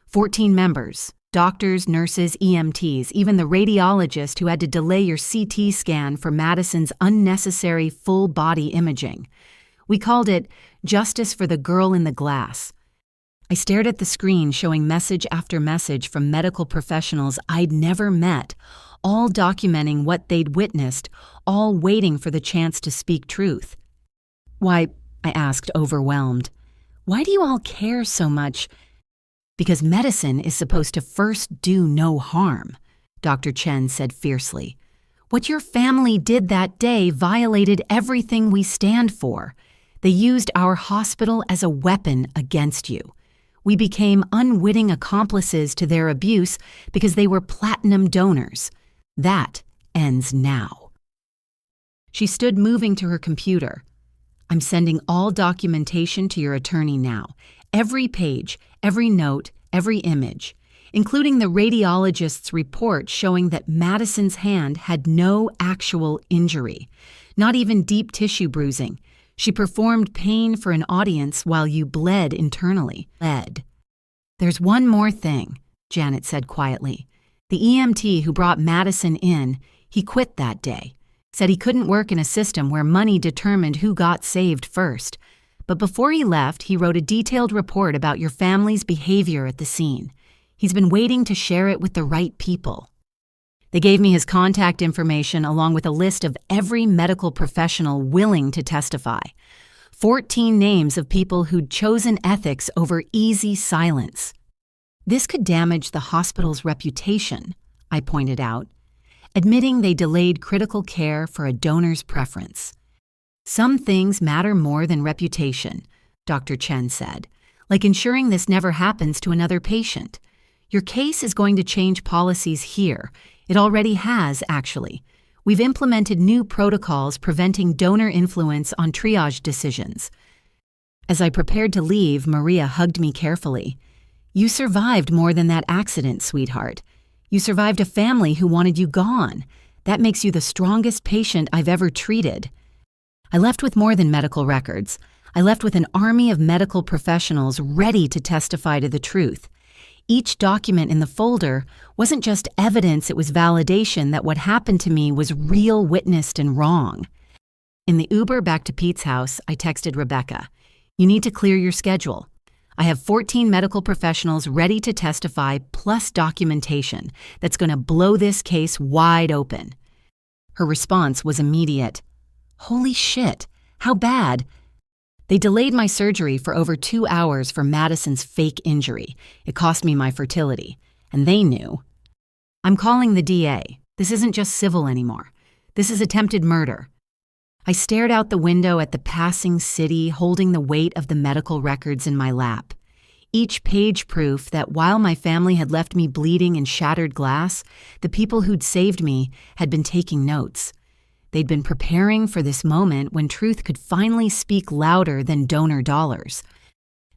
14 members. Doctors, nurses, EMTs, even the radiologist who had to delay your CT scan for Madison's unnecessary full-body imaging. We called it Justice for the Girl in the Glass. I stared at the screen showing message after message from medical professionals I'd never met, all documenting what they'd witnessed, all waiting for the chance to speak truth. Why, I asked, overwhelmed, why do you all care so much? Because medicine is supposed to first do no harm, Dr. Chen said fiercely. What your family did that day violated everything we stand for. They used our hospital as a weapon against you. We became unwitting accomplices to their abuse because they were platinum donors. That ends now. She stood moving to her computer. I'm sending all documentation to your attorney now. Every page, every note, every image, including the radiologist's report showing that Madison's hand had no actual injury, not even deep tissue bruising. She performed pain for an audience while you bled internally. There's one more thing, Janet said quietly. The EMT who brought Madison in, he quit that day, said he couldn't work in a system where money determined who got saved first. But before he left, he wrote a detailed report about your family's behavior at the scene. He's been waiting to share it with the right people. They gave me his contact information along with a list of every medical professional willing to testify. 14 names of people who'd chosen ethics over easy silence. This could damage the hospital's reputation, I pointed out, admitting they delayed critical care for a donor's preference. Some things matter more than reputation, Dr. Chen said, like ensuring this never happens to another patient. Your case is going to change policies here. It already has, actually. We've implemented new protocols preventing donor influence on triage decisions. As I prepared to leave, Maria hugged me carefully. You survived more than that accident, sweetheart. You survived a family who wanted you gone. That makes you the strongest patient I've ever treated. I left with more than medical records. I left with an army of medical professionals ready to testify to the truth. Each document in the folder wasn't just evidence, it was validation that what happened to me was real, witnessed, and wrong. In the Uber back to Pete's house, I texted Rebecca, "You need to clear your schedule. I have 14 medical professionals ready to testify plus documentation that's going to blow this case wide open." Her response was immediate. "Holy shit, how bad?" They delayed my surgery for over 2 hours for Madison's fake injury. It cost me my fertility. And they knew. "I'm calling the DA. This isn't just civil anymore. This is attempted murder." I stared out the window at the passing city, holding the weight of the medical records in my lap. Each page proof that while my family had left me bleeding in shattered glass, the people who'd saved me had been taking notes. They'd been preparing for this moment when truth could finally speak louder than donor dollars.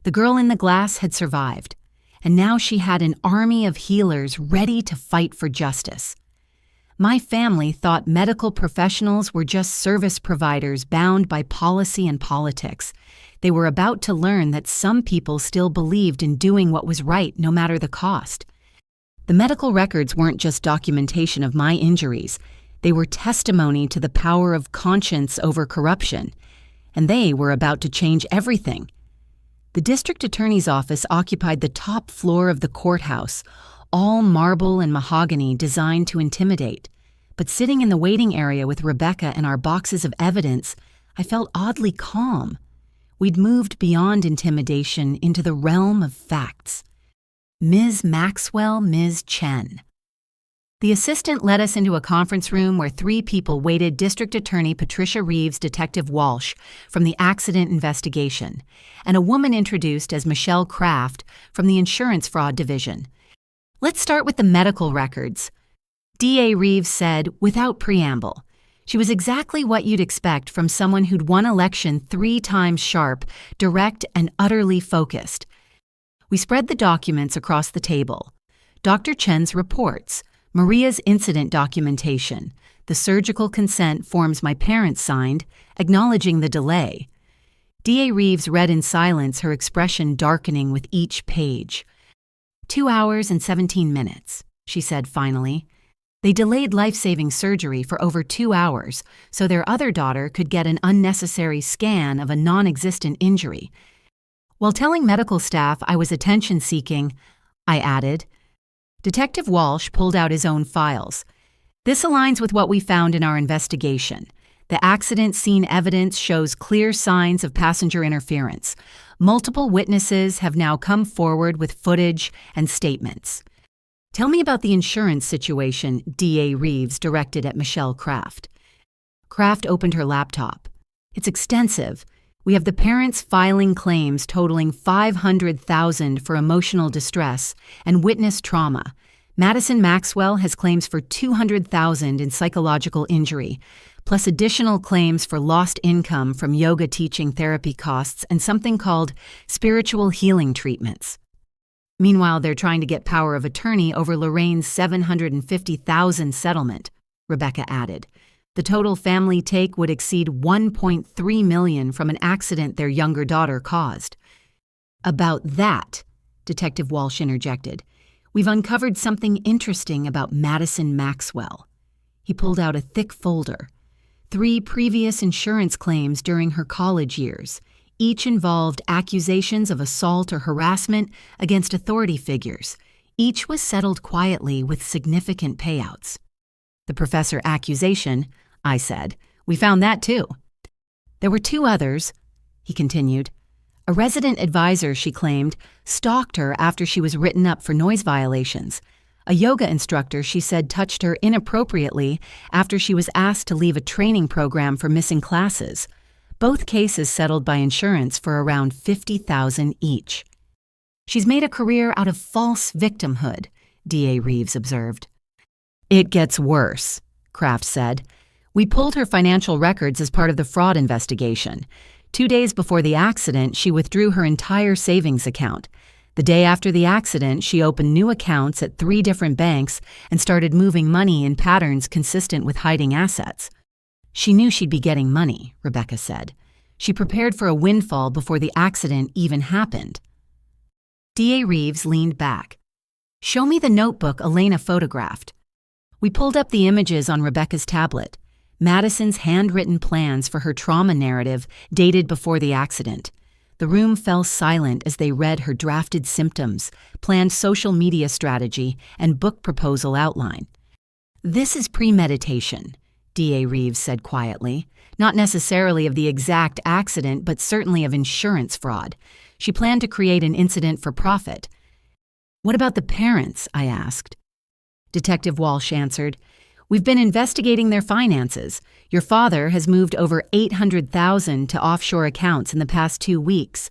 The girl in the glass had survived, and now she had an army of healers ready to fight for justice. My family thought medical professionals were just service providers bound by policy and politics. They were about to learn that some people still believed in doing what was right no matter the cost. The medical records weren't just documentation of my injuries. They were testimony to the power of conscience over corruption, and they were about to change everything. The district attorney's office occupied the top floor of the courthouse, all marble and mahogany designed to intimidate. But sitting in the waiting area with Rebecca and our boxes of evidence, I felt oddly calm. We'd moved beyond intimidation into the realm of facts. Ms. Maxwell, Ms. Chen. The assistant led us into a conference room where 3 people waited: District Attorney Patricia Reeves, Detective Walsh from the Accident Investigation, and a woman introduced as Michelle Kraft from the Insurance Fraud Division. "Let's start with the medical records," DA Reeves said without preamble. She was exactly what you'd expect from someone who'd won election 3 times sharp, direct, and utterly focused. We spread the documents across the table. Dr. Chen's reports, Maria's incident documentation, the surgical consent forms my parents signed, acknowledging the delay. DA Reeves read in silence, her expression darkening with each page. 2 hours and 17 minutes, she said finally. They delayed life-saving surgery for over 2 hours so their other daughter could get an unnecessary scan of a non-existent injury. While telling medical staff I was attention-seeking, I added, Detective Walsh pulled out his own files. "This aligns with what we found in our investigation. The accident scene evidence shows clear signs of passenger interference. Multiple witnesses have now come forward with footage and statements." "Tell me about the insurance situation," DA Reeves directed at Michelle Kraft. Kraft opened her laptop. "It's extensive. We have the parents filing claims totaling $500,000 for emotional distress and witness trauma. Madison Maxwell has claims for $200,000 in psychological injury, plus additional claims for lost income from yoga teaching therapy costs and something called spiritual healing treatments. Meanwhile, they're trying to get power of attorney over Lorraine's $750,000 settlement," Rebecca added. "The total family take would exceed $1.3 million from an accident their younger daughter caused." "About that," Detective Walsh interjected, We've uncovered something interesting about Madison Maxwell." He pulled out a thick folder. 3 previous insurance claims during her college years. Each involved accusations of assault or harassment against authority figures. Each was settled quietly with significant payouts. "The professor accusation," I said. "We found that too." "There were 2 others," he continued. "A resident advisor, she claimed, stalked her after she was written up for noise violations. A yoga instructor, she said, touched her inappropriately after she was asked to leave a training program for missing classes. Both cases settled by insurance for around $50,000 each." "She's made a career out of false victimhood," D.A. Reeves observed. "It gets worse," Kraft said. "We pulled her financial records as part of the fraud investigation. 2 days before the accident, she withdrew her entire savings account. The day after the accident, she opened new accounts at 3 different banks and started moving money in patterns consistent with hiding assets." "She knew she'd be getting money," Rebecca said. "She prepared for a windfall before the accident even happened." D.A. Reeves leaned back. "Show me the notebook Elena photographed." We pulled up the images on Rebecca's tablet. Madison's handwritten plans for her trauma narrative dated before the accident. The room fell silent as they read her drafted symptoms, planned social media strategy, and book proposal outline. "This is premeditation," D.A. Reeves said quietly. "Not necessarily of the exact accident, but certainly of insurance fraud. She planned to create an incident for profit." "What about the parents?" I asked. Detective Walsh answered, "We've been investigating their finances. Your father has moved over $800,000 to offshore accounts in the past 2 weeks.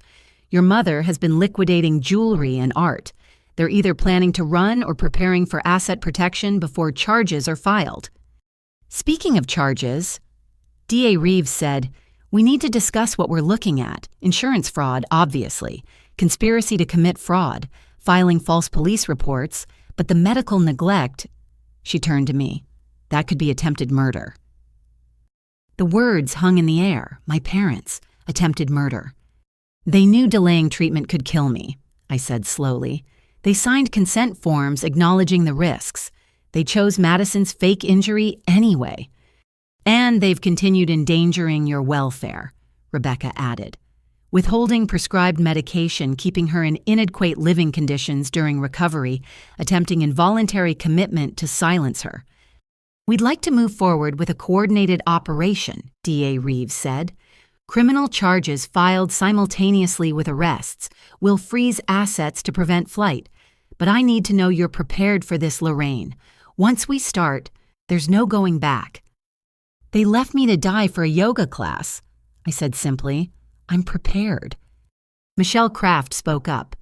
Your mother has been liquidating jewelry and art. They're either planning to run or preparing for asset protection before charges are filed." "Speaking of charges," D.A. Reeves said, "we need to discuss what we're looking at. Insurance fraud, obviously. Conspiracy to commit fraud. Filing false police reports. But the medical neglect—" She turned to me. "That could be attempted murder." The words hung in the air. My parents. Attempted murder. "They knew delaying treatment could kill me," I said slowly. "They signed consent forms acknowledging the risks. They chose Madison's fake injury anyway. And they've continued endangering your welfare," Rebecca added. "Withholding prescribed medication, keeping her in inadequate living conditions during recovery, attempting involuntary commitment to silence her." "We'd like to move forward with a coordinated operation," D.A. Reeves said. "Criminal charges filed simultaneously with arrests will freeze assets to prevent flight. But I need to know you're prepared for this, Lorraine. Once we start, there's no going back." "They left me to die for a yoga class," I said simply. "I'm prepared." Michelle Kraft spoke up.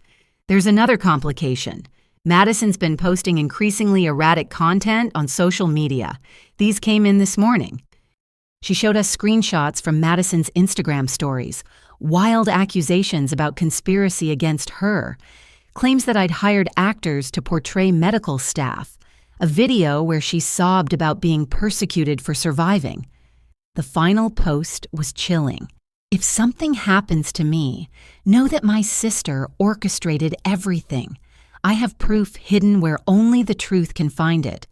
"There's another complication. Madison's been posting increasingly erratic content on social media. These came in this morning." She showed us screenshots from Madison's Instagram stories, wild accusations about conspiracy against her, claims that I'd hired actors to portray medical staff, a video where she sobbed about being persecuted for surviving. The final post was chilling. "If something happens to me, know that my sister orchestrated everything. I have proof hidden where only the truth can find it."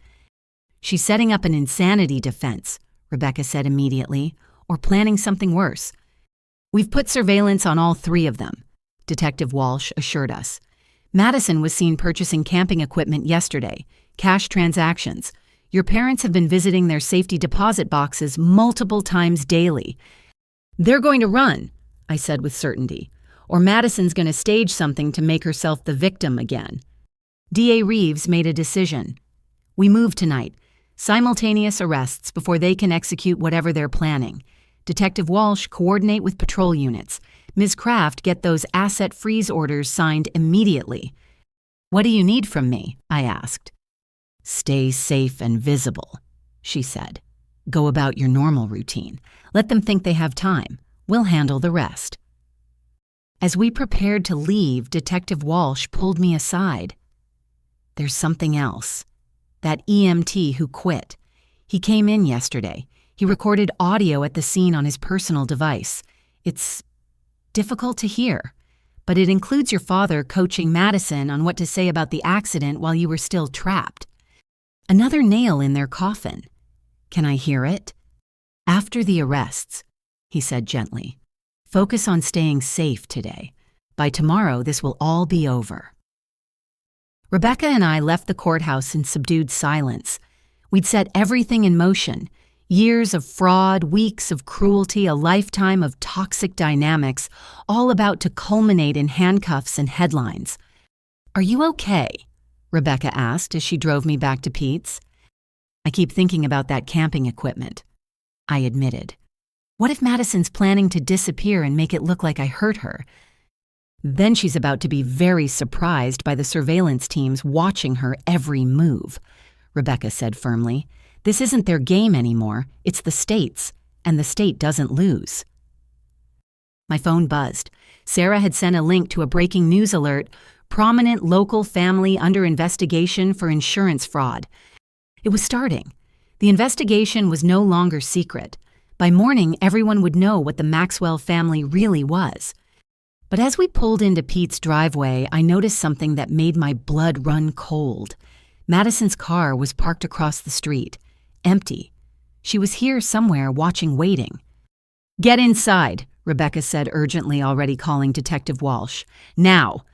"She's setting up an insanity defense," Rebecca said immediately, "or planning something worse." "We've put surveillance on all 3 of them," Detective Walsh assured us. "Madison was seen purchasing camping equipment yesterday, cash transactions. Your parents have been visiting their safety deposit boxes multiple times daily." "They're going to run," I said with certainty, "or Madison's going to stage something to make herself the victim again." D.A. Reeves made a decision. "We move tonight. Simultaneous arrests before they can execute whatever they're planning. Detective Walsh, coordinate with patrol units. Ms. Kraft, get those asset freeze orders signed immediately." "What do you need from me?" I asked. "Stay safe and visible," she said. "Go about your normal routine. Let them think they have time. We'll handle the rest." As we prepared to leave, Detective Walsh pulled me aside. "There's something else. That EMT who quit. He came in yesterday. He recorded audio at the scene on his personal device. It's difficult to hear, but it includes your father coaching Madison on what to say about the accident while you were still trapped. Another nail in their coffin. Can I hear it? After the arrests, he said gently. Focus on staying safe today. By tomorrow, this will all be over. Rebecca and I left the courthouse in subdued silence. We'd set everything in motion. Years of fraud, weeks of cruelty, a lifetime of toxic dynamics, all about to culminate in handcuffs and headlines. Are you okay? Rebecca asked as she drove me back to Pete's. I keep thinking about that camping equipment. I admitted. What if Madison's planning to disappear and make it look like I hurt her? Then she's about to be very surprised by the surveillance teams watching her every move, Rebecca said firmly. This isn't their game anymore, it's the state's, and the state doesn't lose. My phone buzzed. Sarah had sent a link to a breaking news alert, prominent local family under investigation for insurance fraud. It was starting. The investigation was no longer secret. By morning, everyone would know what the Maxwell family really was. But as we pulled into Pete's driveway, I noticed something that made my blood run cold. Madison's car was parked across the street, empty. She was here somewhere watching, waiting. Get inside, Rebecca said urgently, already calling Detective Walsh. Now!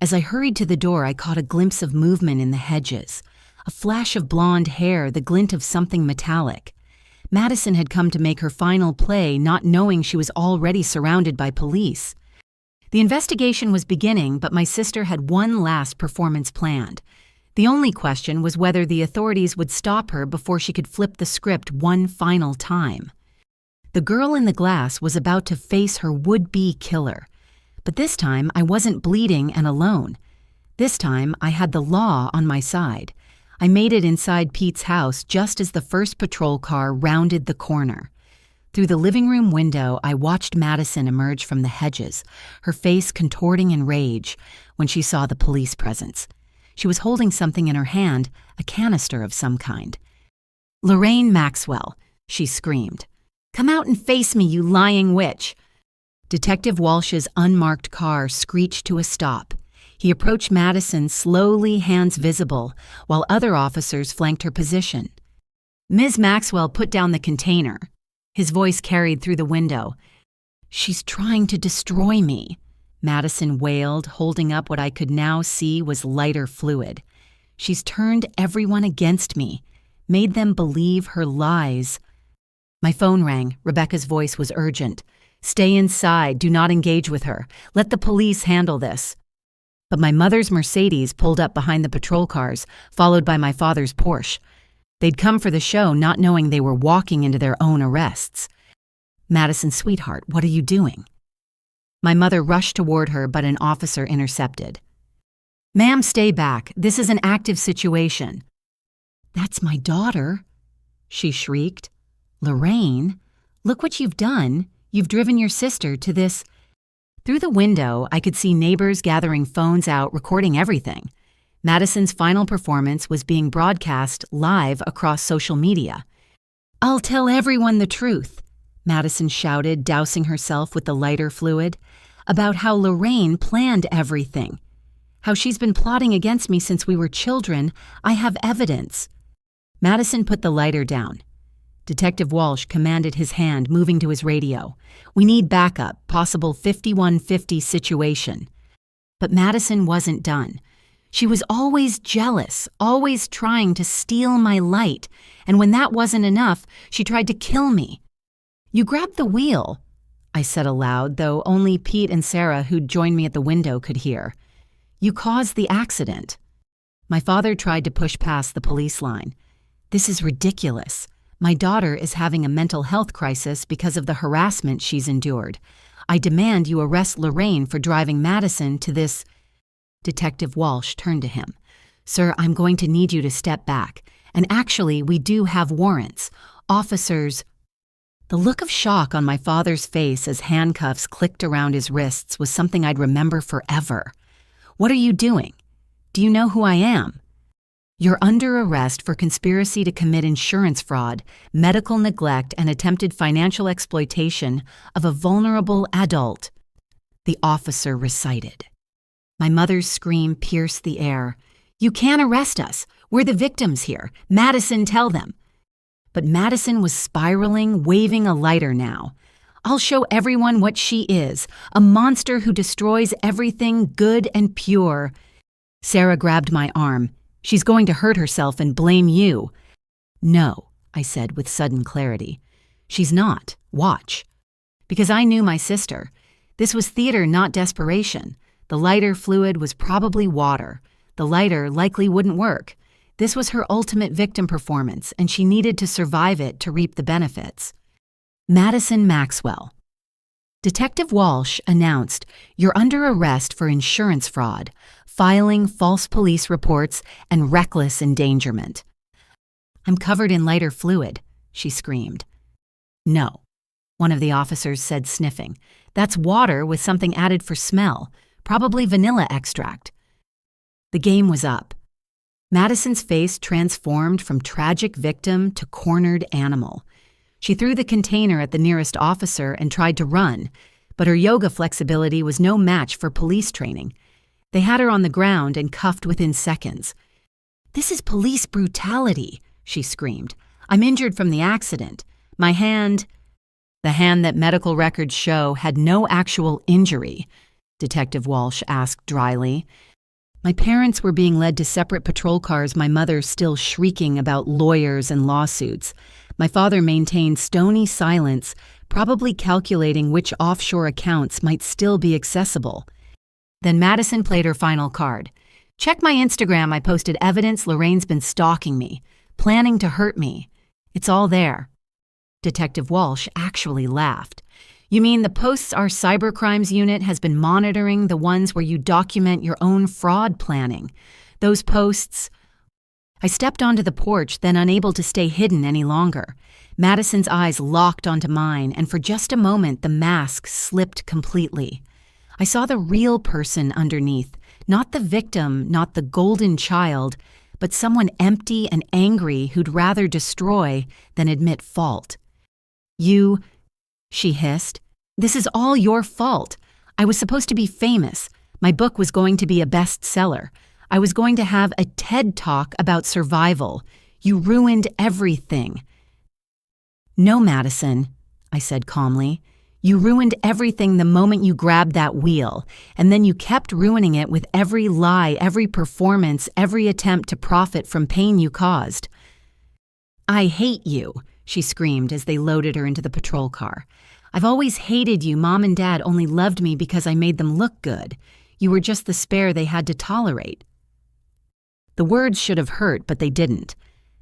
As I hurried to the door, I caught a glimpse of movement in the hedges. A flash of blonde hair, the glint of something metallic. Madison had come to make her final play, not knowing she was already surrounded by police. The investigation was beginning, but my sister had one last performance planned. The only question was whether the authorities would stop her before she could flip the script one final time. The girl in the glass was about to face her would-be killer. But this time, I wasn't bleeding and alone. This time, I had the law on my side. I made it inside Pete's house just as the first patrol car rounded the corner. Through the living room window, I watched Madison emerge from the hedges, her face contorting in rage when she saw the police presence. She was holding something in her hand, a canister of some kind. "Lorraine Maxwell," she screamed. "Come out and face me, you lying witch!" Detective Walsh's unmarked car screeched to a stop. He approached Madison slowly, hands visible, while other officers flanked her position. "Ms. Maxwell put down the container." His voice carried through the window. "She's trying to destroy me," Madison wailed, holding up what I could now see was lighter fluid. "She's turned everyone against me, made them believe her lies." My phone rang. Rebecca's voice was urgent. "Stay inside. Do not engage with her. Let the police handle this." But my mother's Mercedes pulled up behind the patrol cars, followed by my father's Porsche. They'd come for the show, not knowing they were walking into their own arrests. "Madison, sweetheart, what are you doing?" My mother rushed toward her, but an officer intercepted. "Ma'am, stay back. This is an active situation." "That's my daughter," she shrieked. "Lorraine, look what you've done. You've driven your sister to this." Through the window, I could see neighbors gathering phones out, recording everything. Madison's final performance was being broadcast live across social media. "I'll tell everyone the truth," Madison shouted, dousing herself with the lighter fluid, "about how Lorraine planned everything. How she's been plotting against me since we were children. I have evidence." Madison put the lighter down. Detective Walsh commanded his hand, moving to his radio. "We need backup, possible 5150 situation." But Madison wasn't done. She was always jealous, always trying to steal my light, and when that wasn't enough, she tried to kill me. "You grabbed the wheel," I said aloud, though only Pete and Sarah, who'd joined me at the window, could hear. "You caused the accident." My father tried to push past the police line. "This is ridiculous. My daughter is having a mental health crisis because of the harassment she's endured. I demand you arrest Lorraine for driving Madison to this." Detective Walsh turned to him. "Sir, I'm going to need you to step back. And actually, we do have warrants. Officers—" The look of shock on my father's face as handcuffs clicked around his wrists was something I'd remember forever. "What are you doing? Do you know who I am?" "You're under arrest for conspiracy to commit insurance fraud, medical neglect, and attempted financial exploitation of a vulnerable adult." the officer recited. My mother's scream pierced the air. "You can't arrest us. We're the victims here. Madison, tell them." But Madison was spiraling, waving a lighter now. "I'll show everyone what she is, a monster who destroys everything good and pure." Sarah grabbed my arm. "She's going to hurt herself and blame you." "No," I said with sudden clarity. "She's not. Watch." Because I knew my sister. This was theater, not desperation. The lighter fluid was probably water. The lighter likely wouldn't work. This was her ultimate victim performance, and she needed to survive it to reap the benefits. Madison Maxwell. Detective Walsh announced, "You're under arrest for insurance fraud, filing false police reports, and reckless endangerment." "I'm covered in lighter fluid," she screamed. "No," one of the officers said, sniffing. "That's water with something added for smell, probably vanilla extract." The game was up. Madison's face transformed from tragic victim to cornered animal. She threw the container at the nearest officer and tried to run, but her yoga flexibility was no match for police training. They had her on the ground and cuffed within seconds. "This is police brutality," she screamed. "I'm injured from the accident. My hand—" "The hand that medical records show had no actual injury," Detective Walsh asked dryly. My parents were being led to separate patrol cars, my mother still shrieking about lawyers and lawsuits. My father maintained stony silence, probably calculating which offshore accounts might still be accessible. Then Madison played her final card. "Check my Instagram. I posted evidence Lorraine's been stalking me, planning to hurt me. It's all there." Detective Walsh actually laughed. "You mean the posts our cybercrimes unit has been monitoring, the ones where you document your own fraud planning? Those posts—" I stepped onto the porch, then unable to stay hidden any longer. Madison's eyes locked onto mine, and for just a moment the mask slipped completely. I saw the real person underneath, not the victim, not the golden child, but someone empty and angry who'd rather destroy than admit fault. "You—" she hissed. "This is all your fault. I was supposed to be famous. My book was going to be a bestseller. I was going to have a TED Talk about survival. You ruined everything." "No, Madison," I said calmly. "You ruined everything the moment you grabbed that wheel, and then you kept ruining it with every lie, every performance, every attempt to profit from pain you caused." "I hate you," she screamed as they loaded her into the patrol car. "I've always hated you. Mom and Dad only loved me because I made them look good. You were just the spare they had to tolerate." The words should have hurt, but they didn't,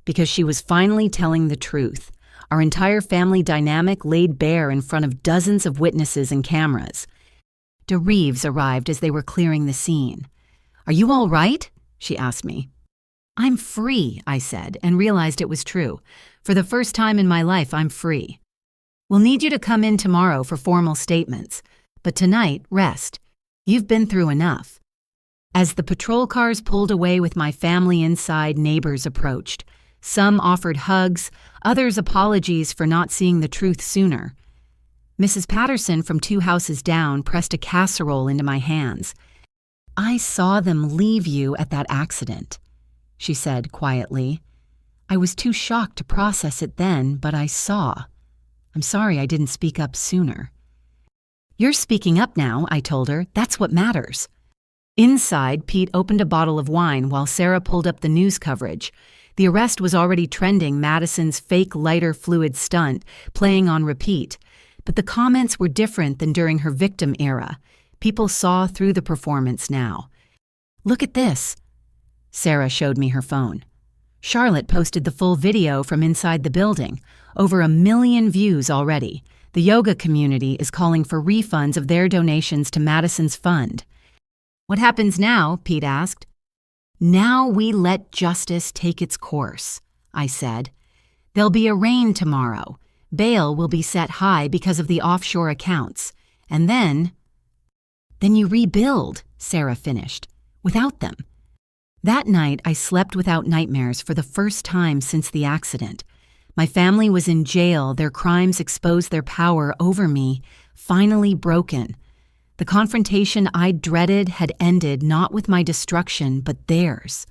because she was finally telling the truth. Our entire family dynamic laid bare in front of dozens of witnesses and cameras. DeReeves arrived as they were clearing the scene. "Are you all right?" she asked me. "I'm free," I said, and realized it was true. For the first time in my life, I'm free. "We'll need you to come in tomorrow for formal statements, but tonight, rest. You've been through enough." As the patrol cars pulled away with my family inside, neighbors approached. Some offered hugs, others apologies for not seeing the truth sooner. Mrs. Patterson from 2 houses down pressed a casserole into my hands. "I saw them leave you at that accident," she said quietly. "I was too shocked to process it then, but I saw. I'm sorry I didn't speak up sooner." "You're speaking up now," I told her. "That's what matters." Inside, Pete opened a bottle of wine while Sarah pulled up the news coverage. The arrest was already trending, Madison's fake lighter fluid stunt, playing on repeat. But the comments were different than during her victim era. People saw through the performance now. "Look at this." Sarah showed me her phone. Charlotte posted the full video from inside the building. Over 1 million views already. The yoga community is calling for refunds of their donations to Madison's fund. "What happens now?" Pete asked. "Now we let justice take its course," I said. "There'll be a rain tomorrow. Bail will be set high because of the offshore accounts. And then you rebuild," Sarah finished, "without them." That night, I slept without nightmares for the first time since the accident. My family was in jail, their crimes exposed their power over me, finally broken. The confrontation I dreaded had ended not with my destruction, but theirs.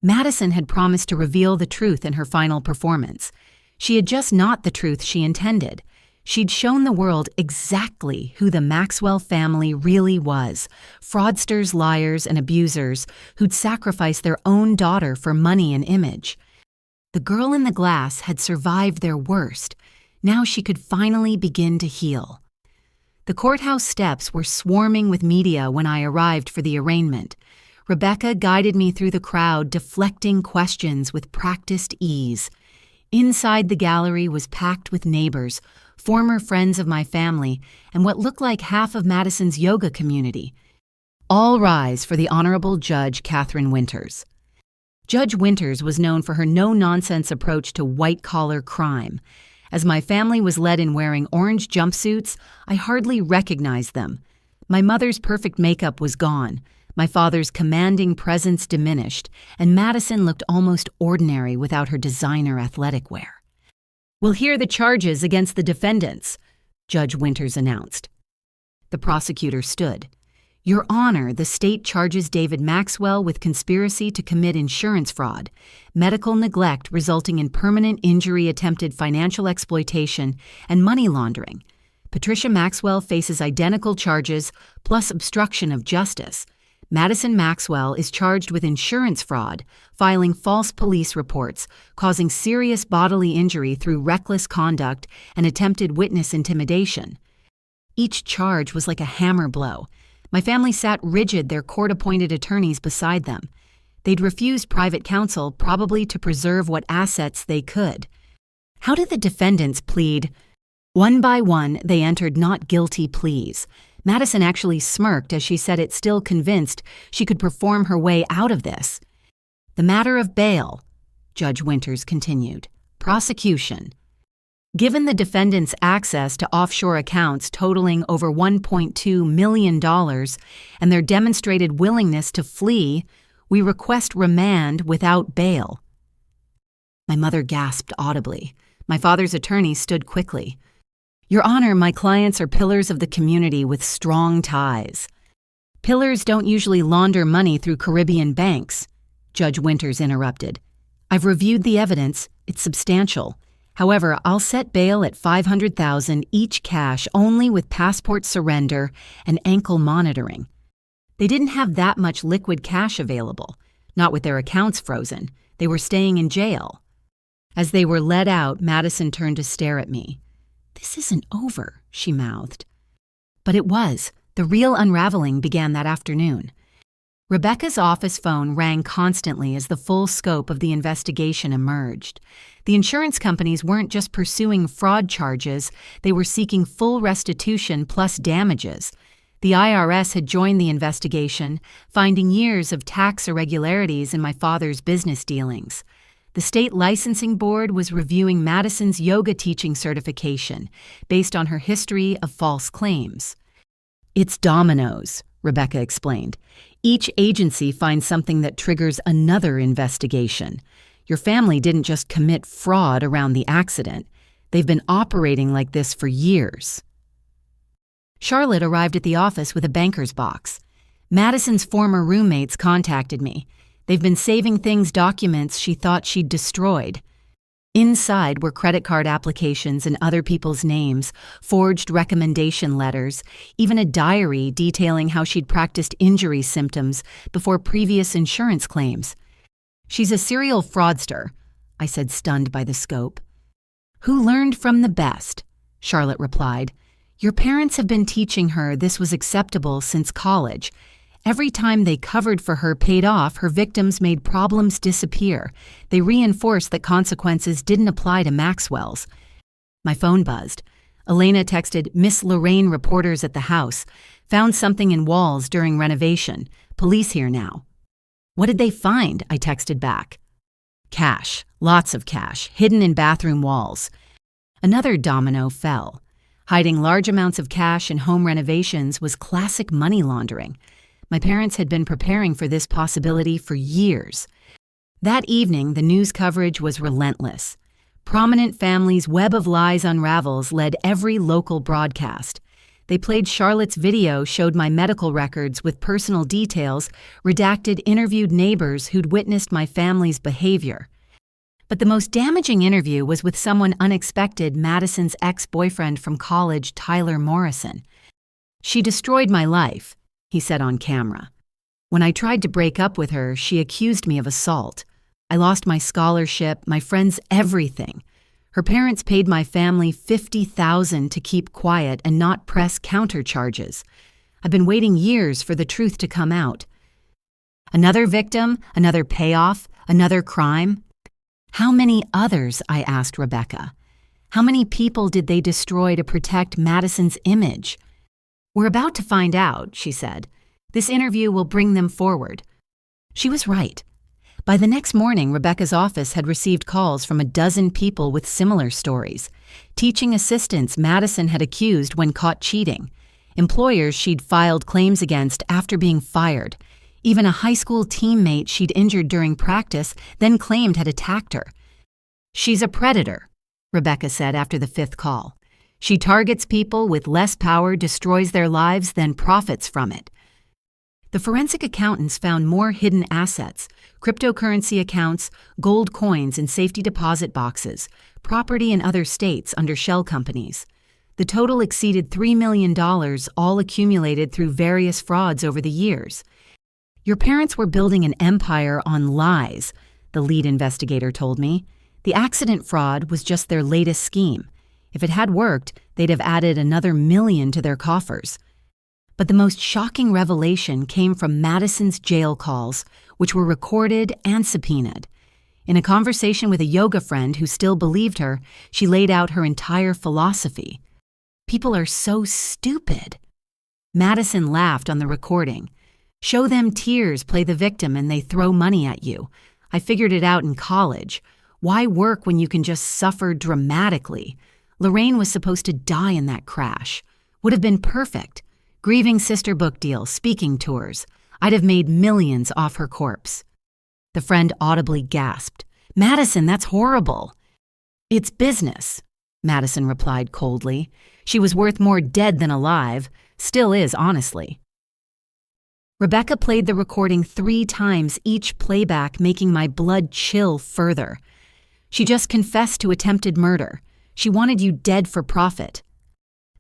Madison had promised to reveal the truth in her final performance. She had just not the truth she intended. She'd shown the world exactly who the Maxwell family really was, fraudsters, liars, and abusers who'd sacrificed their own daughter for money and image. The girl in the glass had survived their worst. Now she could finally begin to heal. The courthouse steps were swarming with media when I arrived for the arraignment. Rebecca guided me through the crowd, deflecting questions with practiced ease. Inside the gallery was packed with neighbors, former friends of my family, and what looked like half of Madison's yoga community. All rise for the Honorable Judge Catherine Winters. Judge Winters was known for her no-nonsense approach to white-collar crime. As my family was led in wearing orange jumpsuits, I hardly recognized them. My mother's perfect makeup was gone. My father's commanding presence diminished, and Madison looked almost ordinary without her designer athletic wear. "We'll hear the charges against the defendants," Judge Winters announced. The prosecutor stood. "Your Honor, the state charges David Maxwell with conspiracy to commit insurance fraud, medical neglect resulting in permanent injury, attempted financial exploitation, and money laundering. Patricia Maxwell faces identical charges plus obstruction of justice. Madison Maxwell is charged with insurance fraud, filing false police reports, causing serious bodily injury through reckless conduct, and attempted witness intimidation." Each charge was like a hammer blow. My family sat rigid, their court-appointed attorneys beside them. They'd refused private counsel, probably to preserve what assets they could. How did the defendants plead? One by one, they entered not guilty pleas. Madison actually smirked as she said it, still convinced she could perform her way out of this. "The matter of bail," Judge Winters continued. "Prosecution. Given the defendants' access to offshore accounts totaling over $1.2 million and their demonstrated willingness to flee, we request remand without bail." My mother gasped audibly. My father's attorney stood quickly. "Your Honor, my clients are pillars of the community with strong ties." "Pillars don't usually launder money through Caribbean banks," Judge Winters interrupted. "I've reviewed the evidence. It's substantial. However, I'll set bail at $500,000 each cash only with passport surrender and ankle monitoring." They didn't have that much liquid cash available, not with their accounts frozen. They were staying in jail. As they were led out, Madison turned to stare at me. "This isn't over," she mouthed. But it was. The real unraveling began that afternoon. Rebecca's office phone rang constantly as the full scope of the investigation emerged. The insurance companies weren't just pursuing fraud charges, they were seeking full restitution plus damages. The IRS had joined the investigation, finding years of tax irregularities in my father's business dealings. The state licensing board was reviewing Madison's yoga teaching certification based on her history of false claims. "It's dominoes," Rebecca explained. "Each agency finds something that triggers another investigation. Your family didn't just commit fraud around the accident. They've been operating like this for years." Charlotte arrived at the office with a banker's box. "Madison's former roommates contacted me. They've been saving things, documents she thought she'd destroyed." Inside were credit card applications in other people's names, forged recommendation letters, even a diary detailing how she'd practiced injury symptoms before previous insurance claims. "She's a serial fraudster," I said, stunned by the scope. "Who learned from the best," Charlotte replied. "Your parents have been teaching her this was acceptable since college. Every time they covered for her paid off, her victims made problems disappear. They reinforced that consequences didn't apply to Maxwell's." My phone buzzed. Elena texted, "Miss Lorraine, reporters at the house. Found something in walls during renovation. Police here now." "What did they find?" I texted back. "Cash. Lots of cash, hidden in bathroom walls." Another domino fell. Hiding large amounts of cash in home renovations was classic money laundering. My parents had been preparing for this possibility for years. That evening, the news coverage was relentless. Prominent families' web of lies unravels led every local broadcast. They played Charlotte's video, showed my medical records with personal details, redacted interviewed neighbors who'd witnessed my family's behavior. But the most damaging interview was with someone unexpected, Madison's ex-boyfriend from college, Tyler Morrison. "She destroyed my life," he said on camera. "When I tried to break up with her, she accused me of assault. I lost my scholarship, my friends, everything. Her parents paid my family $50,000 to keep quiet and not press countercharges. I've been waiting years for the truth to come out." Another victim, another payoff, another crime? How many others, I asked Rebecca. How many people did they destroy to protect Madison's image? "We're about to find out," she said. "This interview will bring them forward." She was right. By the next morning, Rebecca's office had received calls from a dozen people with similar stories. Teaching assistants Madison had accused when caught cheating. Employers she'd filed claims against after being fired. Even a high school teammate she'd injured during practice, then claimed had attacked her. "She's a predator," Rebecca said after the fifth call. "She targets people with less power, destroys their lives, then profits from it." The forensic accountants found more hidden assets, cryptocurrency accounts, gold coins in safety deposit boxes, property in other states under shell companies. The total exceeded $3 million, all accumulated through various frauds over the years. "Your parents were building an empire on lies," the lead investigator told me. "The accident fraud was just their latest scheme. If it had worked, they'd have added another million to their coffers." But the most shocking revelation came from Madison's jail calls, which were recorded and subpoenaed. In a conversation with a yoga friend who still believed her, she laid out her entire philosophy. "People are so stupid." Madison laughed on the recording. "Show them tears, play the victim, and they throw money at you. I figured it out in college. Why work when you can just suffer dramatically? Lorraine was supposed to die in that crash. Would have been perfect. Grieving sister book deal, speaking tours. I'd have made millions off her corpse." The friend audibly gasped. "Madison, that's horrible." "It's business," Madison replied coldly. "She was worth more dead than alive. Still is, honestly." Rebecca played the recording 3 times, each playback making my blood chill further. "She just confessed to attempted murder. She wanted you dead for profit."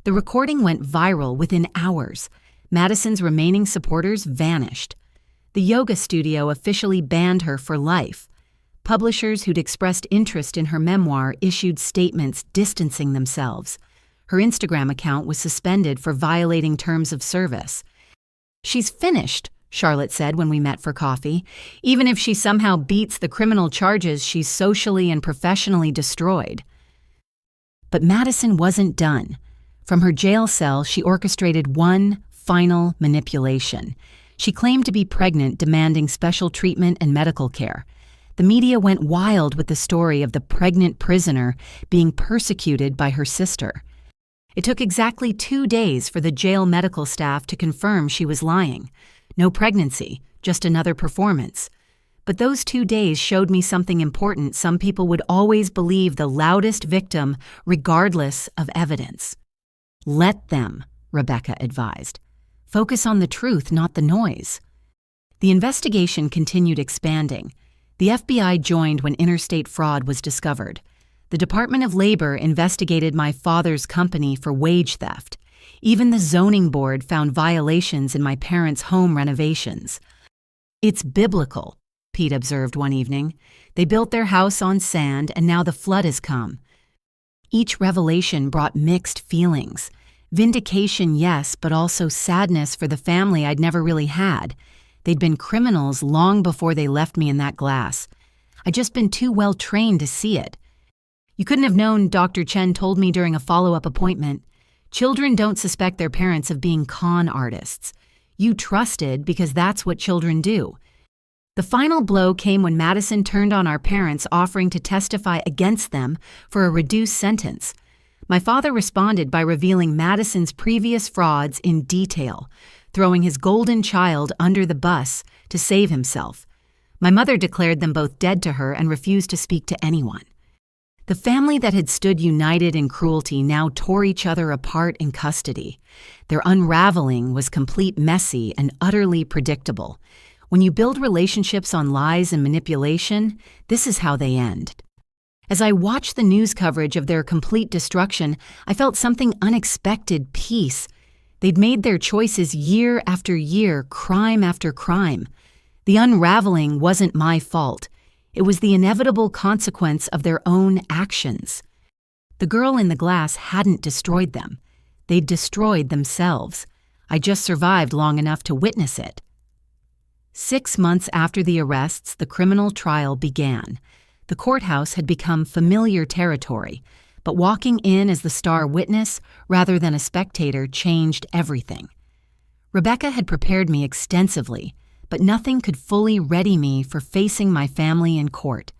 The recording went viral within hours. Madison's remaining supporters vanished. The yoga studio officially banned her for life. Publishers who'd expressed interest in her memoir issued statements distancing themselves. Her Instagram account was suspended for violating terms of service. "She's finished," Charlotte said when we met for coffee. "Even if she somehow beats the criminal charges, she's socially and professionally destroyed." But Madison wasn't done. From her jail cell, she orchestrated one final manipulation. She claimed to be pregnant, demanding special treatment and medical care. The media went wild with the story of the pregnant prisoner being persecuted by her sister. It took exactly 2 days for the jail medical staff to confirm she was lying. No pregnancy, just another performance. But those 2 days showed me something important. Some people would always believe the loudest victim, regardless of evidence. "Let them," Rebecca advised. "Focus on the truth, not the noise." The investigation continued expanding. The FBI joined when interstate fraud was discovered. The Department of Labor investigated my father's company for wage theft. Even the zoning board found violations in my parents' home renovations. "It's biblical," Pete observed one evening. "They built their house on sand, and now the flood has come." Each revelation brought mixed feelings. Vindication, yes, but also sadness for the family I'd never really had. They'd been criminals long before they left me in that glass. I'd just been too well trained to see it. "You couldn't have known," Dr. Chen told me during a follow-up appointment. "Children don't suspect their parents of being con artists. You trusted because that's what children do." The final blow came when Madison turned on our parents, offering to testify against them for a reduced sentence. My father responded by revealing Madison's previous frauds in detail, throwing his golden child under the bus to save himself. My mother declared them both dead to her and refused to speak to anyone. The family that had stood united in cruelty now tore each other apart in custody. Their unraveling was complete, messy, and utterly predictable. When you build relationships on lies and manipulation, this is how they end. As I watched the news coverage of their complete destruction, I felt something unexpected: peace. They'd made their choices year after year, crime after crime. The unraveling wasn't my fault. It was the inevitable consequence of their own actions. The girl in the glass hadn't destroyed them. They'd destroyed themselves. I just survived long enough to witness it. 6 months after the arrests, the criminal trial began. The courthouse had become familiar territory, but walking in as the star witness rather than a spectator changed everything. Rebecca had prepared me extensively, but nothing could fully ready me for facing my family in court.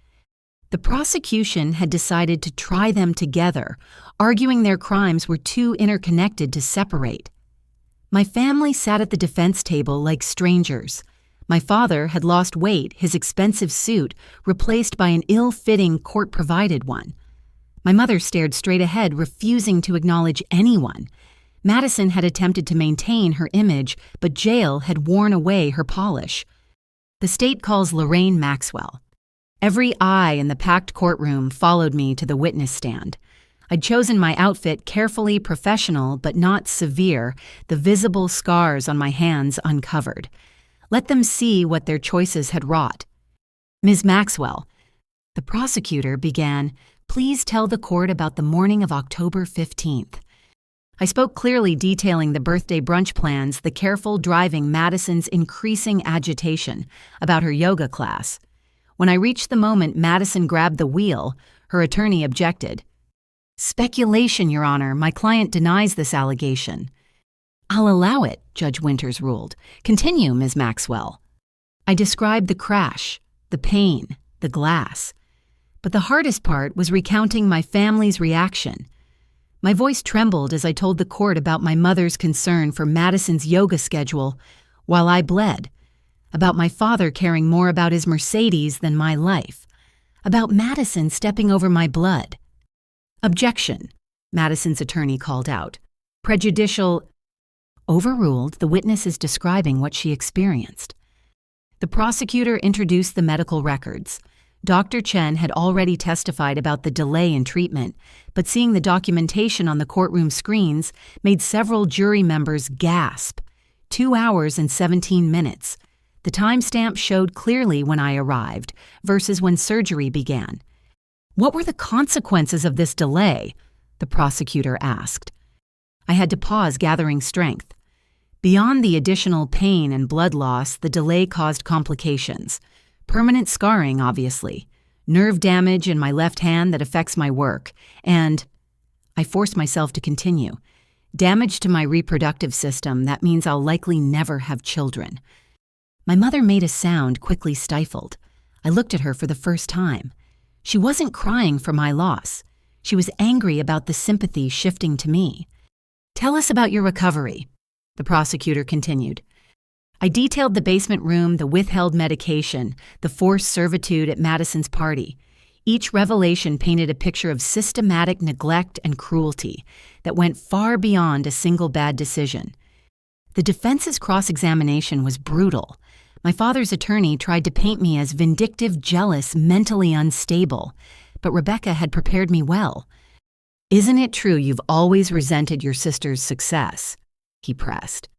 The prosecution had decided to try them together, arguing their crimes were too interconnected to separate. My family sat at the defense table like strangers. My father had lost weight, his expensive suit replaced by an ill-fitting court-provided one. My mother stared straight ahead, refusing to acknowledge anyone. Madison had attempted to maintain her image, but jail had worn away her polish. The state calls Lorraine Maxwell. Every eye in the packed courtroom followed me to the witness stand. I'd chosen my outfit carefully professional but not severe, the visible scars on my hands uncovered. Let them see what their choices had wrought. Ms. Maxwell, the prosecutor began, please tell the court about the morning of October 15th. I spoke clearly, detailing the birthday brunch plans, the careful driving, Madison's increasing agitation, about her yoga class. When I reached the moment Madison grabbed the wheel, her attorney objected. Speculation, Your Honor. My client denies this allegation. I'll allow it, Judge Winters ruled. Continue, Ms. Maxwell. I described the crash, the pain, the glass. But the hardest part was recounting my family's reaction. My voice trembled as I told the court about my mother's concern for Madison's yoga schedule while I bled, about my father caring more about his Mercedes than my life, about Madison stepping over my blood. Objection, Madison's attorney called out. Prejudicial. Overruled, the witness is describing what she experienced. The prosecutor introduced the medical records. Dr. Chen had already testified about the delay in treatment, but seeing the documentation on the courtroom screens made several jury members gasp. 2 hours and 17 minutes. The timestamp showed clearly when I arrived versus when surgery began. What were the consequences of this delay? The prosecutor asked. I had to pause, gathering strength. Beyond the additional pain and blood loss, the delay caused complications. Permanent scarring, obviously. Nerve damage in my left hand that affects my work. And I forced myself to continue. Damage to my reproductive system, that means I'll likely never have children. My mother made a sound, quickly stifled. I looked at her for the first time. She wasn't crying for my loss. She was angry about the sympathy shifting to me. Tell us about your recovery, the prosecutor continued. I detailed the basement room, the withheld medication, the forced servitude at Madison's party. Each revelation painted a picture of systematic neglect and cruelty that went far beyond a single bad decision. The defense's cross-examination was brutal. My father's attorney tried to paint me as vindictive, jealous, mentally unstable, but Rebecca had prepared me well. Isn't it true you've always resented your sister's success? He pressed.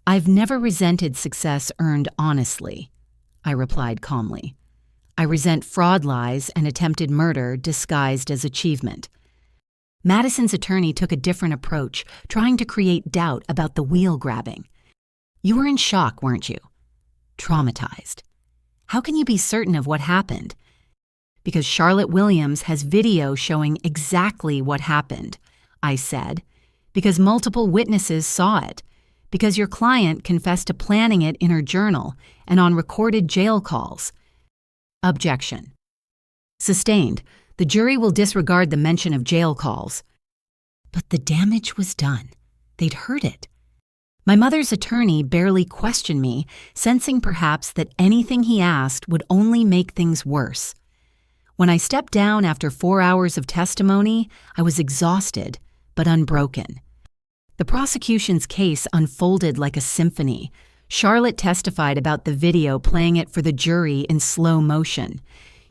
I've never resented success earned honestly, I replied calmly. I resent fraud, lies, and attempted murder disguised as achievement. Madison's attorney took a different approach, trying to create doubt about the wheel grabbing. You were in shock, weren't you? Traumatized. How can you be certain of what happened? Because Charlotte Williams has video showing exactly what happened, I said. Because multiple witnesses saw it. Because your client confessed to planning it in her journal and on recorded jail calls. Objection. Sustained. The jury will disregard the mention of jail calls. But the damage was done. They'd heard it. My mother's attorney barely questioned me, sensing perhaps that anything he asked would only make things worse. When I stepped down after 4 hours of testimony, I was exhausted, but unbroken. The prosecution's case unfolded like a symphony. Charlotte testified about the video, playing it for the jury in slow motion.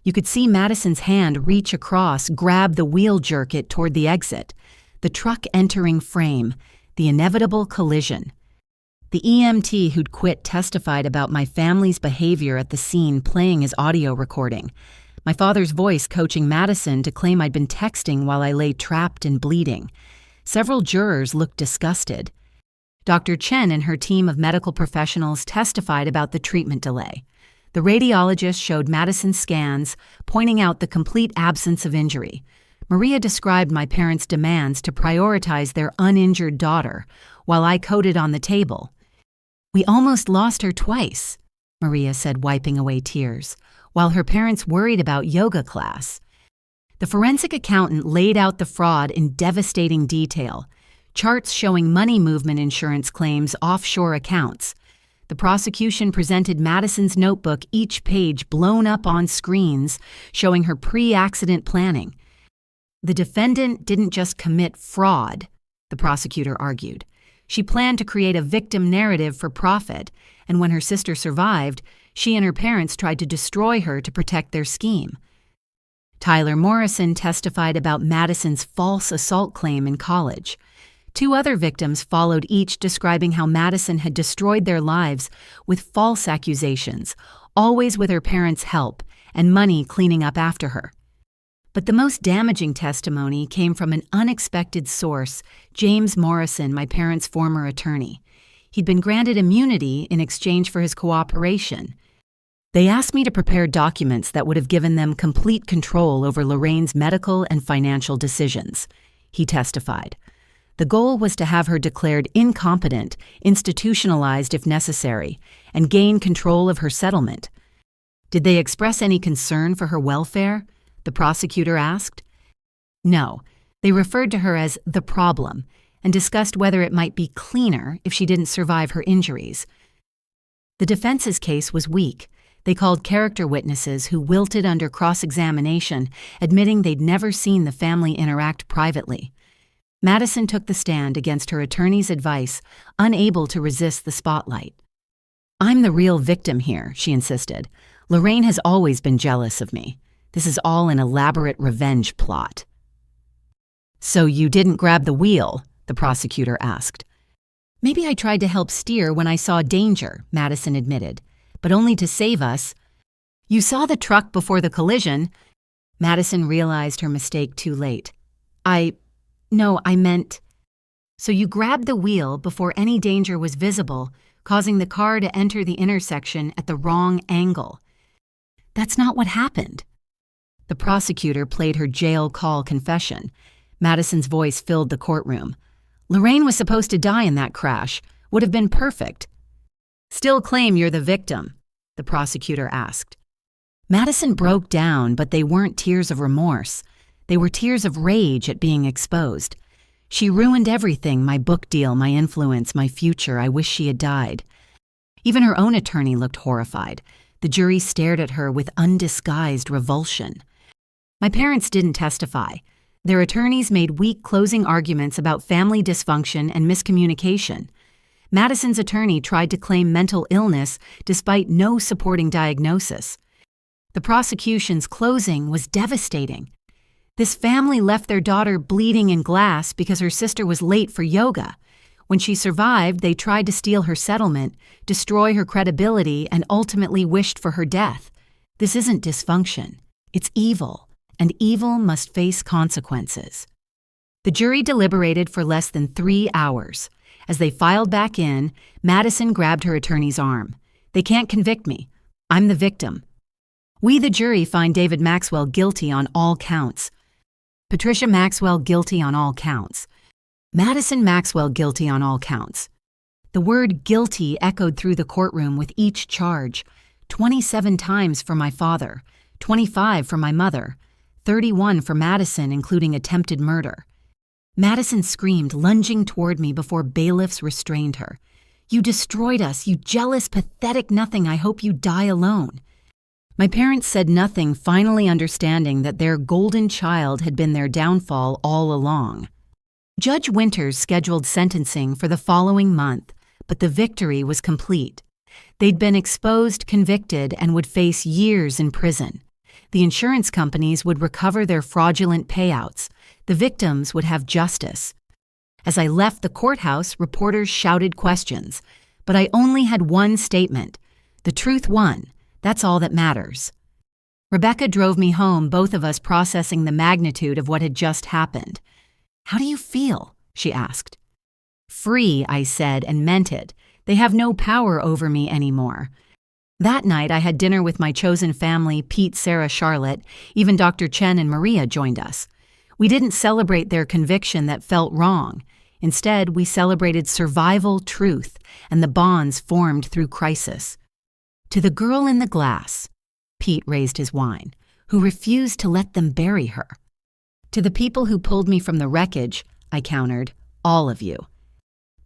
You could see Madison's hand reach across, grab the wheel, jerk it toward the exit. The truck entering frame, the inevitable collision. The EMT who'd quit testified about my family's behavior at the scene, playing his audio recording. My father's voice coaching Madison to claim I'd been texting while I lay trapped and bleeding. Several jurors looked disgusted. Dr. Chen and her team of medical professionals testified about the treatment delay. The radiologist showed Madison's scans, pointing out the complete absence of injury. Maria described my parents' demands to prioritize their uninjured daughter, while I coded on the table. "We almost lost her twice," Maria said, wiping away tears, while her parents worried about yoga class. The forensic accountant laid out the fraud in devastating detail, charts showing money movement insurance claims, offshore accounts. The prosecution presented Madison's notebook, each page blown up on screens, showing her pre-accident planning. The defendant didn't just commit fraud, the prosecutor argued. She planned to create a victim narrative for profit, and when her sister survived, she and her parents tried to destroy her to protect their scheme. Tyler Morrison testified about Madison's false assault claim in college. 2 other victims followed, each describing how Madison had destroyed their lives with false accusations, always with her parents' help and money cleaning up after her. But the most damaging testimony came from an unexpected source, James Morrison, my parents' former attorney. He'd been granted immunity in exchange for his cooperation. They asked me to prepare documents that would have given them complete control over Lorraine's medical and financial decisions, he testified. The goal was to have her declared incompetent, institutionalized if necessary, and gain control of her settlement. Did they express any concern for her welfare? The prosecutor asked. No, they referred to her as the problem and discussed whether it might be cleaner if she didn't survive her injuries. The defense's case was weak. They called character witnesses who wilted under cross-examination, admitting they'd never seen the family interact privately. Madison took the stand against her attorney's advice, unable to resist the spotlight. "I'm the real victim here," she insisted. "Lorraine has always been jealous of me. This is all an elaborate revenge plot." "So you didn't grab the wheel?" the prosecutor asked. "Maybe I tried to help steer when I saw danger," Madison admitted, "but only to save us." "You saw the truck before the collision." Madison realized her mistake too late. No, I meant... So you grabbed the wheel before any danger was visible, causing the car to enter the intersection at the wrong angle. That's not what happened. The prosecutor played her jail call confession. Madison's voice filled the courtroom. "Lorraine was supposed to die in that crash. Would have been perfect." "Still claim you're the victim?" the prosecutor asked. Madison broke down, but they weren't tears of remorse. They were tears of rage at being exposed. "She ruined everything, my book deal, my influence, my future. I wish she had died." Even her own attorney looked horrified. The jury stared at her with undisguised revulsion. My parents didn't testify. Their attorneys made weak closing arguments about family dysfunction and miscommunication. Madison's attorney tried to claim mental illness despite no supporting diagnosis. The prosecution's closing was devastating. This family left their daughter bleeding in glass because her sister was late for yoga. When she survived, they tried to steal her settlement, destroy her credibility, and ultimately wished for her death. This isn't dysfunction. It's evil, and evil must face consequences. The jury deliberated for less than 3 hours. As they filed back in, Madison grabbed her attorney's arm. "They can't convict me. I'm the victim. We, the jury, find David Maxwell guilty on all counts. Patricia Maxwell guilty on all counts. Madison Maxwell guilty on all counts." The word guilty echoed through the courtroom with each charge. 27 times for my father, 25 for my mother, 31 for Madison, including attempted murder. Madison screamed, lunging toward me before bailiffs restrained her. "You destroyed us, you jealous, pathetic nothing. I hope you die alone." My parents said nothing, finally understanding that their golden child had been their downfall all along. Judge Winters scheduled sentencing for the following month, but the victory was complete. They'd been exposed, convicted, and would face years in prison. The insurance companies would recover their fraudulent payouts. The victims would have justice. As I left the courthouse, reporters shouted questions, but I only had one statement. The truth won. That's all that matters. Rebecca drove me home, both of us processing the magnitude of what had just happened. "How do you feel?" she asked. "Free," I said, and meant it. They have no power over me anymore. That night, I had dinner with my chosen family, Pete, Sarah, Charlotte. Even Dr. Chen and Maria joined us. We didn't celebrate their conviction that felt wrong. Instead, we celebrated survival, truth, and the bonds formed through crisis. To the girl in the glass, Pete raised his wine, who refused to let them bury her. To the people who pulled me from the wreckage, I countered, all of you.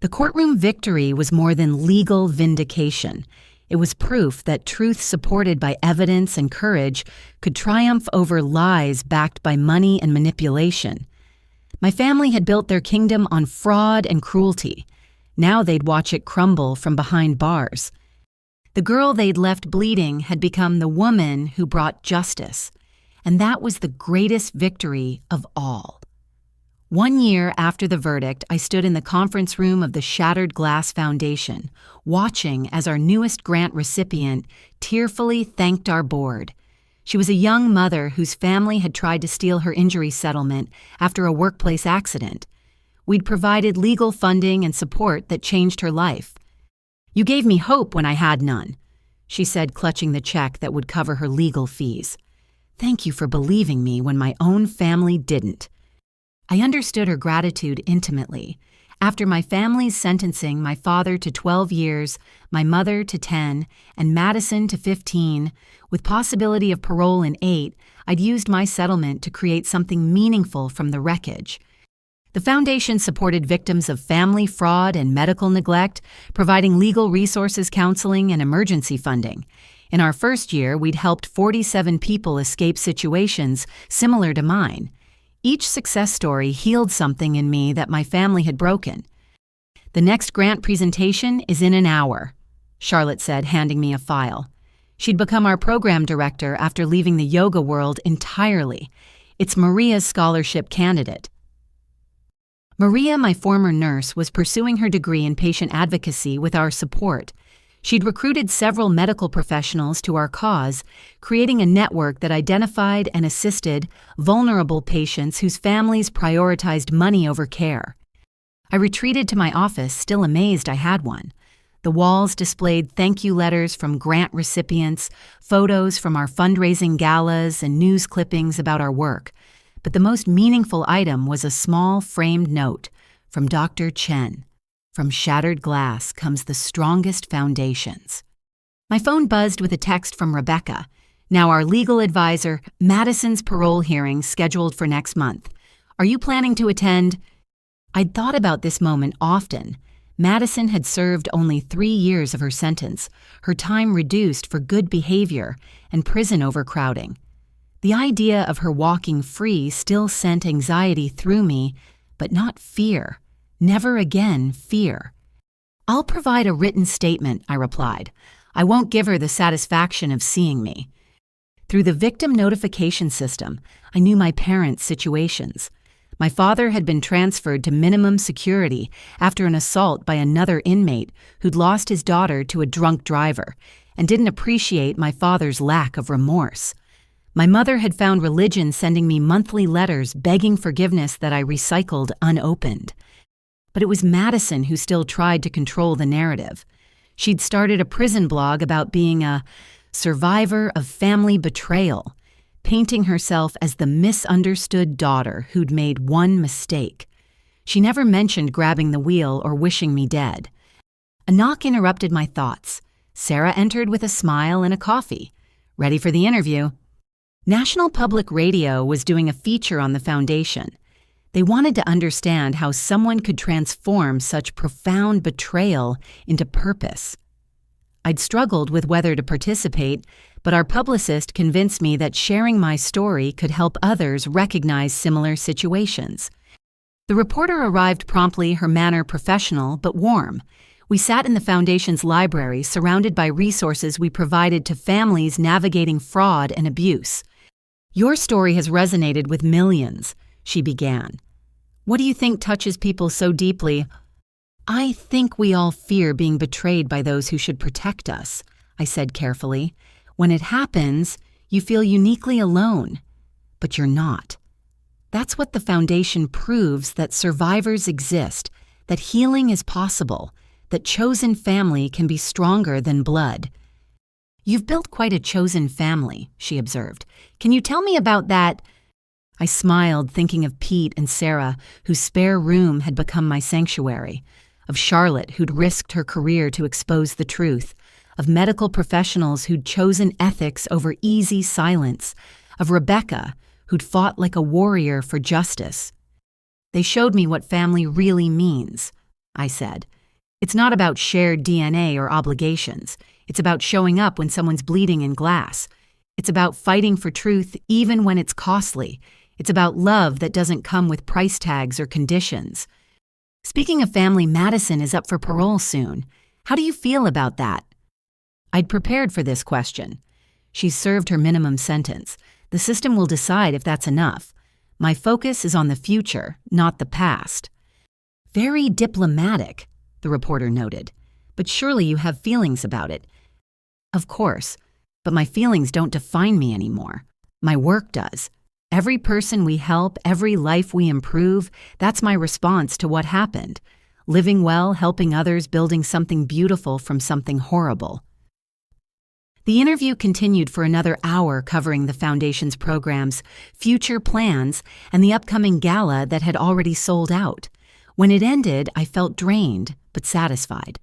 The courtroom victory was more than legal vindication. It was proof that truth supported by evidence and courage could triumph over lies backed by money and manipulation. My family had built their kingdom on fraud and cruelty. Now they'd watch it crumble from behind bars. The girl they'd left bleeding had become the woman who brought justice, and that was the greatest victory of all. 1 year after the verdict, I stood in the conference room of the Shattered Glass Foundation, watching as our newest grant recipient tearfully thanked our board. She was a young mother whose family had tried to steal her injury settlement after a workplace accident. We'd provided legal funding and support that changed her life. "You gave me hope when I had none," she said, clutching the check that would cover her legal fees. "Thank you for believing me when my own family didn't." I understood her gratitude intimately. After my family's sentencing, my father to 12 years, my mother to 10, and Madison to 15, with possibility of parole in 8, I'd used my settlement to create something meaningful from the wreckage. The foundation supported victims of family fraud and medical neglect, providing legal resources, counseling, and emergency funding. In our first year, we'd helped 47 people escape situations similar to mine. Each success story healed something in me that my family had broken. "The next grant presentation is in an hour," Charlotte said, handing me a file. She'd become our program director after leaving the yoga world entirely. It's Maria's scholarship candidate. Maria, my former nurse, was pursuing her degree in patient advocacy with our support. She'd recruited several medical professionals to our cause, creating a network that identified and assisted vulnerable patients whose families prioritized money over care. I retreated to my office, still amazed I had one. The walls displayed thank you letters from grant recipients, photos from our fundraising galas, and news clippings about our work. But the most meaningful item was a small framed note from Dr. Chen. "From shattered glass comes the strongest foundations." My phone buzzed with a text from Rebecca. "Now our legal advisor, Madison's parole hearing scheduled for next month. Are you planning to attend?" I'd thought about this moment often. Madison had served only 3 years of her sentence, her time reduced for good behavior and prison overcrowding. The idea of her walking free still sent anxiety through me, but not fear. Never again fear. "I'll provide a written statement," I replied. "I won't give her the satisfaction of seeing me." Through the victim notification system, I knew my parents' situations. My father had been transferred to minimum security after an assault by another inmate who'd lost his daughter to a drunk driver and didn't appreciate my father's lack of remorse. My mother had found religion sending me monthly letters begging forgiveness that I recycled unopened. But it was Madison who still tried to control the narrative. She'd started a prison blog about being a survivor of family betrayal, painting herself as the misunderstood daughter who'd made one mistake. She never mentioned grabbing the wheel or wishing me dead. A knock interrupted my thoughts. Sarah entered with a smile and a coffee. "Ready for the interview?" National Public Radio was doing a feature on the foundation. They wanted to understand how someone could transform such profound betrayal into purpose. I'd struggled with whether to participate, but our publicist convinced me that sharing my story could help others recognize similar situations. The reporter arrived promptly, her manner professional but warm. We sat in the Foundation's library, surrounded by resources we provided to families navigating fraud and abuse. "Your story has resonated with millions," she began. "What do you think touches people so deeply?" "I think we all fear being betrayed by those who should protect us," I said carefully. "When it happens, you feel uniquely alone, but you're not. That's what the Foundation proves, that survivors exist, that healing is possible, that chosen family can be stronger than blood." "You've built quite a chosen family," she observed. "Can you tell me about that?" I smiled, thinking of Pete and Sarah, whose spare room had become my sanctuary, of Charlotte, who'd risked her career to expose the truth, of medical professionals who'd chosen ethics over easy silence, of Rebecca, who'd fought like a warrior for justice. "They showed me what family really means," I said. "It's not about shared DNA or obligations. It's about showing up when someone's bleeding in glass. It's about fighting for truth even when it's costly. It's about love that doesn't come with price tags or conditions." "Speaking of family, Madison is up for parole soon. How do you feel about that?" I'd prepared for this question. She's served her minimum sentence. The system will decide if that's enough. My focus is on the future, not the past. "Very diplomatic," the reporter noted. "But surely you have feelings about it." "Of course, but my feelings don't define me anymore. My work does. Every person we help, every life we improve, that's my response to what happened. Living well, helping others, building something beautiful from something horrible." The interview continued for another hour, covering the Foundation's programs, future plans, and the upcoming gala that had already sold out. When it ended, I felt drained, but satisfied.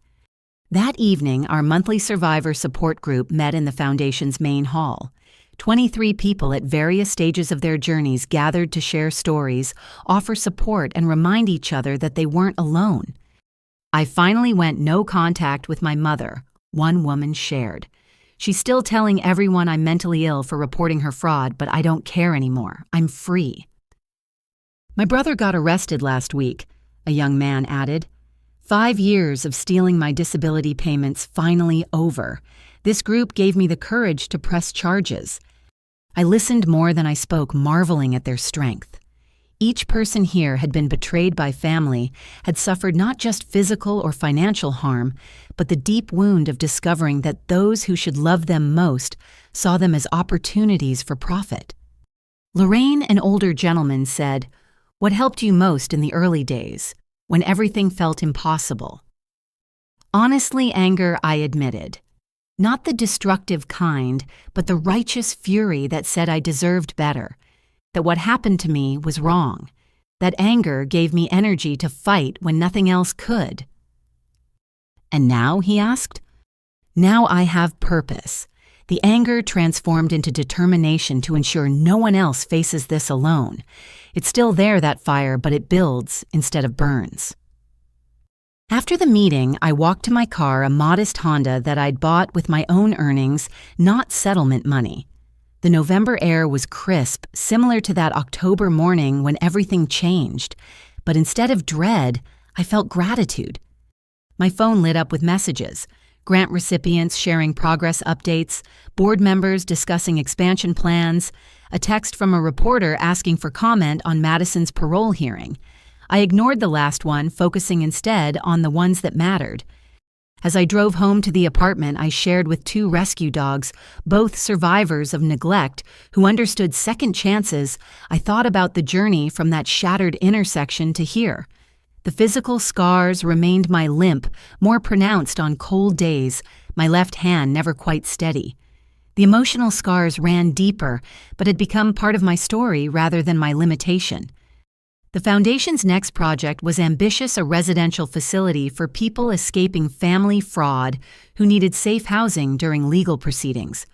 That evening, our monthly survivor support group met in the Foundation's main hall. 23 people at various stages of their journeys gathered to share stories, offer support, and remind each other that they weren't alone. I finally went no contact with my mother, one woman shared. "She's still telling everyone I'm mentally ill for reporting her fraud, but I don't care anymore. I'm free." "My brother got arrested last week," a young man added. 5 years of stealing my disability payments finally over. This group gave me the courage to press charges. I listened more than I spoke, marveling at their strength. Each person here had been betrayed by family, had suffered not just physical or financial harm, but the deep wound of discovering that those who should love them most saw them as opportunities for profit. Lorraine, an older gentleman, said, "What helped you most in the early days, when everything felt impossible?" Honestly, anger, I admitted. Not the destructive kind, but the righteous fury that said I deserved better, that what happened to me was wrong. That anger gave me energy to fight when nothing else could. "And now?" he asked. "Now I have purpose." The anger transformed into determination to ensure no one else faces this alone. It's still there, that fire, but it builds instead of burns. After the meeting, I walked to my car, a modest Honda that I'd bought with my own earnings, not settlement money. The November air was crisp, similar to that October morning when everything changed. But instead of dread, I felt gratitude. My phone lit up with messages. Grant recipients sharing progress updates, board members discussing expansion plans, a text from a reporter asking for comment on Madison's parole hearing. I ignored the last one, focusing instead on the ones that mattered. As I drove home to the apartment, I shared with 2 rescue dogs, both survivors of neglect, who understood second chances. I thought about the journey from that shattered intersection to here. The physical scars remained my limp, more pronounced on cold days, my left hand never quite steady. The emotional scars ran deeper, but had become part of my story rather than my limitation. The Foundation's next project was ambitious: a residential facility for people escaping family fraud who needed safe housing during legal proceedings.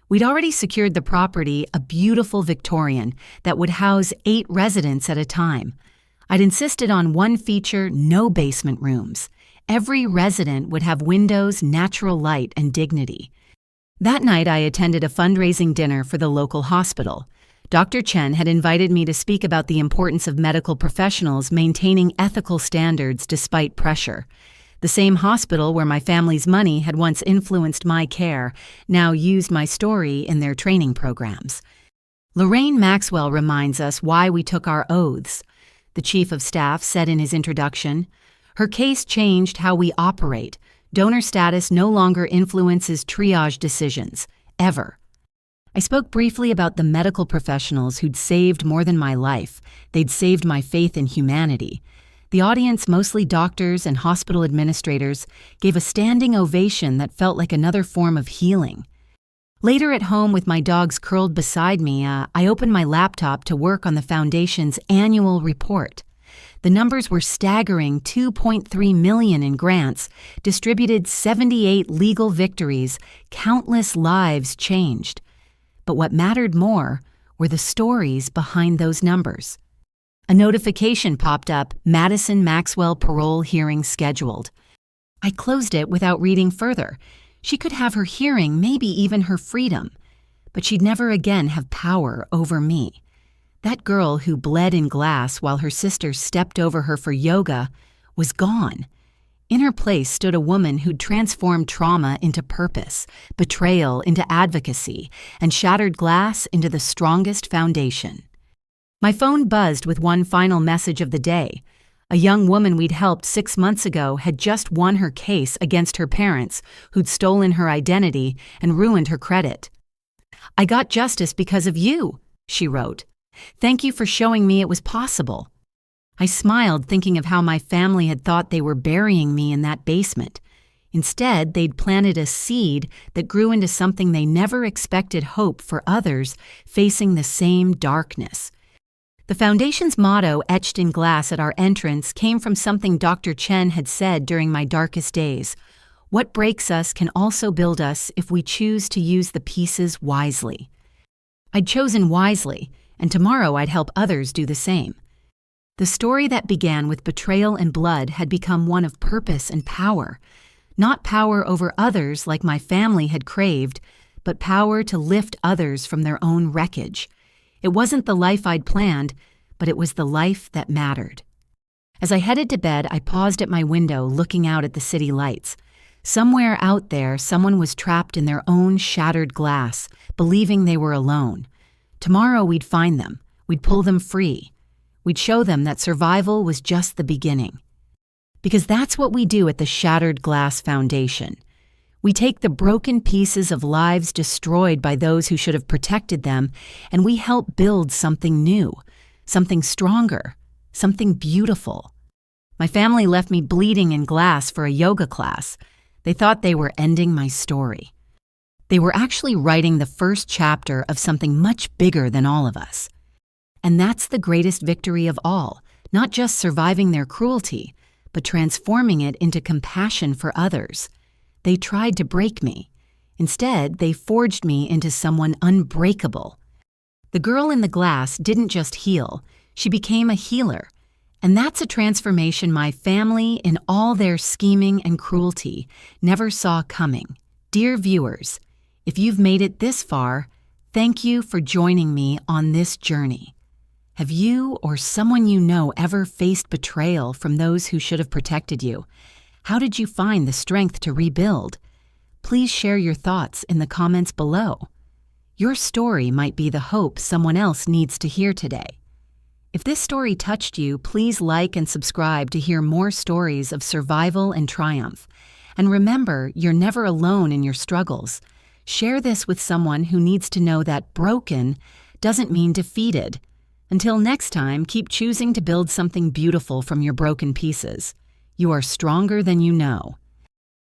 We'd already secured the property, a beautiful Victorian, that would house 8 residents at a time. I'd insisted on one feature: no basement rooms. Every resident would have windows, natural light, and dignity. That night, I attended a fundraising dinner for the local hospital. Dr. Chen had invited me to speak about the importance of medical professionals maintaining ethical standards despite pressure. The same hospital where my family's money had once influenced my care now used my story in their training programs. Lorraine Maxwell reminds us why we took our oaths. The chief of staff said in his introduction, "Her case changed how we operate. Donor status no longer influences triage decisions, ever." I spoke briefly about the medical professionals who'd saved more than my life. They'd saved my faith in humanity. The audience, mostly doctors and hospital administrators, gave a standing ovation that felt like another form of healing. Later at home with my dogs curled beside me, I opened my laptop to work on the Foundation's annual report. The numbers were staggering: 2.3 million in grants, distributed 78 legal victories, countless lives changed. But what mattered more were the stories behind those numbers. A notification popped up: Madison Maxwell parole hearing scheduled. I closed it without reading further. She could have her hearing, maybe even her freedom, but she'd never again have power over me. That girl who bled in glass while her sister stepped over her for yoga was gone. In her place stood a woman who'd transformed trauma into purpose, betrayal into advocacy, and shattered glass into the strongest foundation. My phone buzzed with one final message of the day. A young woman we'd helped 6 months ago had just won her case against her parents, who'd stolen her identity and ruined her credit. "I got justice because of you," she wrote. "Thank you for showing me it was possible." I smiled, thinking of how my family had thought they were burying me in that basement. Instead, they'd planted a seed that grew into something they never expected: hope for others facing the same darkness. The Foundation's motto, etched in glass at our entrance, came from something Dr. Chen had said during my darkest days. "What breaks us can also build us if we choose to use the pieces wisely." I'd chosen wisely, and tomorrow I'd help others do the same. The story that began with betrayal and blood had become one of purpose and power. Not power over others like my family had craved, but power to lift others from their own wreckage. It wasn't the life I'd planned, but it was the life that mattered. As I headed to bed, I paused at my window, looking out at the city lights. Somewhere out there, someone was trapped in their own shattered glass, believing they were alone. Tomorrow we'd find them. We'd pull them free. We'd show them that survival was just the beginning. Because that's what we do at the Shattered Glass Foundation. We take the broken pieces of lives destroyed by those who should have protected them, and we help build something new, something stronger, something beautiful. My family left me bleeding in glass for a yoga class. They thought they were ending my story. They were actually writing the first chapter of something much bigger than all of us. And that's the greatest victory of all, not just surviving their cruelty, but transforming it into compassion for others. They tried to break me. Instead, they forged me into someone unbreakable. The girl in the glass didn't just heal, she became a healer. And that's a transformation my family, in all their scheming and cruelty, never saw coming. Dear viewers, if you've made it this far, thank you for joining me on this journey. Have you or someone you know ever faced betrayal from those who should have protected you? How did you find the strength to rebuild? Please share your thoughts in the comments below. Your story might be the hope someone else needs to hear today. If this story touched you, please like and subscribe to hear more stories of survival and triumph. And remember, you're never alone in your struggles. Share this with someone who needs to know that broken doesn't mean defeated. Until next time, keep choosing to build something beautiful from your broken pieces. You are stronger than you know.